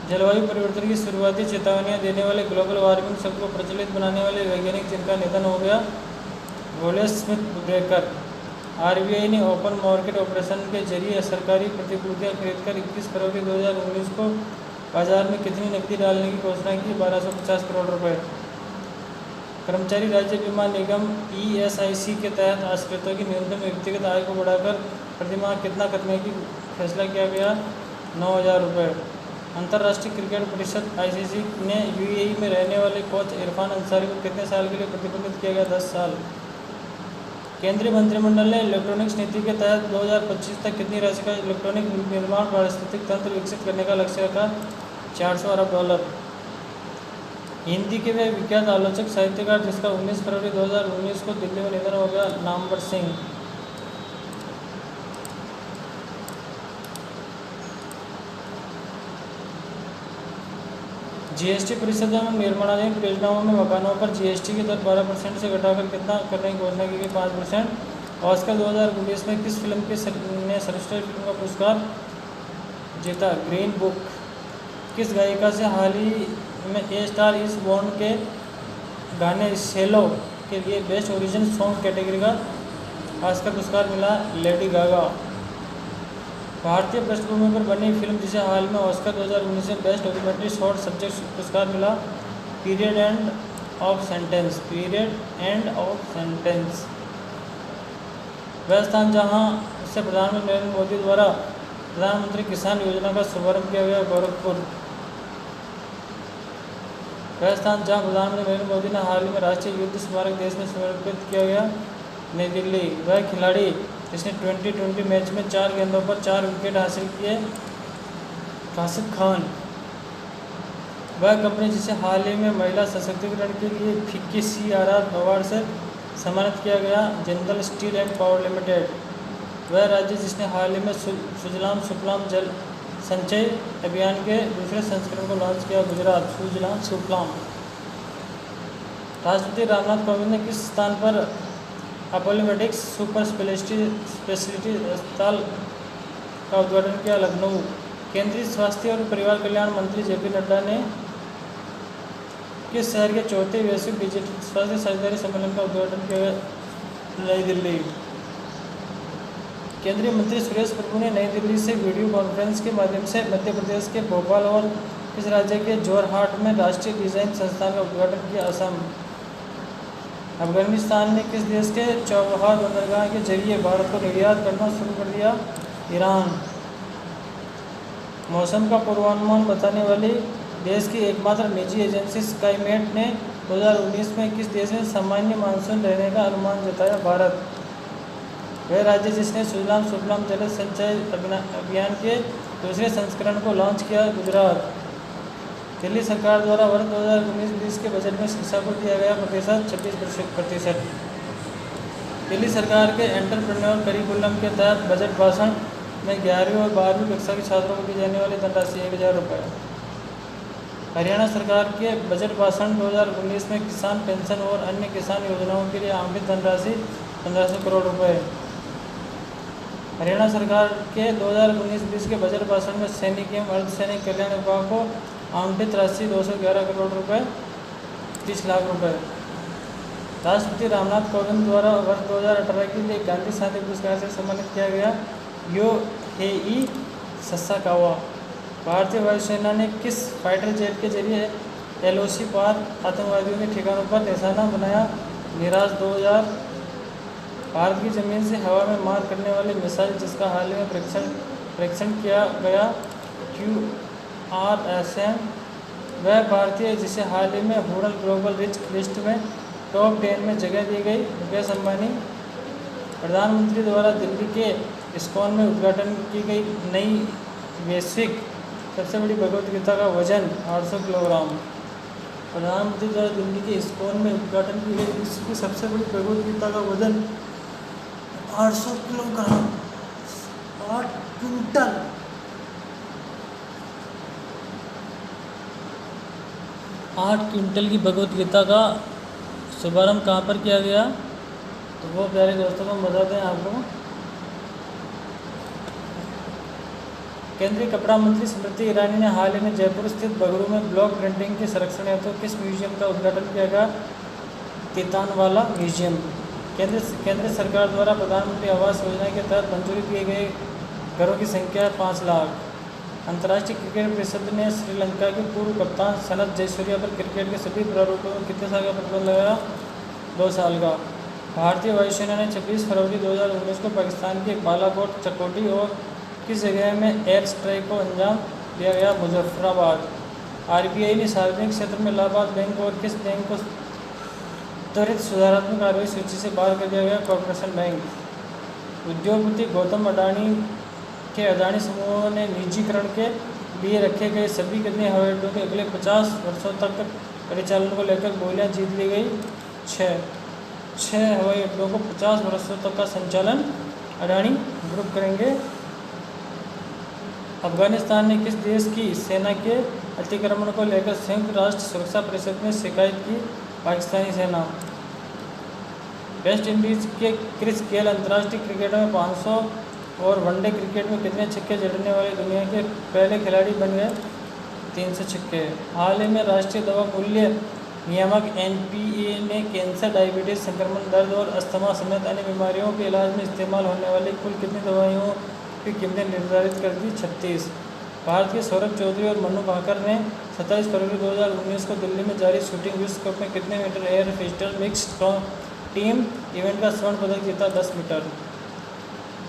जलवायु परिवर्तन की शुरुआती चेतावनियां देने वाले ग्लोबल वार्मिंग शब्द को प्रचलित बनाने वाले वैज्ञानिक जिनका निधन हो गया? Wallace Smith breaker. RBI ने ओपन मार्केट ऑपरेशन के जरिए सरकारी प्रतिभूतियां खरीदकर 21 फरवरी 2019 को बाजार में कितनी नकदी डालने की घोषणा की? 1250 करोड़ रुपए। कर्मचारी राज्य बीमा निगम ESIC के तहत आश्रितों की न्यूनतम व्यक्तिगत आय को बढ़ाकर प्रतिमाह कितना करने की फैसला किया गया? 9,000 रुपये। अंतर्राष्ट्रीय क्रिकेट परिषद ICC ने UAE में रहने वाले कोच इरफान अंसारी को कितने साल के लिए प्रतिबंधित किया गया? 10 साल। केंद्रीय मंत्रिमंडल ने इलेक्ट्रॉनिक्स नीति के तहत 2025 तक कितनी राशि का इलेक्ट्रॉनिक निर्माण पारिस्थितिक तंत्र विकसित करने का लक्ष्य रखा? $400 अरब। हिंदी के वे विख्यात आलोचक साहित्यकार जिसका 19 फरवरी 2019 को दिल्ली में निधन हो गया? नामवर सिंह। GST परिषद एवं निर्माणाधीन परियोजनाओं में मकानों पर GST की दर 12% से घटाकर कितना करने की घोषणा की गई? 5%। ऑस्कर 2019 में किस फिल्म ने सर्वश्रेष्ठ फिल्म का पुरस्कार जीता? Green book. किस गायिका से हाल ही में ए स्टार इज बॉर्न के गाने शेलो के लिए बेस्ट ओरिजिनल सॉन्ग कैटेगरी का ऑस्कर पुरस्कार मिला? Lady Gaga. भारतीय पृष्ठभूमि पर बनी फिल्म जिसे हाल में ऑस्कर 2019 में बेस्ट डॉक्यूमेंट्री शॉर्ट सब्जेक्ट पुरस्कार मिला? Period end of sentence. वह स्थान जहां से प्रधानमंत्री नरेंद्र मोदी द्वारा प्रधानमंत्री किसान योजना का शुभारंभ किया गया? गोरखपुर। वह स्थान जहां प्रधानमंत्री नरेंद्र मोदी ने हाल ही में राष्ट्रीय युद्ध स्मारक देश में समर्पित किया गया? नई दिल्ली। वह खिलाड़ी जिसने 2020 मैच में 4 गेंदों पर 4 विकेट हासिल किए? कासिफ खान। वह कंपनी जिसे हाल ही में महिला सशक्तिकरण के लिए FICCI CRR अवार्ड से सम्मानित किया गया? Jindal steel and power limited. वह राज्य जिसने हाल ही में सुजलाम सुफलाम जल संचय अभियान के दूसरे संस्करण को लॉन्च किया? गुजरात। सुजलाम सुफलाम। राष्ट्रपति रामनाथ कोविंद ने किस स्थान पर अपोलो मेडिक्स सुपर स्पेशलिटी अस्पताल का उद्घाटन किया? लखनऊ। केंद्रीय स्वास्थ्य और परिवार कल्याण मंत्री JP नड्डा ने किस शहर के चौथे वैश्विक डिजिटल स्वास्थ्य साझेदारी सम्मेलन का उद्घाटन किया गया? नई दिल्ली। केंद्रीय मंत्री सुरेश प्रभु ने नई दिल्ली से वीडियो कॉन्फ्रेंस के माध्यम से मध्य प्रदेश के भोपाल और किस राज्य के जोरहाट में राष्ट्रीय डिजाइन संस्थान का उद्घाटन किया? असम। अफगानिस्तान ने किस देश के चौबहार बंदरगाह के जरिए भारत को निर्यात करना शुरू कर दिया? ईरान। मौसम का पूर्वानुमान बताने वाली देश की एकमात्र निजी एजेंसी स्काईमेट ने 2019 में किस देश में सामान्य मानसून रहने का अनुमान जताया? भारत। वह राज्य जिसने सुजलाम सुफलाम जल सिंचाई अभियान के दूसरे संस्करण को लॉन्च किया? गुजरात। दिल्ली सरकार द्वारा वर्ष 2019-20 के बजट में शिक्षा को दिया गया प्रतिशत 26%। दिल्ली सरकार के एंटरप्रेन्योर करिकुलम के तहत बजट भाषण में 11वीं और 12वीं कक्षा के छात्रों को दी जाने वाली धनराशि 1000 रुपये। हरियाणा सरकार के बजट भाषण 2019 में किसान पेंशन और अन्य किसान योजनाओं के लिए आवंटित धनराशि 1500 करोड़ रुपये। हरियाणा सरकार के 2019-20 के बजट भाषण में सैनिक एवं अर्धसैनिक कल्याण विभाग को आवंटित राशि 211 करोड़ रुपये 30 लाख रुपये। राष्ट्रपति रामनाथ कोविंद द्वारा वर्ष 2018 के लिए गांधी शांति पुरस्कार से सम्मानित किया गया योहेई ससाकावा। भारतीय वायुसेना ने किस फाइटर जेट के जरिए LOC पार आतंकवादियों के ठिकानों पर निशाना बनाया? मिराज 2000। भारत की जमीन से हवा में मार करने वाली मिसाइल जिसका हाल ही में परीक्षण किया गया QRSM। वह भारतीय जिसे हाल ही में हुडल ग्लोबल रिच लिस्ट में टॉप 10 में जगह दी गई? मुकेश अंबानी। प्रधानमंत्री द्वारा दिल्ली के इस्कॉन में उद्घाटन की गई नई वैश्विक सबसे बड़ी भगवद गीता का वजन 800 किलोग्राम। प्रधानमंत्री द्वारा दिल्ली के इस्कॉन में उद्घाटन की गई विश्व की सबसे बड़ी भगवद गीता का वजन 800 किलोग्राम 8 क्विंटल। आठ क्विंटल की भगवद गीता का शुभारंभ कहाँ पर किया गया? तो वो प्यारे दोस्तों को बताते हैं आपको। केंद्रीय कपड़ा मंत्री स्मृति ईरानी ने हाल ही में जयपुर स्थित बगरू में ब्लॉक प्रिंटिंग के संरक्षण हेतु किस म्यूजियम का उद्घाटन किया गया? तितानवाला म्यूजियम। केंद्र सरकार द्वारा प्रधानमंत्री आवास योजना के तहत मंजूरी दिए गए घरों की संख्या 5 लाख। अंतर्राष्ट्रीय क्रिकेट परिषद ने श्रीलंका के पूर्व कप्तान सनत जयसूर्या पर क्रिकेट के सभी प्रारूपों में कितने साल का प्रतिबंध लगाया? 2 साल का। भारतीय वायुसेना ने 26 फरवरी 2019 को पाकिस्तान के बालाकोट, चकोटी और किस जगह में एयर स्ट्राइक को अंजाम दिया गया? मुजफ्फराबाद। RBI ने सार्वजनिक क्षेत्र में इलाहाबाद बैंक और किस बैंक को त्वरित सुधारात्मक कार्रवाई सूची से बाहर कर दिया गया? Corporation bank. उद्योगपति गौतम अडानी के अडानी समूह ने निजीकरण के लिए रखे गए सभी कितने हवाई अड्डों के अगले 50 वर्षों तक परिचालन को लेकर बोलियां जीत ली गई? 6 हवाई अड्डों को 50 वर्षों तक का संचालन अडानी ग्रुप करेंगे। अफगानिस्तान ने किस देश की सेना के अतिक्रमण को लेकर संयुक्त राष्ट्र सुरक्षा परिषद में शिकायत की? पाकिस्तानी सेना। वेस्ट इंडीज के क्रिस गेल अंतर्राष्ट्रीय क्रिकेट में 500 और वनडे क्रिकेट में कितने छक्के जड़ने वाले दुनिया के पहले खिलाड़ी बन गए? 300 छक्के। हाल ही में राष्ट्रीय दवा मूल्य नियामक NPA ने कैंसर, डायबिटीज, संक्रमण, दर्द और अस्थमा समेत अन्य बीमारियों के इलाज में इस्तेमाल होने वाली कुल कितनी दवाइयों की कीमतें निर्धारित कर दी? 36। भारत के सौरभ चौधरी और मनु भाकर ने 27 फरवरी 2019 को दिल्ली में जारी शूटिंग विश्व कप में कितने metre air pistol mixed team event का स्वर्ण पदक जीता? 10 मीटर।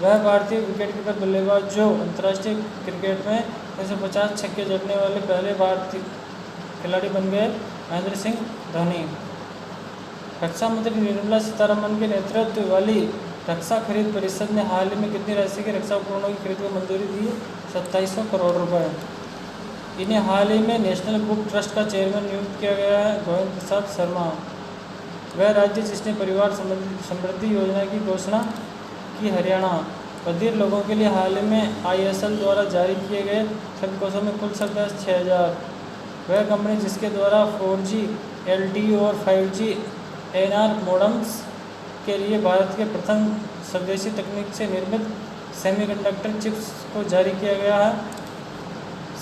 वह भारतीय विकेटकीपर बल्लेबाज जो अंतर्राष्ट्रीय क्रिकेट में 150 छक्के जड़ने वाले पहले भारतीय खिलाड़ी बन गए? महेंद्र सिंह धोनी। रक्षा मंत्री निर्मला सीतारमण के नेतृत्व वाली रक्षा खरीद परिषद ने हाल ही में कितनी राशि के रक्षा उपकरणों की खरीद को मंजूरी दी? 2700 करोड़ रुपए। इन्हें हाल ही में नेशनल बुक ट्रस्ट का चेयरमैन नियुक्त किया गया है? गोविंद प्रसाद शर्मा। वह राज्य जिसने परिवार समृद्धि योजना की घोषणा की? हरियाणा। बधिर लोगों के लिए हाल ही में ISL द्वारा जारी किए गए शब्दकोशों में कुल शब्द 6000। वह कंपनी जिसके द्वारा 4G LTE और 5G NR मोडम्स के लिए भारत के प्रथम स्वदेशी तकनीक से निर्मित सेमीकंडक्टर चिप्स को जारी किया गया है?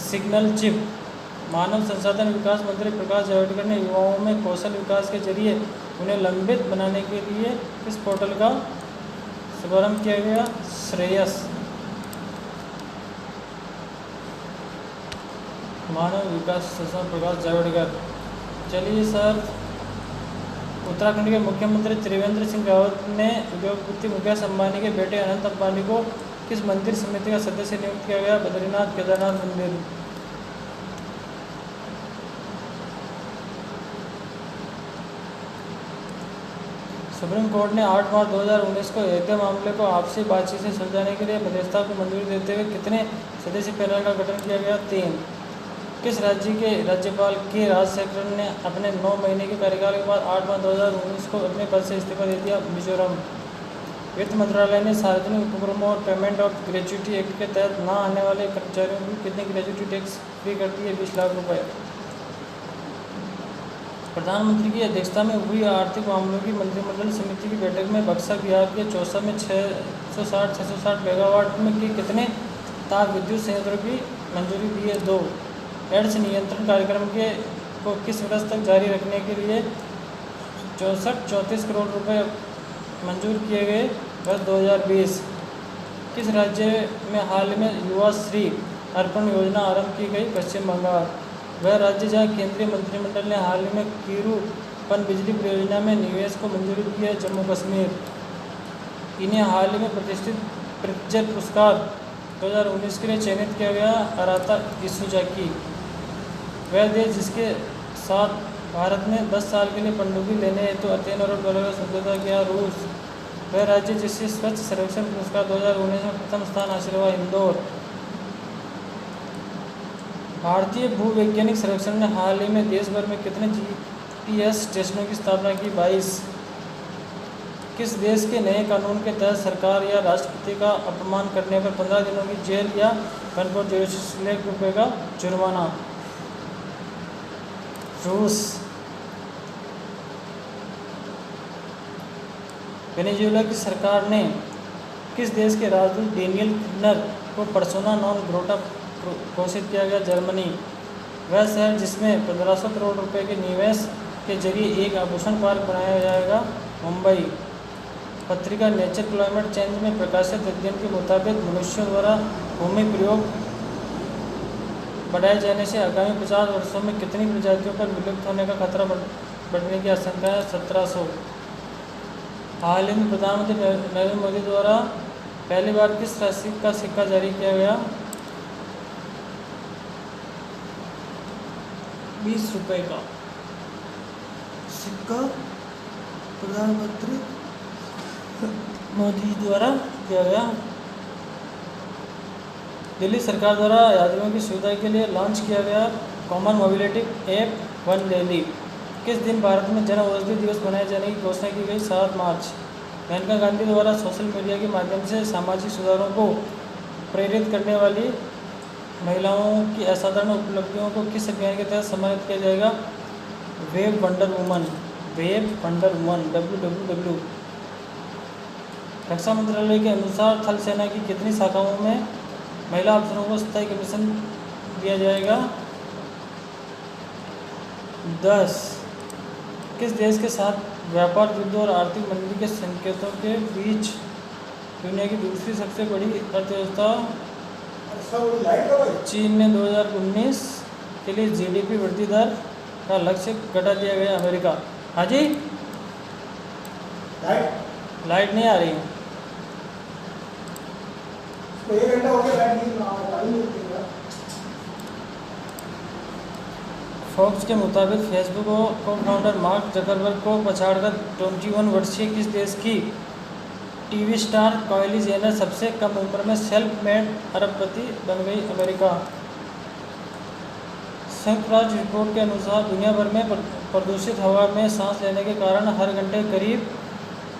Signal chip. मानव संसाधन विकास मंत्री प्रकाश जावड़ेकर ने युवाओं में कौशल विकास के जरिए उन्हें लंबित बनाने के लिए किस पोर्टल का शुभारंभ किया गया? श्रेयस। मानव विकास संसाधन प्रकाश जावड़ेकर। चलिए सर, उत्तराखंड के मुख्यमंत्री त्रिवेंद्र सिंह रावत ने उद्योगपति मुकेश अंबानी के बेटे अनंत अंबानी को किस मंदिर समिति का सदस्य नियुक्त किया गया? बद्रीनाथ केदारनाथ मंदिर। सुप्रीम कोर्ट ने 8 मार्च 2019 को अयोध्या मामले को आपसी बातचीत से सुलझाने के लिए मध्यस्थता को मंजूरी देते हुए कितने सदस्यीय पैनल का गठन किया गया? 3। किस राज्य के राज्यपाल के राजशेखरन ने अपने 9 महीने के कार्यकाल के बाद 8 मार्च 2019 को अपने पद से इस्तीफा दे दिया? मिजोरम। वित्त मंत्रालय ने सार्वजनिक उपक्रमों और पेमेंट ऑफ ग्रेच्युटी एक्ट के तहत न आने वाले कर्मचारियों को कितनी ग्रेच्युटी टैक्स फ्री कर दी है? 20 लाख रुपये। प्रधानमंत्री की अध्यक्षता में हुई आर्थिक मामलों की मंत्रिमंडल समिति की बैठक में बक्सर बिहार के चौसा में 660 मेगावाट में के कितने ताप विद्युत संयंत्रों की मंजूरी दी है? 2। एड्स नियंत्रण कार्यक्रम को किस वर्ष तक जारी रखने के लिए 34 करोड़ रुपए मंजूर किए गए? वर्ष 2020। किस राज्य में हाल में युवा श्री अर्पण योजना आरंभ की गई? पश्चिम बंगाल। वह राज्य जहां केंद्रीय मंत्रिमंडल ने हाल में कीरू पनबिजली परियोजना में निवेश को मंजूरी दी है? जम्मू कश्मीर। इन्हें हाल में प्रतिष्ठित प्रित्जर पुरस्कार 2019 के लिए चयनित किया गया? अराता इसुजाकी। वह देश जिसके साथ भारत ने 10 साल के लिए पनडुब्बी लेने हेतु $3 अरब का समझौता किया? रूस। वह राज्य जिससे स्वच्छ सर्वेक्षण पुरस्कार 2019 में प्रथम स्थान हासिल हुआ? इंदौर। भारतीय भूवैज्ञानिक सर्वेक्षण ने हाल ही में देश भर में कितने GPS स्टेशनों की स्थापना की? 22। किस देश के नए कानून के तहत सरकार या राष्ट्रपति का अपमान करने पर 15 दिनों की जेल या 1.06 लाख रुपये का जुर्माना? रूस। वेनेजुएला की सरकार ने किस देश के राजदूत डेनियल किन्नर को पर्सोना नॉन ग्रेटा घोषित किया गया? जर्मनी। वह शहर जिसमें 1500 करोड़ रुपए के निवेश के जरिए एक आभूषण पार्क बनाया जाएगा? मुंबई। पत्रिका नेचर क्लाइमेट चेंज में प्रकाशित अध्ययन के मुताबिक मनुष्यों द्वारा भूमि प्रयोग बढ़ाए जाने से आगामी 50 वर्षों में कितनी प्रजातियों पर विलुप्त होने का खतरा बढ़ने की आशंका है? 1700। हाल ही में प्रधानमंत्री नरेंद्र मोदी द्वारा पहली बार किस राशि का सिक्का जारी किया गया? 20 रुपये का सिक्का प्रधानमंत्री मोदी द्वारा किया गया। दिल्ली सरकार द्वारा यात्रियों की सुविधा के लिए लॉन्च किया गया common mobility app one Delhi किस दिन भारत में जन औषधि दिवस मनाए जाने की घोषणा की गई? 7 मार्च। मेनका गांधी द्वारा सोशल मीडिया के माध्यम से सामाजिक सुधारों को प्रेरित करने वाली महिलाओं की असाधारण उपलब्धियों को किस अभियान के तहत सम्मानित किया जाएगा? Web wonder woman WWW। रक्षा मंत्रालय के अनुसार थल सेना की कितनी शाखाओं में महिला अफसरों को स्थायी कमीशन दिया जाएगा? 10। किस देश के साथ व्यापार युद्ध और आर्थिक मंदी के संकेतों के बीच दुनिया की दूसरी सबसे बड़ी अर्थव्यवस्था चीन ने 2019 के लिए GDP वृद्धि दर का लक्ष्य घटा दिया गया? अमेरिका। हाँ जी, लाइट नहीं आ रही है। फॉक्स के मुताबिक फेसबुक को फाउंडर मार्क जकरबर्ग को पछाड़कर 21 वर्षीय किस देश की टीवी स्टार काइली जेनर सबसे कम उम्र में सेल्फ मेड अरबपति बन गई? अमेरिका। संयुक्त राष्ट्र रिपोर्ट के अनुसार दुनिया भर में प्रदूषित हवा में सांस लेने के कारण हर घंटे करीब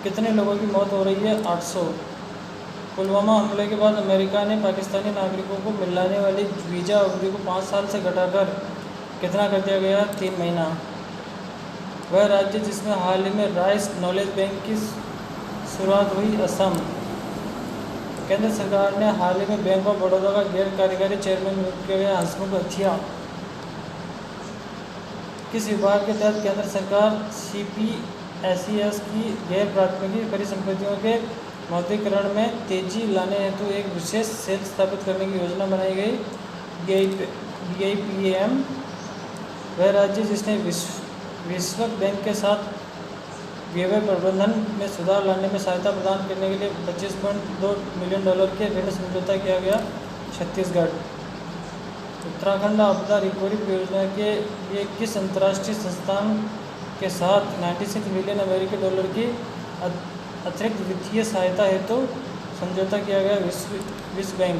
कितने लोगों की मौत हो रही है? 800। पुलवामा हमले के बाद अमेरिका ने पाकिस्तानी नागरिकों को मिलने वाली वीज़ा अवधि को 5 साल से घटाकर कितना कर दिया गया? 3 महीना। वह राज्य जिसमें हाल ही में राइस नॉलेज बैंक की शुरुआत हुई? असम। केंद्र सरकार ने हाल ही में बैंक ऑफ बड़ौदा का गैर कार्यकारी चेयरमैन नियुक्त किया गया? हंसमुख अथिया। किस विभाग के तहत केंद्र सरकार CPSES की गैर प्राथमिकी परिसंपत्तियों के मौद्रिकरण में तेजी लाने हेतु एक विशेष सेल स्थापित करने की योजना बनाई गई। BIPAM वह राज्य जिसने विश्व बैंक के साथ व्यय प्रबंधन में सुधार लाने में सहायता प्रदान करने के लिए $25.2 मिलियन के ऋण समझौता किया गया। छत्तीसगढ़। उत्तराखंड आपदा रिकवरी परियोजना के लिए किस अंतर्राष्ट्रीय संस्थान के साथ $96 मिलियन की अतिरिक्त वित्तीय सहायता हेतु समझौता किया गया। विश्व बैंक।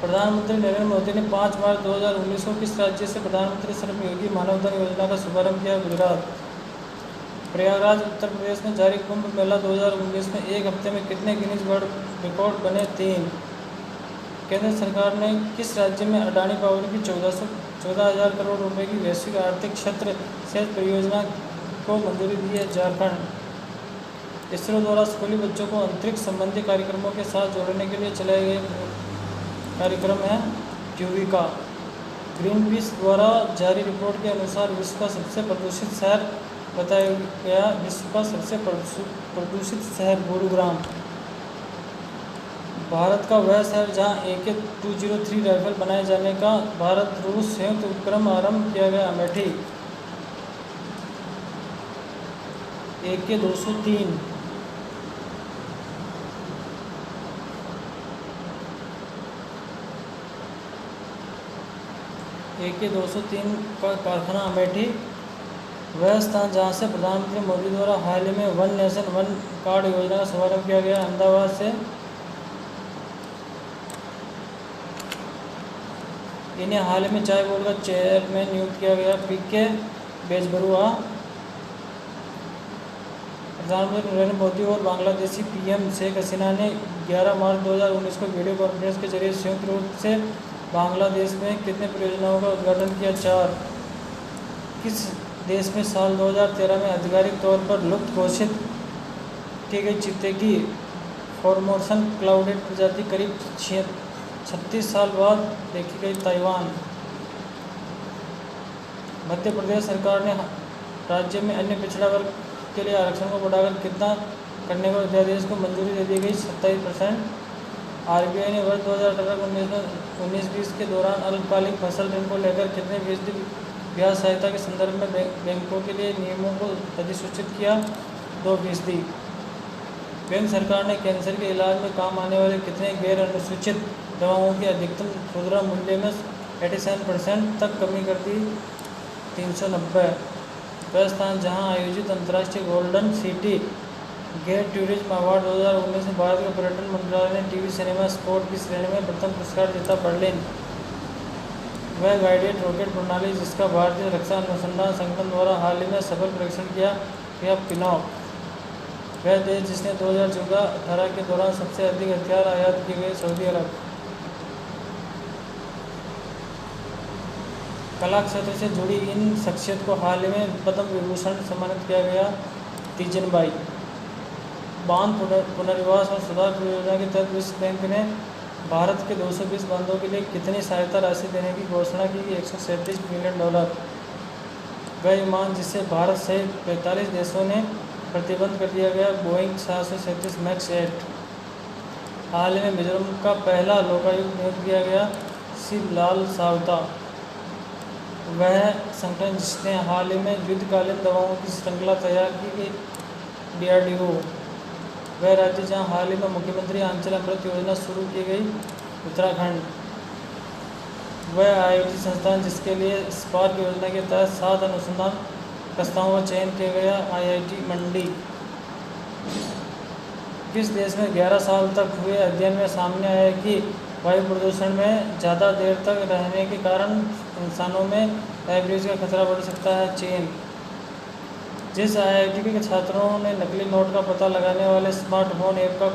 प्रधानमंत्री नरेंद्र मोदी ने 5 मार्च 2019 को किस राज्य से प्रधानमंत्री श्रम योगी मानधन योजना का शुभारंभ किया? गुजरात। प्रयागराज उत्तर प्रदेश में जारी कुंभ मेला 2019 में एक हफ्ते में कितने गिनीज वर्ल्ड रिकॉर्ड बने? 3। केंद्र सरकार ने किस राज्य में अडानी पावर की 14,000 करोड़ रुपए की वैश्विक आर्थिक क्षेत्र से परियोजना को मंजूरी दी है? झारखंड। इसरो द्वारा स्कूली बच्चों को अंतरिक्ष संबंधी कार्यक्रमों के साथ जोड़ने के लिए चलाए गए कार्यक्रम है युविका। ग्रीनपीस द्वारा जारी रिपोर्ट के अनुसार विश्व का सबसे प्रदूषित शहर बताया गया। विश्व का सबसे प्रदूषित शहर गुरुग्राम। भारत का वह शहर जहां AK-203 राइफल बनाए जाने का भारत रूस संयुक्त उपक्रम आरंभ किया गया। अमेठी। AK-203 AK-203 का कारखाना अमेठी। वह स्थान जहां से प्रधानमंत्री मोदी द्वारा हाल ही में वन नेशन वन कार्ड योजना का शुभारंभ किया गया। अहमदाबाद से। इन्हें हाल ही में चाय बोर्ड का चेयरमैन नियुक्त किया गया। PK बेजबरुआ। प्रधानमंत्री नरेंद्र मोदी और बांग्लादेशी PM शेख हसीना ने 11 मार्च 2019 को वीडियो कॉन्फ्रेंस के जरिए संयुक्त रूप से बांग्लादेश में कितने परियोजनाओं का उद्घाटन किया? 4। किस देश में साल 2013 में आधिकारिक तौर पर लुप्त घोषित की गई चीते की फॉर्मोसन क्लाउडेड प्रजाति करीब 36 साल बाद देखी गई? ताइवान। मध्य प्रदेश सरकार ने राज्य में अन्य पिछड़ा वर्ग के लिए आरक्षण को बढ़ाकर कितना करने को अध्यादेश को मंजूरी दे दी गई? 27%। RBI ने वर्ष 2018-19 के दौरान अल्पकालिक फसल ऋण को लेकर कितने फीसदी ब्याज सहायता के संदर्भ में बैंकों के लिए नियमों को अधिसूचित किया? 2%। बैंक सरकार ने कैंसर के इलाज में काम आने वाले कितने गैर अनुसूचित दवाओं के अधिकतम खुदरा मूल्य में 87% तक कमी कर दी? 390। वह स्थान जहां आयोजित अंतर्राष्ट्रीय Golden City Gate Tourism Award 2019 में भारत के पर्यटन मंत्रालय ने टीवी सिनेमा स्पोर्ट की श्रेणी में प्रथम पुरस्कार जीता? बर्लिन। वह गाइडेड रॉकेट प्रणाली जिसका भारतीय रक्षा अनुसंधान संगठन द्वारा हाल ही में सफल परीक्षण किया गया? पिनॉक। वह देश जिसने 2014-18 के दौरान सबसे अधिक हथियार आयात किए गए? सऊदी अरब। कला क्षेत्र से जुड़ी इन शख्सियत को हाल ही में पद्म विभूषण सम्मानित किया गया? तीजनबाई। बांध पुनर्वास और सुधार परियोजना के तहत विश्व बैंक ने भारत के 220 बांधों के लिए कितनी सहायता राशि देने की घोषणा की? $137 मिलियन। वह विमान जिसे भारत सहित 45 देशों ने प्रतिबंध कर दिया गया? Boeing 737 max 8। हाल ही में मिजोरम का पहला लोकायुक्त नियुक्त किया गया? शिवलाल सावता। वह संगठन जिसने हाल ही में युद्धकालीन दवाओं की श्रृंखला तैयार की? DRDO। वह राज्य जहां हाल ही में मुख्यमंत्री आंचल अमृत योजना शुरू की गई? उत्तराखंड। वह IIT संस्थान जिसके लिए स्पार्क योजना के तहत 7 अनुसंधान प्रस्तावों का चयन किया गया? IIT मंडी। किस देश में 11 साल तक हुए अध्ययन में सामने आया कि वायु प्रदूषण में ज़्यादा देर तक रहने के कारण इंसानों में डायबिटीज का खतरा बढ़ सकता है? चीन। जिस IIT के छात्रों ने नकली नोट का पता लगाने वाले स्मार्टफोन ऐप का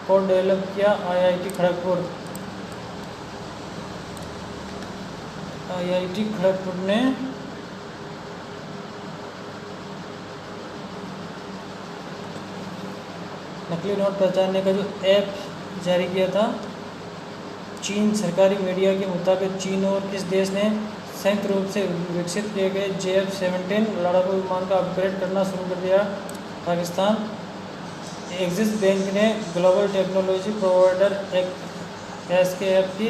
कोड डेवलप किया? IIT खड़गपुर। IIT खड़गपुर ने नकली नोट पहचानने का जो ऐप जारी किया था? चीन। सरकारी मीडिया के मुताबिक चीन और किस देश ने संयुक्त रूप से विकसित किए गए JF-17 लड़ाकू विमान का अपग्रेड करना शुरू कर दिया पाकिस्तान। एक्सिस बैंक ने ग्लोबल टेक्नोलॉजी प्रोवाइडर SKF की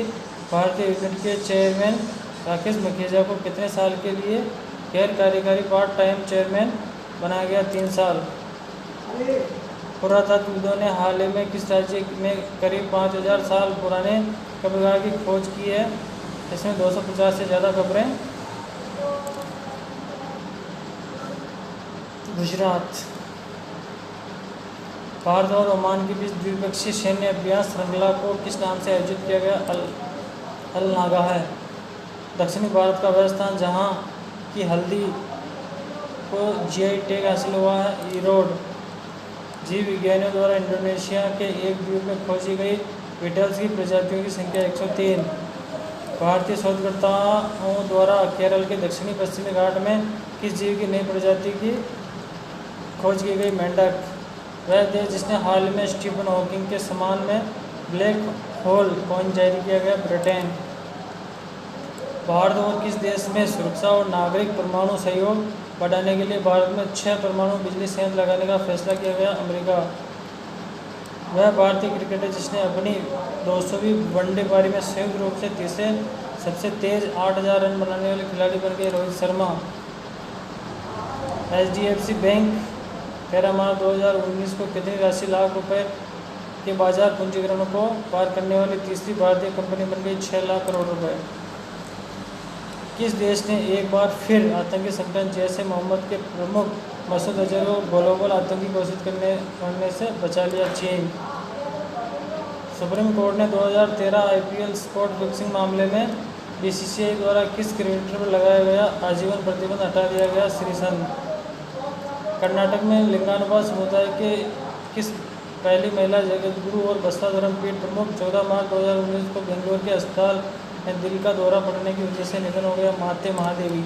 भारतीय यूनिट के चेयरमैन राकेश मखीजा को कितने साल के लिए गैर कार्यकारी पार्ट टाइम चेयरमैन बनाया गया? 3 साल। पुरातत्वविदों ने हाल ही में किस राज्य में करीब 5000 साल पुराने कब्रगाह की खोज की है? इसमें 250 से ज़्यादा कब्रें। गुजरात। भारत और ओमान के बीच द्विपक्षीय सैन्य अभ्यास श्रृंखला को किस नाम से आयोजित किया गया? अल नागा है। दक्षिणी भारत का वह स्थान जहाँ की हल्दी को GI टैग हासिल हुआ है? ईरोड। जीव विज्ञानियों द्वारा इंडोनेशिया के एक द्वीप में खोजी गई बीटल्स की प्रजातियों की संख्या 103। भारतीय शोधकर्ताओं द्वारा केरल के दक्षिणी पश्चिमी घाट में किस जीव की नई प्रजाति की खोज की गई? मेंढक। वह देश जिसने हाल में स्टीफन हॉकिंग के सम्मान में ब्लैक होल कॉइन जारी किया गया? ब्रिटेन। भारत और किस देश में सुरक्षा और नागरिक परमाणु सहयोग बढ़ाने के लिए भारत में 6 परमाणु बिजली संयंत्र लगाने का फैसला किया गया? अमेरिका। वह भारतीय क्रिकेटर जिसने अपनी 200वीं वनडे पारी में संयुक्त रूप से तीसरे सबसे तेज 8000 रन बनाने वाले खिलाड़ी बन गए? रोहित शर्मा। HDFC बैंक 13 मार्च 2019 को कितनी राशि लाख रुपए के बाजार पूंजीकरण को पार करने वाली तीसरी भारतीय कंपनी बन गई? 6 लाख करोड़ रुपए। किस देश ने एक बार फिर आतंकी संगठन जैसे मोहम्मद के प्रमुख मसूद अजहर को ग्लोबल आतंकी घोषित करने से बचा लिया? चीन। सुप्रीम कोर्ट ने 2013 IPL स्पोर्ट फिक्सिंग मामले में BCCI द्वारा किस क्रिकेटर पर लगाया गया आजीवन प्रतिबंध हटा दिया गया? श्रीसंत। कर्नाटक में लिंगानुपात समुदाय के किस पहली महिला जगतगुरु और बसपा धर्मपीठ प्रमुख 14 मार्च 2019 को बेंगलोर के अस्पताल में दिल का दौरा पड़ने की वजह से निधन हो गया? माते महादेवी।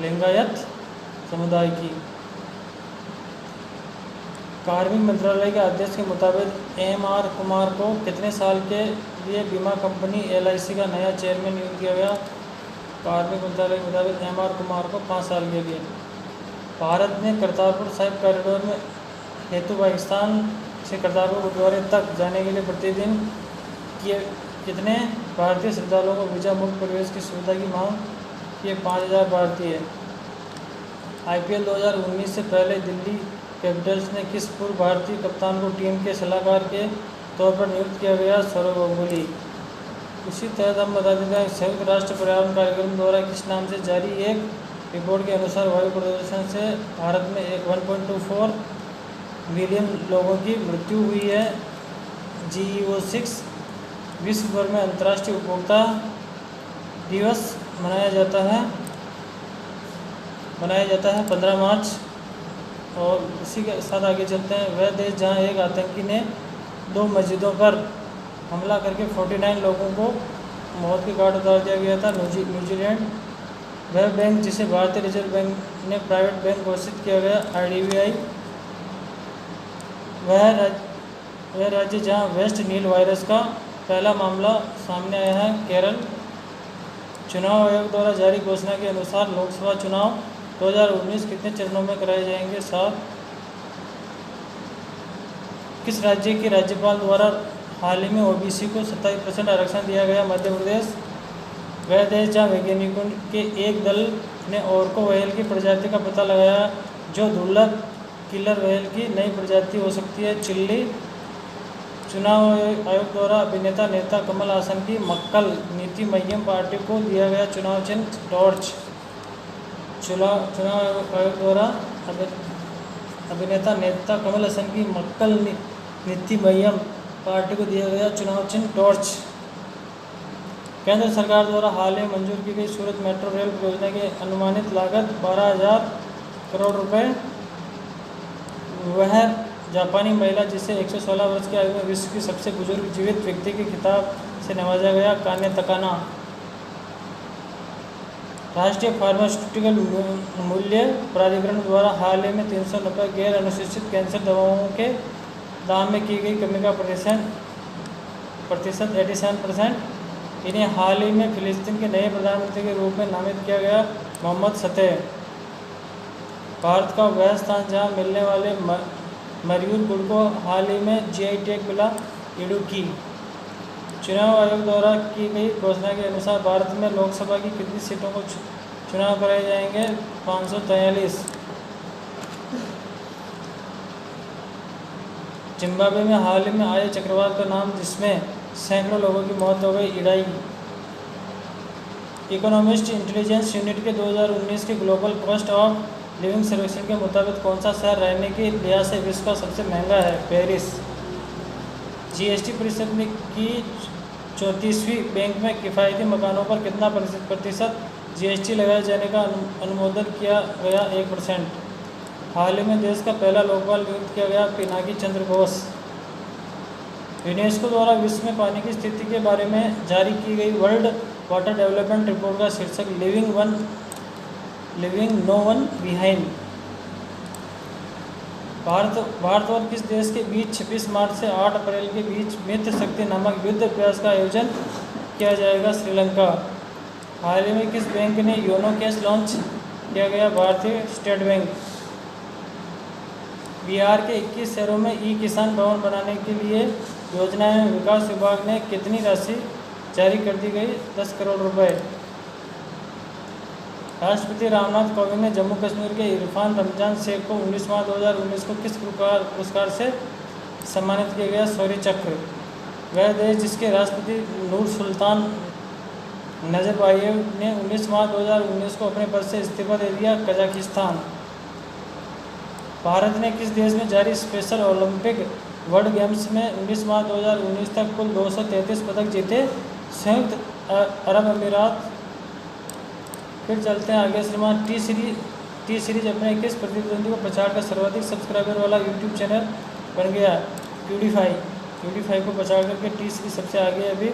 लिंगायत समुदाय की। कार्मिक मंत्रालय के आदेश के मुताबिक MR कुमार को कितने साल के लिए बीमा कंपनी LIC का नया चेयरमैन नियुक्त किया गया? कार्मिक मंत्रालय के मुताबिक MR कुमार को 5 साल के लिए। भारत ने करतारपुर साहिब कॉरिडोर में हेतु पाकिस्तान से करतारपुर गुरुद्वारे तक जाने के लिए प्रतिदिन कितने भारतीय श्रद्धालुओं को वीजा मुक्त प्रवेश की सुविधा की मांग की? 5000 भारतीय। IPL 2019 से पहले दिल्ली कैपिटल्स ने किस पूर्व भारतीय कप्तान को टीम के सलाहकार के तौर पर नियुक्त किया गया? सौरव गांगुली। उसी तहत हम बता देते हैं संयुक्त राष्ट्र पर्यावरण कार्यक्रम द्वारा किस नाम से जारी एक रिपोर्ट के अनुसार वायु प्रदूषण से भारत में 1.24 मिलियन लोगों की मृत्यु हुई है। GEO-6। विश्व भर में अंतर्राष्ट्रीय उपभोक्ता दिवस मनाया जाता है 15 मार्च। और इसी के साथ आगे चलते हैं। वह देश जहां एक आतंकी ने 2 मस्जिदों पर हमला करके 49 लोगों को मौत के घाट उतार दिया गया था? न्यूजीलैंड। वह बैंक जिसे भारतीय रिजर्व बैंक ने प्राइवेट बैंक घोषित किया गया? IDBI। वह राज्य जहां वेस्ट नील वायरस का पहला मामला सामने आया है? केरल। चुनाव आयोग द्वारा जारी घोषणा के अनुसार लोकसभा चुनाव 2019 कितने चरणों में कराए जाएंगे? 7। किस राज्य के राज्यपाल द्वारा हाल ही में OBC को 27% आरक्षण दिया गया? मध्य प्रदेश। वह देश जहाँ वैज्ञानिकों के एक दल ने ओरको व्हेल की प्रजाति का पता लगाया जो दुर्लभ किलर व्हेल की नई प्रजाति हो सकती है? चिली। चुनाव आयोग द्वारा अभिनेता नेता कमल हासन की मक्कल नीति मय्यम पार्टी को दिया गया चुनाव चिन्ह? टॉर्च। चुनाव आयोग द्वारा अभिनेता नेता कमल हासन की मक्कल नीति मय्यम पार्टी को दिया गया चुनाव चिन्ह? टॉर्च। केंद्र सरकार द्वारा हाल ही मंजूर की गई सूरत मेट्रो रेल परियोजना की अनुमानित लागत 12000 करोड़ रुपए। वह जापानी महिला जिसे 116 वर्ष की आयु में विश्व की सबसे बुजुर्ग जीवित व्यक्ति के खिताब से नवाजा गया? काने तकाना। राष्ट्रीय फार्मास्यूटिकल मूल्य प्राधिकरण द्वारा हाल ही में 390 गैर अनुसूचित कैंसर दवाओं के दाम में की गई कमी का प्रतिशत 87%। इन्हें हाल ही में फिलिस्तीन के नए प्रधानमंत्री के रूप में नामित किया गया मोहम्मद सतेह। भारत का वह स्थान जहां मिलने वाले मयूर गुड़ को हाल ही में जीआई टैग मिला। इडुक्की। चुनाव आयोग द्वारा की गई घोषणा के अनुसार भारत में लोकसभा की कितनी सीटों को चुनाव कराए जाएंगे? 543। जिम्बाब्वे में हाल ही में आए चक्रवात का नाम जिसमें सैकड़ों लोगों की मौत हो गई? इडाई। इकोनॉमिस्ट इंटेलिजेंस यूनिट के 2019 के ग्लोबल कॉस्ट ऑफ लिविंग सर्वेक्षण के मुताबिक कौन सा शहर रहने के लिहाज से विश्व का सबसे महंगा है? पेरिस। जीएसटी परिषद ने की 34वीं बैंक में किफ़ायती मकानों पर कितना प्रतिशत जीएसटी लगाए जाने का अनुमोदन किया गया? 1%। हाल ही में देश का पहला लोकपाल नियुक्त किया गया? पिनाकी चंद्र घोष। यूनेस्को द्वारा विश्व में पानी की स्थिति के बारे में जारी की गई वर्ल्ड वाटर डेवलपमेंट रिपोर्ट का शीर्षक लिविंग नो वन बिहाइंड। भारत और किस देश के बीच 26 मार्च से 8 अप्रैल के बीच मित्र शक्ति नामक युद्ध अभ्यास का आयोजन किया जाएगा? श्रीलंका। हाल ही में किस बैंक ने योनो कैश लॉन्च किया गया? भारतीय स्टेट बैंक। बिहार के 21 शहरों में ई किसान भवन बनाने के लिए योजना एवं विकास विभाग ने कितनी राशि जारी कर दी गई? 10 करोड़ रुपए। राष्ट्रपति रामनाथ कोविंद ने जम्मू कश्मीर के इरफान रमजान शेख को 19 मार्च 2019 को किस पुरस्कार से सम्मानित किया गया? शौर्य चक्र। वह देश जिसके राष्ट्रपति नूर सुल्तान नजरबायेव ने 19 मार्च 2019 को अपने पद से इस्तीफा दे दिया? कजाकिस्तान। भारत ने किस देश में जारी स्पेशल ओलंपिक वर्ल्ड गेम्स में 19 मार्च 2019 तक कुल 233 पदक जीते? संयुक्त अरब अमीरात। फिर चलते हैं आगे। श्रीमान टी सीरीज अपने किस प्रतिद्वंदी को पछाड़कर सर्वाधिक सब्सक्राइबर वाला यूट्यूब चैनल बन गया? प्यूडीफाई को पछाड़ करके टी सीरीज सबसे आगे है। अभी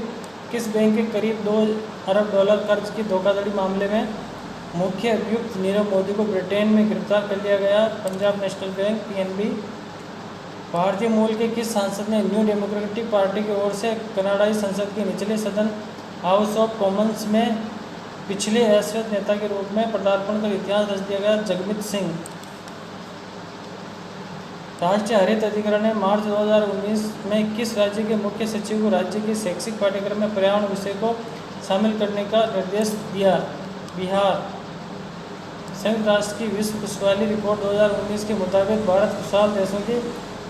किस बैंक के करीब $2 अरब कर्ज की धोखाधड़ी मामले में मुख्य अभियुक्त नीरव मोदी को ब्रिटेन में गिरफ्तार कर लिया गया? Punjab national bank PNB. भारतीय मूल के किस सांसद ने न्यू डेमोक्रेटिक पार्टी की ओर से कनाडाई संसद के निचले सदन हाउस ऑफ कॉमन्स में पिछले अश्वेत नेता के रूप में पदार्पण कर इतिहास रच दिया गया? जगमीत सिंह। राष्ट्रीय हरित अधिकरण ने मार्च 2019 में किस राज्य के मुख्य सचिव को राज्य के शैक्षिक पाठ्यक्रम में पर्यावरण विषय को शामिल करने का निर्देश दिया? बिहार। संयुक्त राष्ट्र की विश्व खुशहाली रिपोर्ट 2019 के मुताबिक भारत खुशहाल देशों की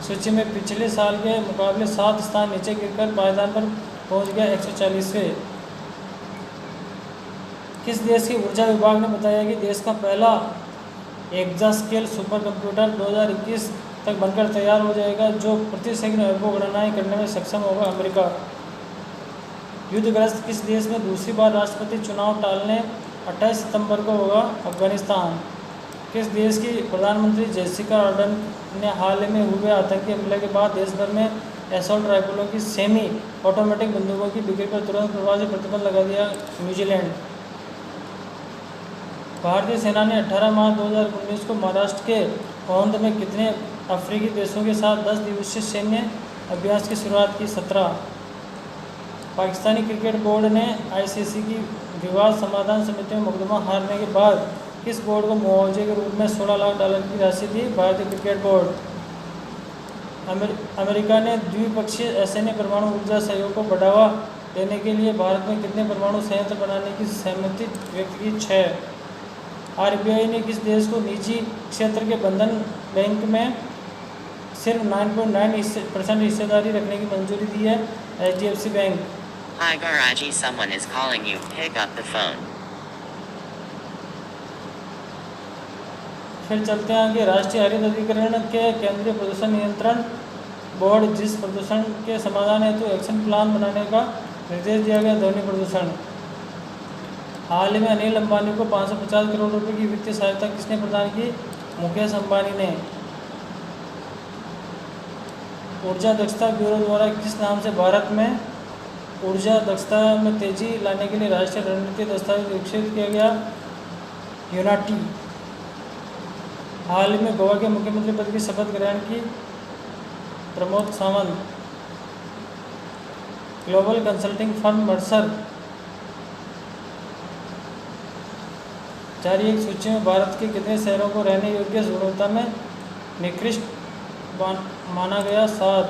सूची में पिछले साल के मुकाबले 7 स्थान नीचे गिरकर पायदान पर पहुंच गया 140वें। किस देश के ऊर्जा विभाग ने बताया कि देश का पहला एक्सास्केल सुपर कंप्यूटर 2021 तक बनकर तैयार हो जाएगा, जो प्रति सेकंड अरबों गणनाएं करने में सक्षम होगा? अमेरिका। युद्धग्रस्त किस देश में दूसरी बार राष्ट्रपति चुनाव टालने 28 सितंबर को होगा? अफगानिस्तान। किस देश की प्रधानमंत्री जेसिका अर्डर्न ने हाल ही में हुए आतंकी हमले के बाद देश भर में असॉल्ट राइफलों की सेमी ऑटोमेटिक बंदूकों की बिक्री पर तुरंत प्रभाव से प्रतिबंध लगा दिया? न्यूजीलैंड। भारतीय सेना ने 18 मार्च 2019 को महाराष्ट्र के औंध में कितने अफ्रीकी देशों के साथ 10 दिवसीय सैन्य अभ्यास की शुरुआत की? 17। पाकिस्तानी क्रिकेट बोर्ड ने आईसीसी की विवाद समाधान समिति में मुकदमा हारने के बाद किस बोर्ड को मुआवजे के रूप में $16 लाख की राशि दी? भारतीय क्रिकेट बोर्ड। अमेरिका ने द्विपक्षीय असैन्य परमाणु ऊर्जा सहयोग को बढ़ावा देने के लिए भारत में कितने परमाणु संयंत्र बनाने की सहमति व्यक्त की? 6। आरबीआई ने किस देश को निजी क्षेत्र के बंधन बैंक में सिर्फ 9.9% हिस्सेदारी रखने की मंजूरी दी है? HDFC bank. Hi Garaji, someone is calling you. Pick up the phone. फिर चलते हैं आगे। राष्ट्रीय हरित अधिकरण के केंद्रीय प्रदूषण नियंत्रण बोर्ड जिस प्रदूषण के समाधान हेतु एक्शन प्लान बनाने का निर्देश दिया गया? ध्वनि प्रदूषण। हाल ही में अनिल अंबानी को 550 करोड़ रुपए की वित्तीय सहायता किसने प्रदान की? मुकेश अंबानी ने। ऊर्जा दक्षता ब्यूरो द्वारा किस नाम से भारत में ऊर्जा दक्षता में तेजी लाने के लिए राष्ट्रीय रणनीति दस्तावेज विकसित किया गया? यूनाटी। हाल ही में गोवा के मुख्यमंत्री पद की शपथ ग्रहण की? Pramod Sawant. Global consulting firm Mercer जारी एक सूची में भारत के कितने शहरों को रहने योग्य गुणवत्ता में निकृष्ट माना गया? 7।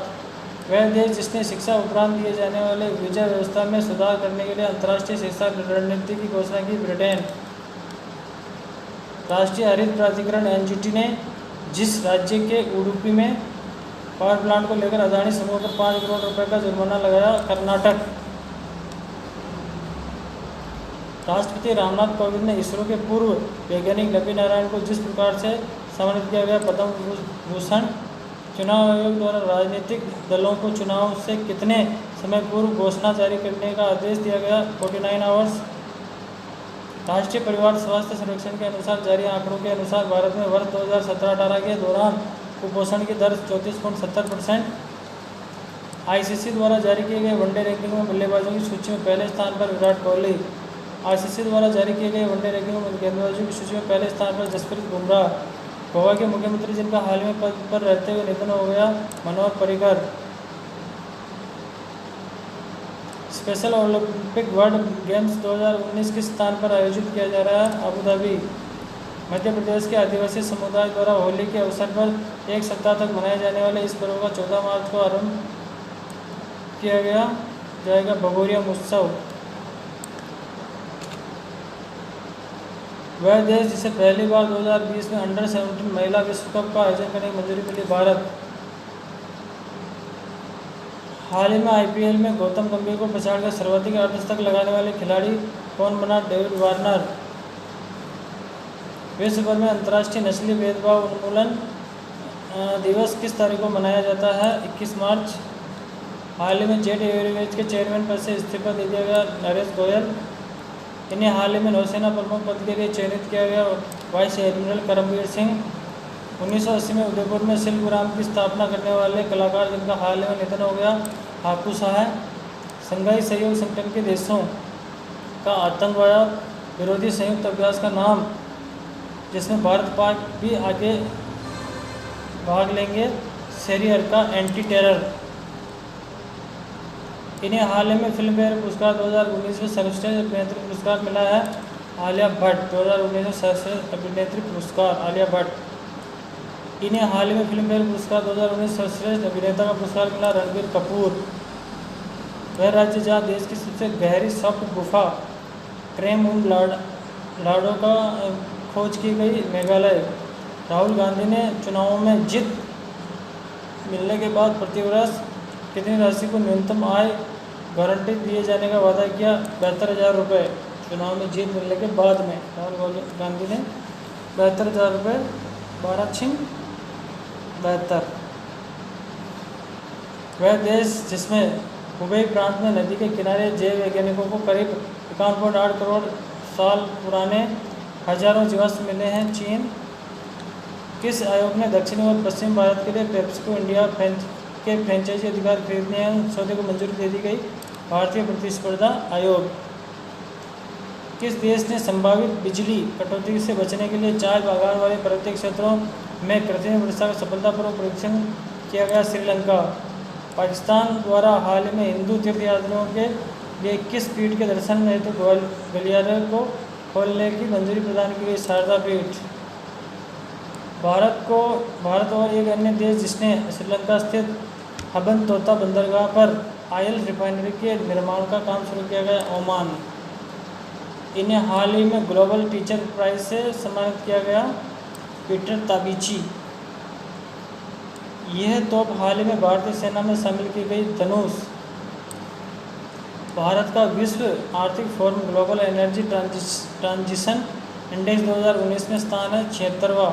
वह देश जिसने शिक्षा उपरांत दिए जाने वाले वीजा व्यवस्था में सुधार करने के लिए अंतर्राष्ट्रीय शिक्षा रणनीति की घोषणा की? ब्रिटेन। राष्ट्रीय हरित प्राधिकरण एनजीटी ने जिस राज्य के उडुपी में पावर प्लांट को लेकर अदानी समूह पर 5 करोड़ रुपए का जुर्माना लगाया? कर्नाटक। राष्ट्रपति रामनाथ कोविंद ने इसरो के पूर्व वैज्ञानिक नबी नारायण को जिस प्रकार से सम्मानित किया गया? पद्म भूषण। चुनाव आयोग द्वारा राजनीतिक दलों को चुनाव से कितने समय पूर्व घोषणा जारी करने का आदेश दिया गया? 49 आवर्स। राष्ट्रीय परिवार स्वास्थ्य सर्वेक्षण के अनुसार जारी आंकड़ों के अनुसार भारत में वर्ष 2017-18 के दौरान कुपोषण की दर 34.70%। आईसीसी द्वारा जारी किए गए वनडे रैंकिंग में बल्लेबाजों की सूची में पहले स्थान पर विराट कोहली। आईसीसी द्वारा जारी किए गए वनडे रैंकिंग में गेंदबाजों की सूची में पहले स्थान पर जसप्रीत बुमराह। गोवा के मुख्यमंत्री जिनका हाल में पद पर रहते हुए निधन हो गया? Manohar Parrikar. Special Olympic world games 2019 किस स्थान पर आयोजित किया जा रहा है? Abu Dhabi. मध्य प्रदेश के आदिवासी समुदाय द्वारा होली के अवसर पर एक सप्ताह तक मनाए जाने वाले इस पर्व का 14 मार्च को आरंभ किया जाएगा भगोरिया महोत्सव। वह देश जिसे पहली बार 2020 में अंडर 17 महिला विश्व कप का आयोजन करने की मंजूरी मिली? भारत। हाल ही में आईपीएल में गौतम गंभीर को पछाड़कर सर्वाधिक अर्धशतक लगाने वाले खिलाड़ी कौन बना? David Warner. विश्व भर में अंतर्राष्ट्रीय नस्लीय भेदभाव उन्मूलन दिवस किस तारीख को मनाया जाता है? 21 मार्च। हाल ही में जेट एयरवेज के चेयरमैन पद से इस्तीफा दे दिया गया नरेश गोयल। इन्हें हाल ही में नौसेना प्रमुख पद के लिए चयनित किया गया वाइस एडमिरल करमबीर सिंह। 1980 में उदयपुर में शिल्पग्राम की स्थापना करने वाले कलाकार जिनका हाल ही में निधन हो गया? हापू शाह। संघाई सहयोग संगठन के देशों का आतंकवाद विरोधी संयुक्त अभ्यास का नाम जिसमें भारत पाक भी आगे भाग लेंगे? शेरियर का एंटी टेरर। इन्हें हाल ही में फिल्म फेयर पुरस्कार 2019 में सर्वश्रेष्ठ अभिनेत्री पुरस्कार मिला है? आलिया भट्ट। 2019 में सर्वश्रेष्ठ अभिनेत्री पुरस्कार आलिया भट्ट। इन्हें हाल ही में फिल्म फेयर पुरस्कार 2019 सर्वश्रेष्ठ अभिनेता का पुरस्कार मिला? रणबीर कपूर। वह राज्य जहाँ देश की सबसे गहरी सॉफ्ट गुफा ट्रेमुन लाडो का खोज की गई? मेघालय। राहुल गांधी ने चुनावों में जीत मिलने के बाद प्रतिवर्ष कितनी राशि को न्यूनतम आय गारंटी दिए जाने का वादा किया? 72,000 रुपये। चुनाव में जीत मिलने के बाद में राहुल गांधी ने 72,000 रुपये। 12×6 = 72। वह देश जिसमें हुबेई प्रांत में नदी के किनारे जैव वैज्ञानिकों को करीब 51.8 करोड़ साल पुराने हजारों जीवाश्म मिले हैं? चीन। किस आयोग ने दक्षिणी और पश्चिम भारत के लिए पेप्सिको इंडिया के फ्रेंचाइजी अधिकार खरीदने हैं सौदे को मंजूरी दे दी गई? भारतीय प्रतिस्पर्धा आयोग। किस देश ने संभावित बिजली कटौती से बचने के लिए चाय बागान वाले पर्वतीय क्षेत्रों में कृत्रिम वर्षा का सफलतापूर्वक परीक्षण किया गया? श्रीलंका। पाकिस्तान द्वारा हाल ही में हिंदू तीर्थयात्रियों के लिए किस पीठ के दर्शन हेतु गलियारे को खोलने की मंजूरी प्रदान की गई? शारदा पीठ। भारत और एक अन्य देश जिसने श्रीलंका स्थित हबनतोता बंदरगाह पर ऑयल रिफाइनरी के निर्माण का काम शुरू किया गया? ओमान। इन्हें हाल ही में ग्लोबल टीचर प्राइज से सम्मानित किया गया? पीटर ताबिची। यह तोप हाल ही में भारतीय सेना में शामिल की गई? धनुष। भारत का विश्व आर्थिक forum global energy transition index 2019 में स्थान है 76वां।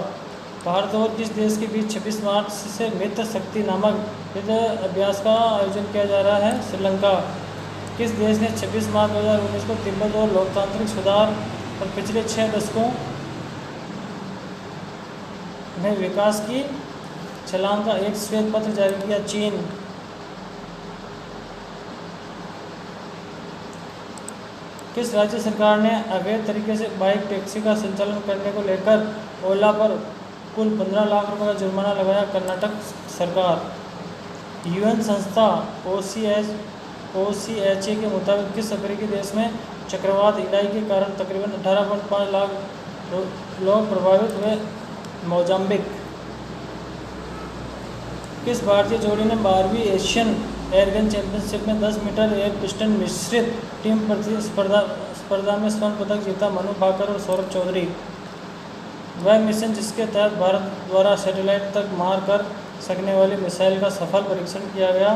भारत और किस देश के बीच 26 मार्च से मित्र शक्ति नामक युद्ध अभ्यास का आयोजन किया जा रहा है? श्रीलंका। किस देश ने 26 मार्च 2019 को तिब्बत और लोकतांत्रिक सुधार और पिछले 6 दशकों में विकास की छलांग का एक श्वेत पत्र जारी किया? चीन। किस राज्य सरकार ने अवैध तरीके से बाइक टैक्सी का संचालन करने को लेकर ओला पर कुल 15 लाख रुपए का जुर्माना लगाया? कर्नाटक सरकार। यूएन संस्था OCHA के मुताबिक किस अफ्रीकी देश में चक्रवात इलाई के कारण तकरीबन 18.5 लाख लोग प्रभावित हुए। मोजाम्बिक। किस भारतीय जोड़ी ने 12वीं एशियन एयरगन चैंपियनशिप में 10 मीटर एयर पिस्टन मिश्रित टीम स्पर्धा में स्वर्ण पदक जीता? मनु भाकर और सौरभ चौधरी। वह मिशन जिसके तहत भारत द्वारा सैटेलाइट तक मार कर सकने वाली मिसाइल का सफल परीक्षण किया गया,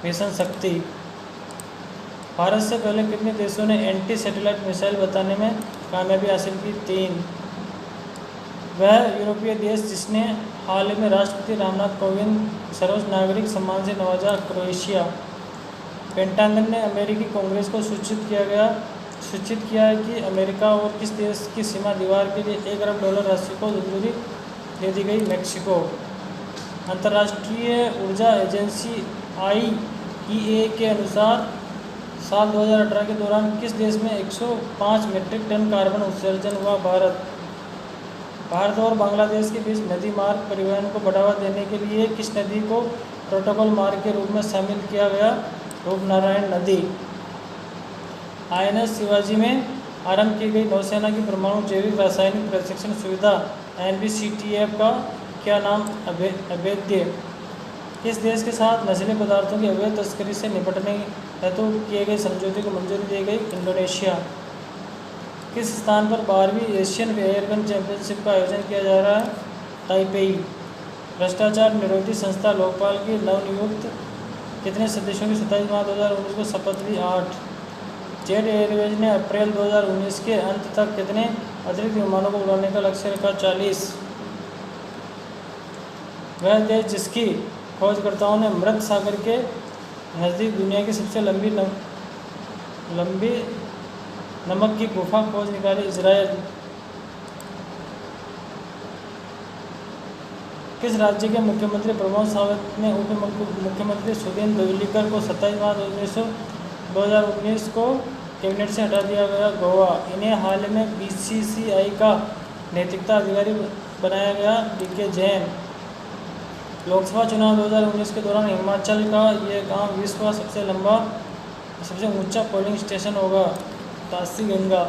मिशन शक्ति। भारत से पहले कितने देशों ने एंटी सैटेलाइट मिसाइल बताने में कामयाबी हासिल की? 3। वह यूरोपीय देश जिसने हाल ही में राष्ट्रपति रामनाथ कोविंद सर्वोच्च नागरिक सम्मान से नवाजा? क्रोएशिया। पेंटागन ने अमेरिकी कांग्रेस को सूचित किया है कि अमेरिका और किस देश की सीमा दीवार के लिए $1 अरब राशि को मंजूरी दे दी गई? मैक्सिको। अंतर्राष्ट्रीय ऊर्जा एजेंसी IEA के अनुसार साल 2018 के दौरान किस देश में 105 मीट्रिक टन कार्बन उत्सर्जन हुआ? भारत और बांग्लादेश के बीच नदी मार्ग परिवहन को बढ़ावा देने के लिए किस नदी को प्रोटोकॉल मार्ग के रूप में शामिल किया गया? रूपनारायण नदी। INS शिवाजी में आरंभ की गई नौसेना की परमाणु जैविक रासायनिक प्रशिक्षण सुविधा NVCTF का क्या नाम? अभेद्य। किस देश के साथ नशीले पदार्थों की अवैध तस्करी से निपटने हेतु किए गए समझौते को मंजूरी दी गई? इंडोनेशिया। किस स्थान पर 12वीं एशियन एयरगन चैंपियनशिप का आयोजन किया जा रहा है? ताइपेई। भ्रष्टाचार निरोधी संस्था लोकपाल की नवनियुक्त कितने सदस्यों की 27 मार्च 2019 को शपथ ली? 8। जेट एयरवेज ने अप्रैल 2019 के अंत तक कितने अतिरिक्त विमानों को उड़ाने का लक्ष्य रखा? 40। वह देश जिसकी खोजकर्ताओं ने मृत सागर के नज़दीक दुनिया की सबसे लंबी नमक की गुफा खोज निकाली? इजराइल। किस राज्य के मुख्यमंत्री प्रमोद सावंत ने उप मुख्यमंत्री सुदीन धवलीकर को 27 मार्च 2019 को कैबिनेट से हटा दिया गया? गोवा। इन्हें हाल में BCCI का नैतिकता अधिकारी बनाया गया? DK जैन। लोकसभा चुनाव 2019 के दौरान हिमाचल का यह गांव विश्व का सबसे ऊंचा पोलिंग स्टेशन होगा? तासी गंगा।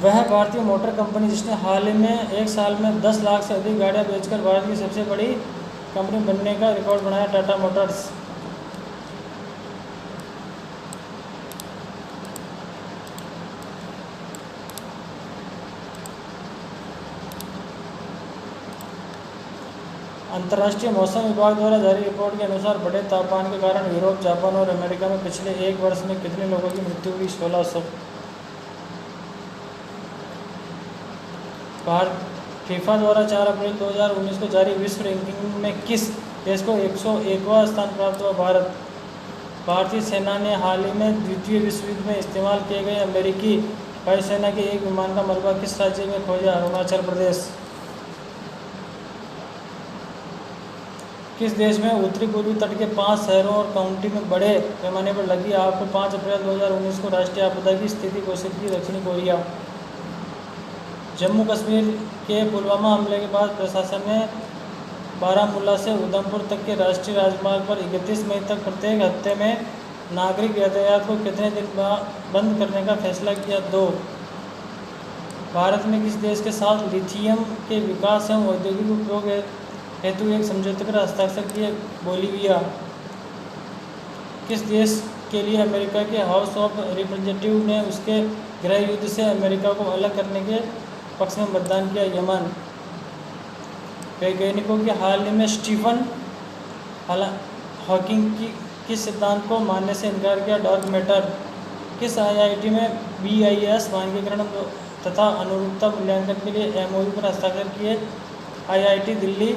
वह भारतीय मोटर कंपनी जिसने हाल ही में एक साल में 10 लाख से अधिक गाड़ियां बेचकर भारत की सबसे बड़ी कंपनी बनने का रिकॉर्ड बनाया? टाटा मोटर्स। अंतर्राष्ट्रीय मौसम विभाग द्वारा जारी रिपोर्ट के अनुसार बढ़े तापमान के कारण यूरोप, जापान और अमेरिका में पिछले एक वर्ष में कितने लोगों की मृत्यु हुई? 1600। फीफा द्वारा 4 अप्रैल 2019 को जारी विश्व रैंकिंग में किस देश को 101वां स्थान प्राप्त हुआ? भारत। भारतीय सेना ने हाल ही में द्वितीय विश्व युद्ध में इस्तेमाल किए गए अमेरिकी वायुसेना के एक विमान का मलबा किस राज्य में खोजा? अरुणाचल प्रदेश। किस देश में उत्तरी पूर्वी तट के 5 शहरों और काउंटी में बड़े पैमाने पर लगी आग को 5 अप्रैल 2019 को राष्ट्रीय आपदा की स्थिति घोषित की? दक्षिणी कोरिया। जम्मू कश्मीर के पुलवामा हमले के बाद प्रशासन ने बारामूला से उधमपुर तक के राष्ट्रीय राजमार्ग पर 31 मई तक प्रत्येक हफ्ते में नागरिक यातायात को कितने दिन बंद करने का फैसला किया? 2। भारत ने किस देश के साथ लिथियम के विकास एवं औद्योगिक उपयोग हेतु एक समझौते पर हस्ताक्षर किए? बोलीविया। किस देश के लिए अमेरिका के हाउस ऑफ रिप्रेजेंटेटिव ने उसके गृह युद्ध से अमेरिका को अलग करने के पक्ष में मतदान किया? यमन। वैज्ञानिकों के हाल ही में स्टीफन हॉकिंग की किस सिद्धांत को मानने से इनकार किया? Dark matter. किस IIT में BIS मानकीकरण तथा अनुरूपता मूल्यांकन के लिए MOU पर हस्ताक्षर किए? IIT दिल्ली।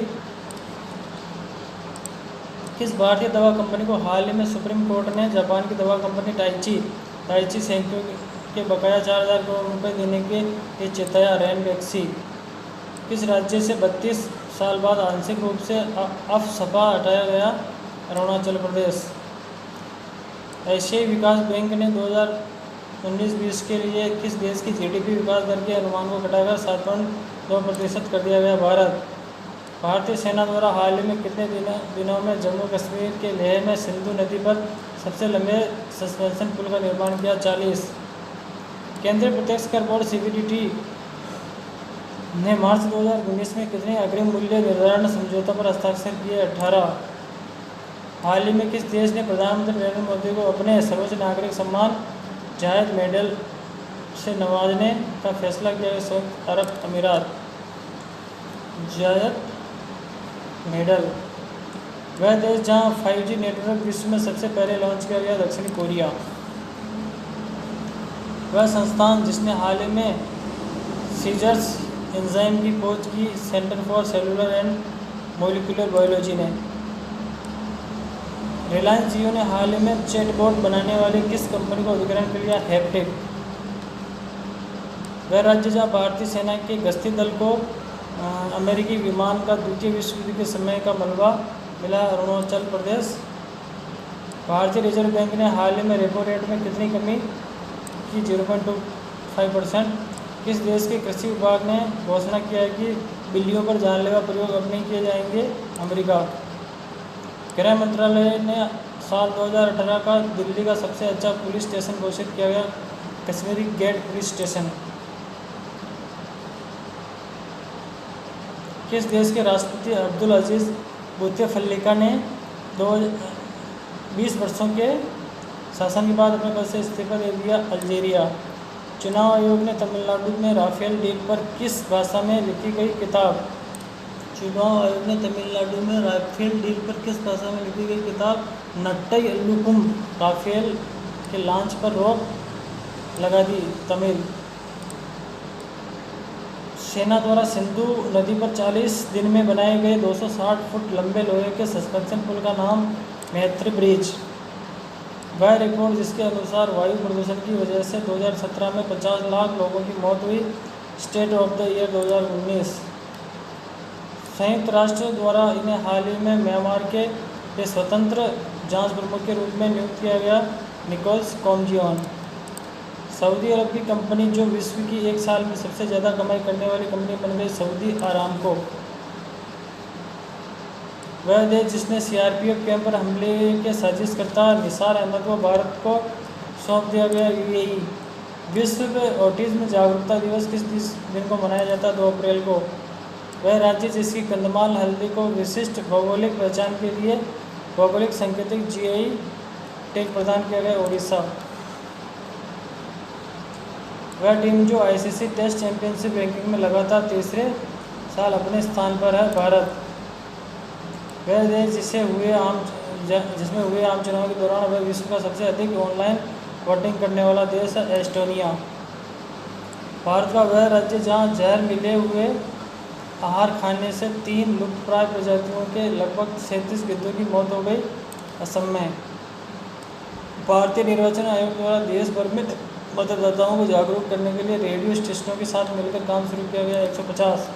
किस भारतीय दवा कंपनी को हाल ही में सुप्रीम कोर्ट ने जापान की दवा कंपनी ताइची सेंक्यो के बकाया 4000 करोड़ रुपये देने के लिए चेताया? रैनबैक्सी। किस राज्य से 32 साल बाद आंशिक रूप से अफसपा हटाया गया? अरुणाचल प्रदेश। एशियाई विकास बैंक ने 2019-20 के लिए किस देश की GDP विकास दर के अनुमान को घटाकर 7.2% कर दिया गया? भारत। भारतीय सेना द्वारा हाल ही में कितने दिनों में जम्मू कश्मीर के लेह में सिंधु नदी पर सबसे लंबे सस्पेंशन पुल का निर्माण किया? 40। केंद्रीय प्रत्यक्ष कर बोर्ड CBDT ने मार्च 2019 में कितने अग्रिम मूल्य निर्धारण समझौतों पर हस्ताक्षर किए? 18। हाल ही में किस देश ने प्रधानमंत्री नरेंद्र मोदी को अपने सर्वोच्च नागरिक सम्मान जायद मेडल से नवाजने का फैसला किया? संयुक्त अरब अमीरात। जायद मेडल। वह देश जहां 5G नेटवर्क विश्व में सबसे पहले लॉन्च किया गया? दक्षिण कोरिया। वह संस्थान जिसने हाल ही में सीजर्स एंजाइम की खोज की? Centre for cellular and molecular biology ने। रिलायंस जियो ने हाल ही में चैटबॉट बनाने वाली किस कंपनी को अधिग्रहण कर लिया? हैप्टिक। वह राज्य जहाँ भारतीय सेना के गश्ती दल को अमेरिकी विमान का द्वितीय विश्व युद्ध के समय का मलबा मिला? अरुणाचल प्रदेश। भारतीय रिजर्व बैंक ने हाल ही में रेपो रेट में कितनी कमी की? 0.25%। किस देश के कृषि विभाग ने घोषणा किया है कि बिल्लियों पर जानलेवा प्रयोग अब नहीं किए जाएंगे? अमेरिका। गृह मंत्रालय ने साल 2018 का दिल्ली का सबसे अच्छा पुलिस स्टेशन घोषित किया गया? Kashmiri Gate police station. किस देश के राष्ट्रपति अब्दुल अजीज बुतफलिका ने 20 वर्षों के शासन के बाद अपने पद से इस्तीफा दे दिया? अल्जीरिया। चुनाव आयोग ने तमिलनाडु में राफेल डील पर किस भाषा में लिखी गई किताब? चुनाव आयोग ने तमिलनाडु में राफेल डील पर किस भाषा में लिखी गई किताब? नट्टई अल्लुकुम। राफेल के लॉन्च पर रोक लगा दी? तमिल। सेना द्वारा सिंधु नदी पर 40 दिन में बनाए गए 260 फुट लंबे लोहे के सस्पेंशन पुल का नाम? मैत्री ब्रिज। वह रिपोर्ट जिसके अनुसार वायु प्रदूषण की वजह से 2017 में 50 लाख लोगों की मौत हुई? State of the year 2019। संयुक्त राष्ट्र द्वारा इन्हें हाल ही में म्यांमार के स्वतंत्र जांच प्रमुख के रूप में नियुक्त किया गया? निकोलस कोमजियोन। सऊदी अरब की कंपनी जो विश्व की एक साल में सबसे ज़्यादा कमाई करने वाली कंपनी बन गई? Saudi Aramco. वह देश जिसने CRPF कैंप पर हमले के साजिशकर्ता निसार अहमद को भारत को सौंप दिया गया? UAE। विश्व ऑटिज्म जागरूकता दिवस किस दिन को मनाया जाता है? 2 अप्रैल को। वह राज्य जिसकी कंधमाल हल्दी को विशिष्ट भौगोलिक पहचान के लिए भौगोलिक सांकेतिक GI टैग प्रदान किया गया? उड़ीसा। वह टीम जो ICC टेस्ट चैंपियनशिप रैंकिंग में लगातार तीसरे साल अपने स्थान पर है? भारत। वह देश जिसमें हुए आम चुनाव के दौरान वह विश्व का सबसे अधिक ऑनलाइन वोटिंग करने वाला देश है? एस्टोनिया। भारत का वह राज्य जहां जहर मिले हुए आहार खाने से 3 लुप्तप्राय प्रजातियों के लगभग 37 गिद्धों की मौत हो गई? असम में। भारतीय निर्वाचन आयोग द्वारा देश भर में मतदाताओं को जागरूक करने के लिए रेडियो स्टेशनों के साथ मिलकर काम शुरू किया गया? 150।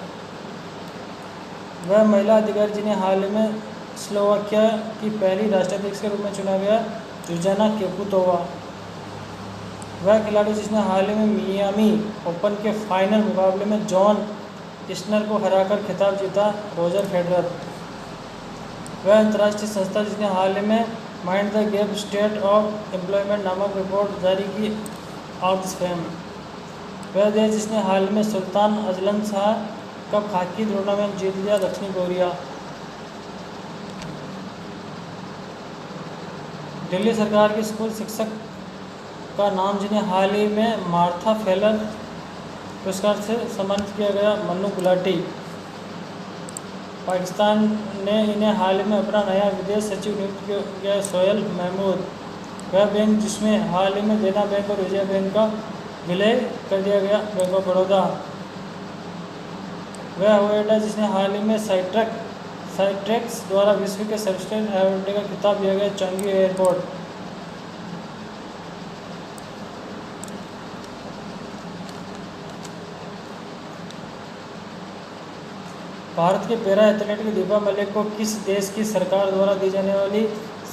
वह महिला अधिकारी जिन्हें हाल ही में स्लोवाकिया की पहली राष्ट्राध्यक्ष के रूप में चुना गया? जुजाना केपुतोवा। वह खिलाड़ी जिसने हाल ही में मियामी ओपन के फाइनल मुकाबले में जॉन इस्नर को हराकर खिताब जीता? Roger Federer. वह अंतर्राष्ट्रीय संस्था जिसने हाल ही में mind the gap state of employment नामक रिपोर्ट जारी की? ऑक्सफैम। वह देश जिसने हाल में Sultan Azlan Shah cup hockey tournament जीत लिया? दक्षिण कोरिया। दिल्ली सरकार के स्कूल शिक्षक का नाम जिन्हें हाल ही में मार्था फेलर पुरस्कार से सम्मानित किया गया? मन्नू गुलाटी। पाकिस्तान ने इन्हें हाल ही में अपना नया विदेश सचिव नियुक्त किया? सोहेल महमूद। वह बैंक जिसमें हाल ही में देना बैंक और विजया बैंक का विलय कर दिया गया? Bank of Baroda. वह हवाई अड्डा जिसने हाल ही में साइट्रेक्स द्वारा विश्व के सर्वश्रेष्ठ हवाई अड्डे का खिताब दिया गया? चंगी एयरपोर्ट। भारत के पैरा एथलीट दीपा मलिक को किस देश की सरकार द्वारा दी जाने वाली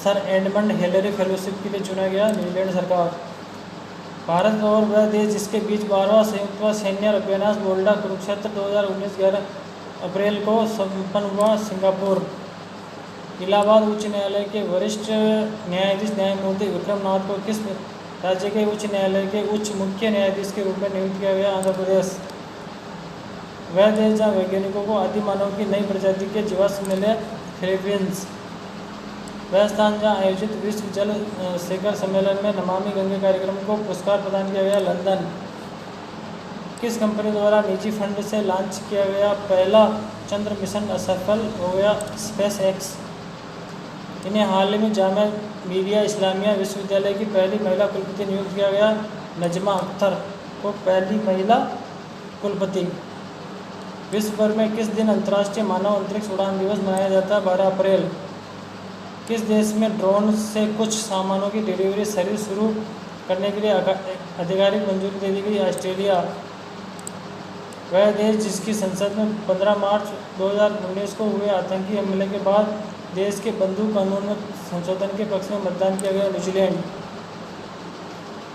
सर एडमंड हिलरी फेलोशिप के लिए चुना गया? न्यूजीलैंड सरकार। भारत और वह देश जिसके बीच 12वां संयुक्त सैन्य अभ्यास बोल्डा कुरुक्षेत्र 2019 11 अप्रैल को संपन्न हुआ? सिंगापुर। इलाहाबाद उच्च न्यायालय के वरिष्ठ न्यायाधीश न्यायमूर्ति विक्रम नाथ को किस राज्य के उच्च न्यायालय के उच्च मुख्य न्यायाधीश के रूप में नियुक्त किया गया आंध्र प्रदेश। वह देश जहाँ वैज्ञानिकों को आदि मानव की नई प्रजाति के जीवाश्म मिले फिलीपींस। वह स्थान जहाँ आयोजित विश्व जल शिखर सम्मेलन में नमामि गंगे कार्यक्रम को पुरस्कार प्रदान किया गया लंदन। किस कंपनी द्वारा निजी फंड से लॉन्च किया गया पहला चंद्र मिशन असफल हो गया स्पेस एक्स। इन्हें हाल ही में जामिया मिलिया इस्लामिया विश्वविद्यालय की पहली महिला कुलपति नियुक्त किया गया नजमा अख्तर को पहली महिला कुलपति। विश्व भर में किस दिन अंतर्राष्ट्रीय मानव अंतरिक्ष उड़ान दिवस मनाया जाता है? 12 अप्रैल। किस देश में ड्रोन से कुछ सामानों की डिलीवरी सर्विस शुरू करने के लिए आधिकारिक मंजूरी दे दी गई? ऑस्ट्रेलिया। वह देश जिसकी संसद में 15 मार्च 2019 को हुए आतंकी हमले के बाद देश के बंदूक कानून में संशोधन के पक्ष में मतदान किया गया? न्यूजीलैंड।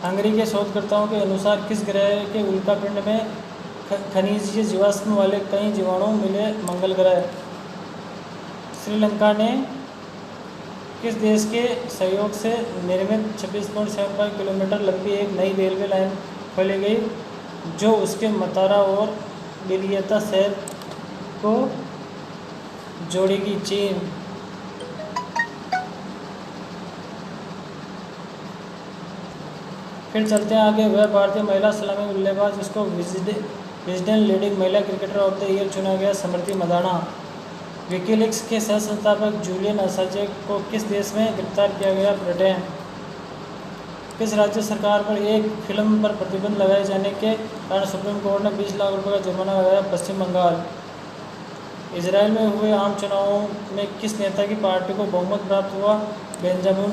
हंगरी के शोधकर्ताओं के अनुसार किस ग्रह के उल्कापिंड में खनिजीय जीवाश्म वाले कई जीवाणु मिले? मंगल ग्रह। श्रीलंका ने किस देश के सहयोग से निर्मित 26.75 किलोमीटर लंबी एक नई रेलवे लाइन खोली गई जो उसके मतारा और बिलियता शहर को जोड़ेगी? चीन। फिर चलते हैं आगे। वह भारतीय महिला सलामी बल्लेबाज जिसको विजडन लीडिंग महिला क्रिकेटर ऑफ द ईयर चुना गया? स्मृति मंदाना। विकीलीक्स के सह संस्थापक जूलियन असांजे को किस देश में गिरफ्तार किया गया? ब्रिटेन। किस राज्य सरकार पर एक फिल्म पर प्रतिबंध लगाए जाने के कारण सुप्रीम कोर्ट ने 20 लाख रुपये का जुर्माना लगाया? पश्चिम बंगाल। इजराइल में हुए आम चुनावों में किस नेता की पार्टी को बहुमत प्राप्त हुआ? Benjamin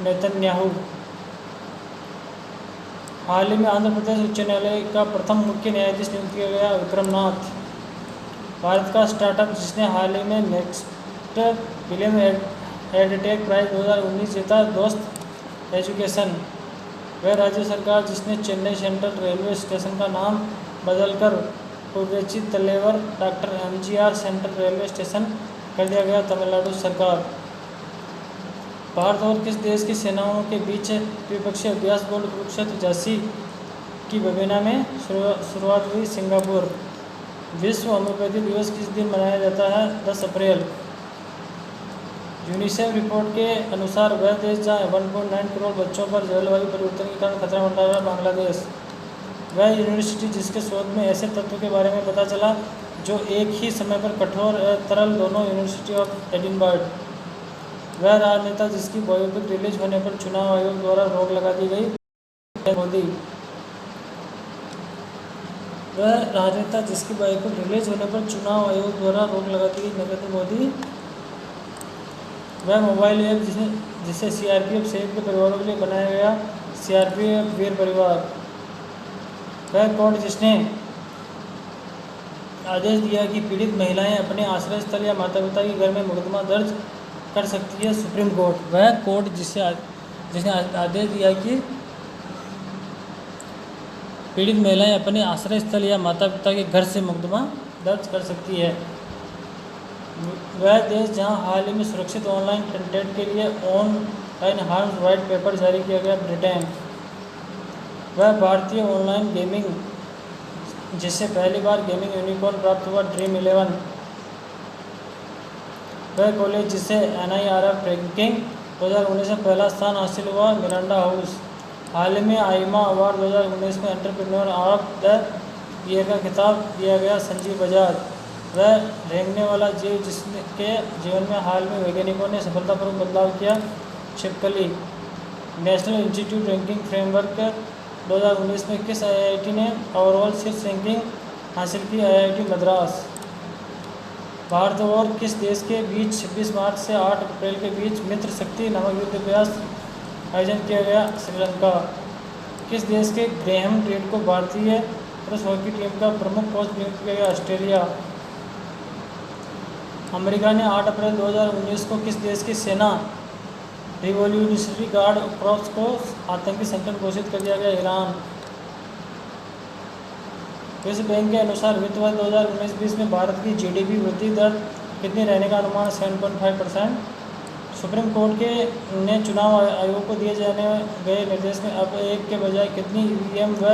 Netanyahu. हाल ही में आंध्र प्रदेश उच्च न्यायालय का प्रथम मुख्य न्यायाधीश नियुक्त किया गया? विक्रमनाथ। भारत का स्टार्टअप जिसने हाल ही में नेक्स्ट फिल्म एडटेक प्राइज 2019 जीता? दोस्त एजुकेशन। वह राज्य सरकार जिसने चेन्नई सेंट्रल रेलवे स्टेशन का नाम बदलकर Kochi Thalaivar doctor MGR central railway station कर दिया गया? तमिलनाडु सरकार। भारत और किस देश की सेनाओं के बीच द्विपक्षीय अभ्यास बोर्ड कुरुक्षेत्र झांसी की बबीना में शुरुआत हुई? सिंगापुर। विश्व होम्योपैथी दिवस किस दिन मनाया जाता है? 10 अप्रैल। यूनिसेफ रिपोर्ट के अनुसार वह देश जहाँ 1.9 करोड़ बच्चों पर जलवायु परिवर्तन के कारण खतरा मंडरा रहा है? बांग्लादेश। वह यूनिवर्सिटी जिसके शोध में ऐसे तत्व के बारे में पता चला जो एक ही समय पर कठोर और तरल दोनों? University of Edinburgh. वह राजनेता जिसकी बायोपिक रिलीज होने पर चुनाव आयोग द्वारा रोक लगा दी गई? मोदी। वह राजनेता जिसकी बायोपिक रिलीज होने पर चुनाव आयोग द्वारा रोक लगा दी गई? नरेंद्र मोदी। वह मोबाइल ऐप जिसे CRPF शहीद के परिवारों के लिए बनाया गया? CRPF वीर परिवार। वह कोर्ट जिसने आदेश दिया कि पीड़ित महिलाएं अपने आश्रय स्थल या माता पिता के घर में मुकदमा दर्ज कर सकती है? Supreme court. वह कोर्ट जिसने आदेश दिया कि पीड़ित महिलाएं अपने आश्रय स्थल या माता पिता के घर से मुकदमा दर्ज कर सकती है? वह देश जहां हाल ही में सुरक्षित ऑनलाइन कंटेंट के लिए ऑनलाइन हार्म्स वाइट पेपर जारी किया गया? ब्रिटेन। वह भारतीय ऑनलाइन गेमिंग जिससे पहली बार गेमिंग यूनिकॉर्न प्राप्त हुआ? ड्रीम 11। वह कॉलेज जिसे NIRF रैंकिंग 2019 में पहला स्थान हासिल हुआ? Miranda house. हाल ही में आईमा अवार्ड 2019 में एंटरप्रेन्योर ऑफ द ईयर का खिताब दिया गया? संजीव बजाज। वह रेंगने वाला जीव जिसके जीवन में हाल में वैज्ञानिकों ने सफलतापूर्वक बदलाव किया? छिपकली। नेशनल इंस्टीट्यूट रैंकिंग फ्रेमवर्क 2019 में किस IIT ने ओवरऑल शीर्ष रैंकिंग हासिल की? IIT मद्रास। भारत और किस देश के बीच 26 मार्च से 8 अप्रैल के बीच मित्र शक्ति नामक युद्ध अभ्यास आयोजन किया गया? श्रीलंका। किस देश के ग्रेहम रीड को भारतीय पुरुष हॉकी टीम का प्रमुख कोच नियुक्त किया गया? ऑस्ट्रेलिया। अमेरिका ने 8 अप्रैल 2019 को किस देश की सेना रिवॉल्यूशनरी गार्ड कॉर्प्स को आतंकी संगठन घोषित कर दिया गया? ईरान। विश्व बैंक के अनुसार वित्त वर्ष 2019-20 में भारत की GDP वृद्धि दर कितनी रहने का अनुमान? 7.5%। सुप्रीम कोर्ट ने चुनाव आयोग को दिए जाने गए निर्देश में अब एक के बजाय कितनी ईवीएम व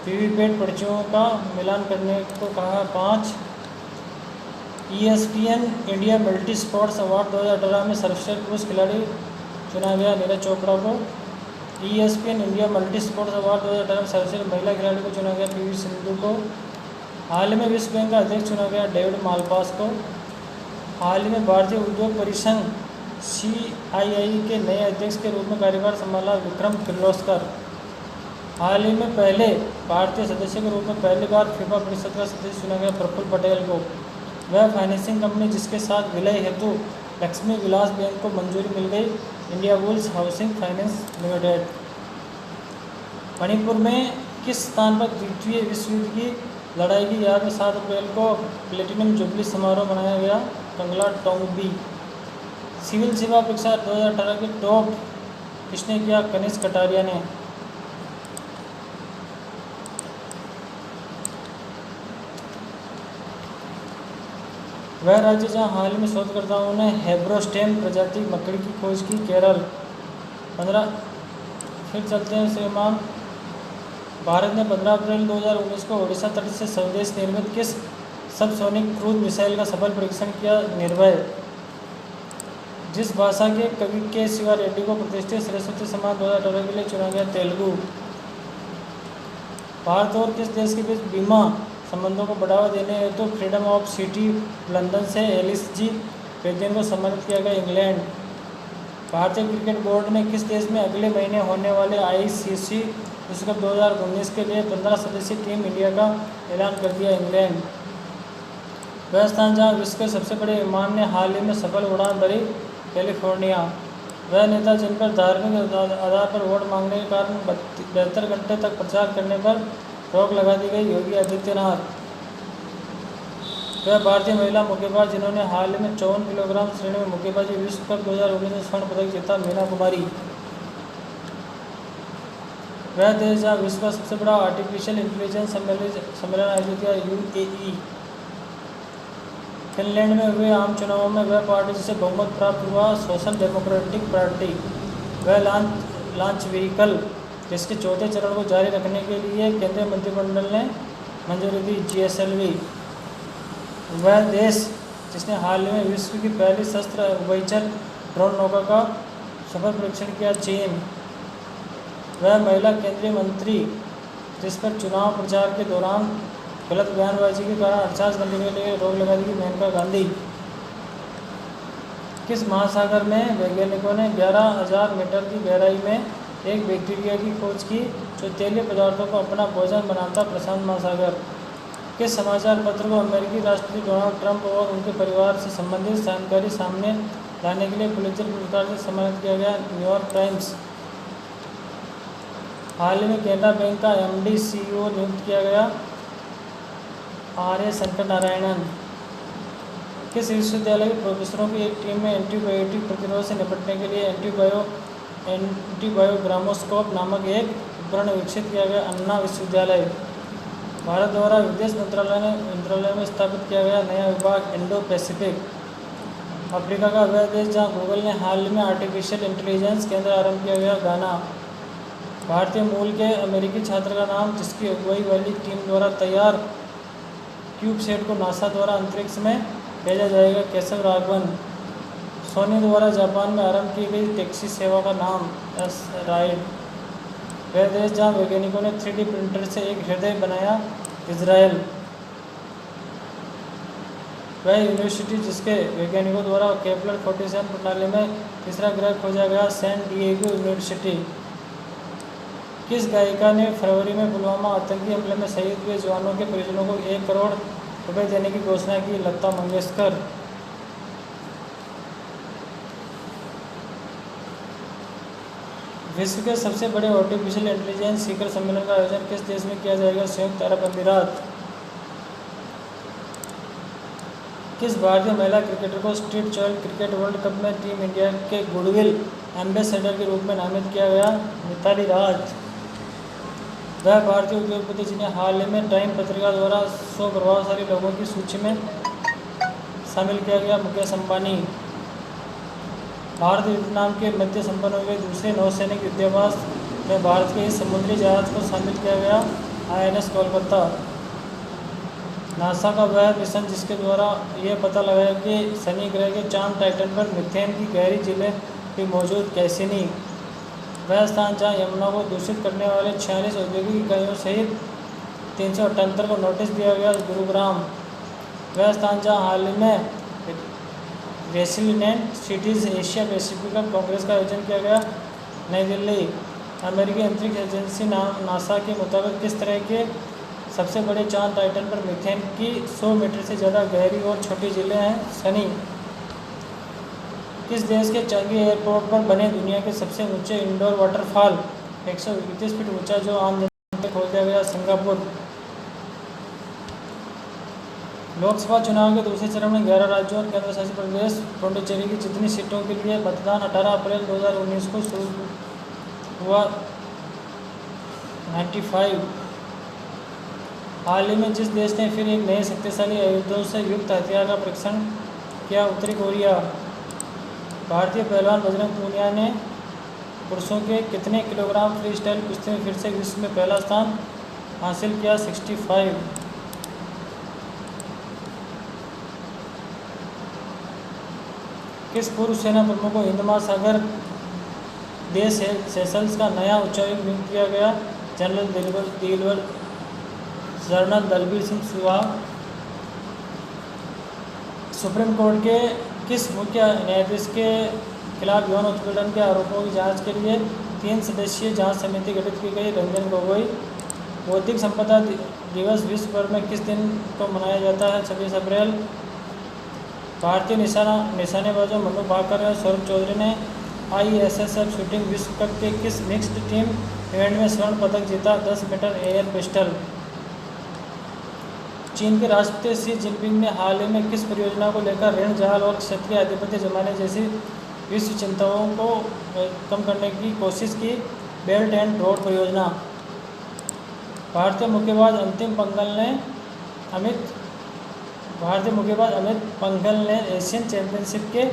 वीवीपैट पर्चियों का मिलान करने को कहा? 5। ESPN India multi sports award 2018 में सर्वश्रेष्ठ पुरुष खिलाड़ी चुना गया नीरज चोपड़ा को। ESPN India multi sports award 2018 में सर्वश्रेष्ठ महिला खिलाड़ी को चुना गया PV सिंधु को। हाल ही में विश्व बैंक का अध्यक्ष चुना गया डेविड मालपास को। हाल ही में भारतीय उद्योग परिसंघ CII के नए अध्यक्ष के रूप में कार्यभार संभाला विक्रम किर्लोस्कर। हाल ही में पहले भारतीय सदस्य के रूप में पहली बार फीफा परिषद का सदस्य चुना गया प्रफुल्ल पटेल को। वह फाइनेंसिंग कंपनी जिसके साथ विलय हेतु लक्ष्मी विलास बैंक को मंजूरी मिल गई, Indiabulls housing finance limited. Manipur में किस स्थान पर द्वितीय विश्व युद्ध की लड़ाई की याद में 7 अप्रैल को प्लेटिनम जुबली समारोह मनाया गया? कंगला टोंगबी। सिविल सेवा परीक्षा 2018 के टॉप किसने किया? कनिष्क कटारिया ने। वह राज्य जहां हाल में शोधकर्ताओं ने हेब्रोस्टेम प्रजाति मकड़ी की खोज की? केरल। 15। फिर चलते हैं श्रीमान। भारत ने 15 अप्रैल 2019 को ओडिशा तट से स्वदेश निर्मित किस सबसोनिक क्रूज मिसाइल का सफल परीक्षण किया? निर्भय। जिस भाषा के कवि के शिवा रेड्डी को प्रतिष्ठित सरस्वती सम्मान 2018 के लिए चुना गया? तेलुगु। भारत और किस देश के बीच बीमा संबंधों को बढ़ावा देने हेतु फ्रीडम ऑफ सिटी लंदन से एलिस जी वैद्यन को सम्मानित किया गया? इंग्लैंड। भारतीय क्रिकेट बोर्ड ने किस देश में अगले महीने होने वाले ICC विश्व कप 2019 के लिए 15 सदस्यीय टीम इंडिया का ऐलान कर दिया? इंग्लैंड। वह स्थान जहां विश्व के सबसे बड़े विमान ने हाल ही में सफल उड़ान भरी? कैलिफोर्निया। वह नेता जिन पर धार्मिक आधार पर वोट मांगने के कारण 72 घंटे तक प्रचार करने पर रोक लगा दी गई? योगी आदित्यनाथ। वह भारतीय महिला मुक्केबाज जिन्होंने हाल ही में 54 किलोग्राम श्रेणी में मुक्केबाजी विश्व कप 2019 में स्वर्ण पदक जीता? मीना कुमारी। वह देश जहाँ विश्व का सबसे बड़ा आर्टिफिशियल इंटेलिजेंस सम्मेलन आयोजित किया? UAE। फिनलैंड में हुए आम चुनावों में वह पार्टी जिसे बहुमत प्राप्त हुआ? Social democratic party. वह लॉन्च व्हीकल जिसके चौथे चरण को जारी रखने के लिए केंद्रीय मंत्रिमंडल ने मंजूरी दी? GSLV। वह देश जिसने हाल ही में विश्व की पहली शस्त्र उभयचर ड्रोन नौका का सफल परीक्षण किया? चीन। वह महिला केंद्रीय मंत्री जिस पर चुनाव प्रचार के दौरान गलत बयानबाजी के कारण 48 घंटे के लिए रोक लगा दी? मेनका गांधी। किस महासागर में वैज्ञानिकों ने 11,000 मीटर की गहराई में एक बैक्टीरिया की खोज की जो तेलीय पदार्थों को अपना भोजन बनाता? प्रशांत महासागर। किस समाचार पत्र को अमेरिकी राष्ट्रपति डोनाल्ड ट्रंप और उनके परिवार से संबंधित जानकारी सामने लाने के लिए पुलित्जर पुरस्कार से सम्मानित किया गया? New York times. हाल ही में केनरा बैंक का MD CEO नियुक्त किया गया? R.A. शंकर नारायणन। किस विश्वविद्यालय के प्रोफेसरों की एक टीम में एंटीबायोटिक प्रतिरोध से निपटने के लिए एंटीबायोग्रामोस्कोप नामक एक उपकरण विकसित किया गया? अन्ना विश्वविद्यालय। भारत द्वारा विदेश मंत्रालय में स्थापित किया गया नया विभाग? Indo Pacific. अफ्रीका का वह देश जहां गूगल ने हाल में आर्टिफिशियल इंटेलिजेंस केंद्र आरंभ किया गया? घाना। भारतीय मूल के अमेरिकी छात्र का नाम जिसकी अगुवाई वाली टीम द्वारा तैयार क्यूबसेट को नासा द्वारा अंतरिक्ष में भेजा जाएगा? केशव राघवन। सोनी द्वारा जापान में आरंभ की गई टैक्सी सेवा का नाम? S ride. वह देश जहाँ वैज्ञानिकों ने 3D प्रिंटर से एक हृदय बनाया? इजराइल। वह यूनिवर्सिटी जिसके वैज्ञानिकों द्वारा केपलर 47 प्रणाली में तीसरा ग्रह खोजा गया? San Diego University. किस गायिका ने फरवरी में पुलवामा आतंकी हमले में शहीद हुए जवानों के परिजनों को 1 करोड़ रुपए देने की घोषणा की? लता मंगेशकर। विश्व के सबसे बड़े आर्टिफिशियल इंटेलिजेंस शिखर सम्मेलन का आयोजन किस देश में किया जाएगा? संयुक्त अरब अमीरात। किस भारतीय महिला क्रिकेटर को स्ट्रीट चॉइल्ड क्रिकेट वर्ल्ड कप में टीम इंडिया के गुडविल एम्बेसडर के रूप में नामित किया गया? मिताली राज। वह भारतीय उद्योगपति जिन्हें हाल ही में टाइम पत्रिका द्वारा 100 प्रभावशाली लोगों की सूची में शामिल किया गया? मुकेश अंबानी। भारत वियतनाम के मध्य संपन्न हुए दूसरे नौसैनिक युद्धाभ्यास में भारत के इस समुद्री जहाज को शामिल किया गया INS कोलकाता। नासा का वह मिशन जिसके द्वारा यह पता लगाया कि शनि ग्रह के चांद टाइटन पर मीथेन की गहरी झीलें भी मौजूद कैसे नहीं। वह स्थान जहाँ यमुना को दूषित करने वाले 46 औद्योगिक इकाइयों सहित 378 को नोटिस दिया गया गुरुग्राम। वह स्थान जहाँ हाल ही में रेसिलिएंट सिटीज़ एशिया पैसिफिक कांग्रेस का आयोजन किया गया नई दिल्ली। अमेरिकी अंतरिक्ष एजेंसी नासा के मुताबिक किस तरह के सबसे बड़े चांद टाइटन पर मीथेन की 100 मीटर से ज़्यादा गहरी और छोटी झीलें हैं शनि। किस देश के चांगी एयरपोर्ट पर बने दुनिया के सबसे ऊंचे इंडोर वाटरफॉल 131 फीट ऊंचा जो आम जनता को खोल दिया गया सिंगापुर। लोकसभा चुनाव के दूसरे चरण में 11 राज्यों और केंद्र शासित प्रदेश पुडुचेरी की जितनी सीटों के लिए मतदान 18 अप्रैल 2019 को शुरू हुआ 95। हाल ही में जिस देश ने फिर एक नए शक्तिशाली आयुधों से युक्त हथियार का परीक्षण किया उत्तरी कोरिया। भारतीय पहलवान बजरंग पूनिया ने पुरुषों के कितने किलोग्राम फ्री स्टाइल कुश्ती में फिर से विश्व में पहला स्थान हासिल किया 65। किस पूर्व सेना प्रमुख को हिंद महासागर देश सेशल्स का नया उच्चायुक्त नियुक्त किया गया general Dalbir Singh Suhag. Supreme court के किस मुख्य न्यायाधीश के खिलाफ यौन उत्पीड़न के आरोपों की जांच के लिए 3 सदस्यीय जांच समिति गठित की गई रंजन गोगोई। बौद्धिक संपदा दिवस विश्व भर में किस दिन को मनाया जाता है 26 अप्रैल। भारतीय निशानेबाजों मनु भाकर और सौरभ चौधरी ने ISSF शूटिंग विश्व कप के किस मिक्स्ड टीम इवेंट में स्वर्ण पदक जीता 10 मीटर एयर पिस्टल। चीन के राष्ट्रपति शी जिनपिंग ने हाल ही में किस परियोजना को लेकर ऋण जाल और क्षेत्रीय आधिपत्य जमाने जैसी विश्व चिंताओं को कम करने की कोशिश की बेल्ट एंड रोड परियोजना। भारतीय मुक्केबाज अमित पंघल ने एशियन चैंपियनशिप के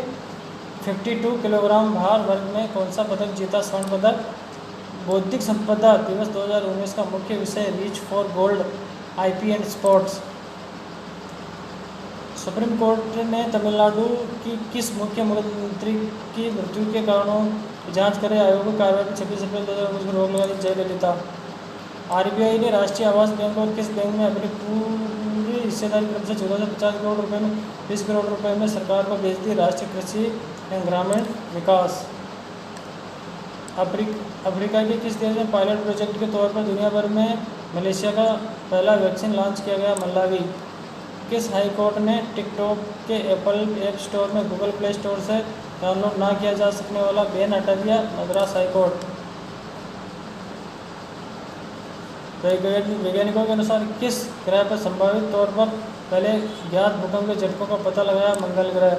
52 किलोग्राम भार वर्ग में कौन सा पदक जीता स्वर्ण पदक। बौद्धिक संपदा दिवस 2019 का मुख्य विषय reach for gold IP and sports. Supreme court ने तमिलनाडु की किस मुख्यमंत्री की मृत्यु के कारणों की जांच करे आयोग को कार्रवाई 26 अप्रैल 2019 को रोक लगा दी जयललिता। RBI ने राष्ट्रीय आवास बैंक और किस बैंक में अपनी पूरी हिस्सेदारी क्रम से 1450 करोड़ रुपए में 20 करोड़ रुपए में सरकार को भेज दी राष्ट्रीय कृषि एवं ग्रामीण विकास। अफ्रीका के किस देश में पायलट प्रोजेक्ट के तौर पर दुनिया भर में मलेशिया का पहला वैक्सीन लॉन्च किया गया मलावी। किस हाई कोर्ट ने टिकटॉक के एप्पल ऐप स्टोर में गूगल प्ले स्टोर से डाउनलोड ना किया जा सकने वाला बैन हटा दिया मद्रास हाई कोर्ट। वैज्ञानिकों के अनुसार किस ग्रह पर संभावित तौर पर पहले ज्ञात भूकंप के झटकों का पता लगाया मंगल ग्रह।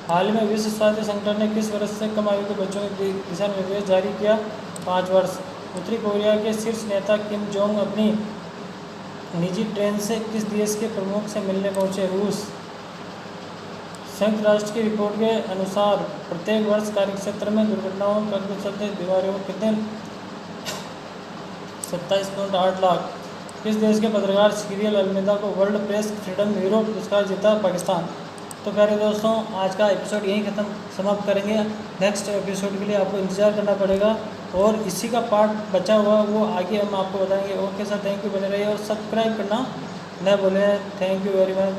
हाल में विश्व स्वास्थ्य संगठन ने किस वर्ष से कम आयु के बच्चों के दिशा निर्देश जारी किया 5 वर्ष। उत्तरी कोरिया के शीर्ष नेता किम जोंग अपनी निजी ट्रेन से किस देश के प्रमुख से मिलने पहुंचे रूस। संयुक्त राष्ट्र की रिपोर्ट के अनुसार प्रत्येक वर्ष कार्यक्षेत्र में दुर्घटनाओं के चलते बीमारियों को कितने 27.8 लाख। किस देश के पत्रकार सीरियल अलमेदा को वर्ल्ड प्रेस फ्रीडम हीरो पुरस्कार जीता पाकिस्तान। तो प्यारे दोस्तों आज का एपिसोड यहीं समाप्त करेंगे। नेक्स्ट एपिसोड के लिए आपको इंतज़ार करना पड़ेगा और इसी का पार्ट बचा हुआ वो आगे हम आपको बताएंगे। ओके सर, थैंक यू, बने रहिए और सब्सक्राइब करना न भूलें। Thank you very much.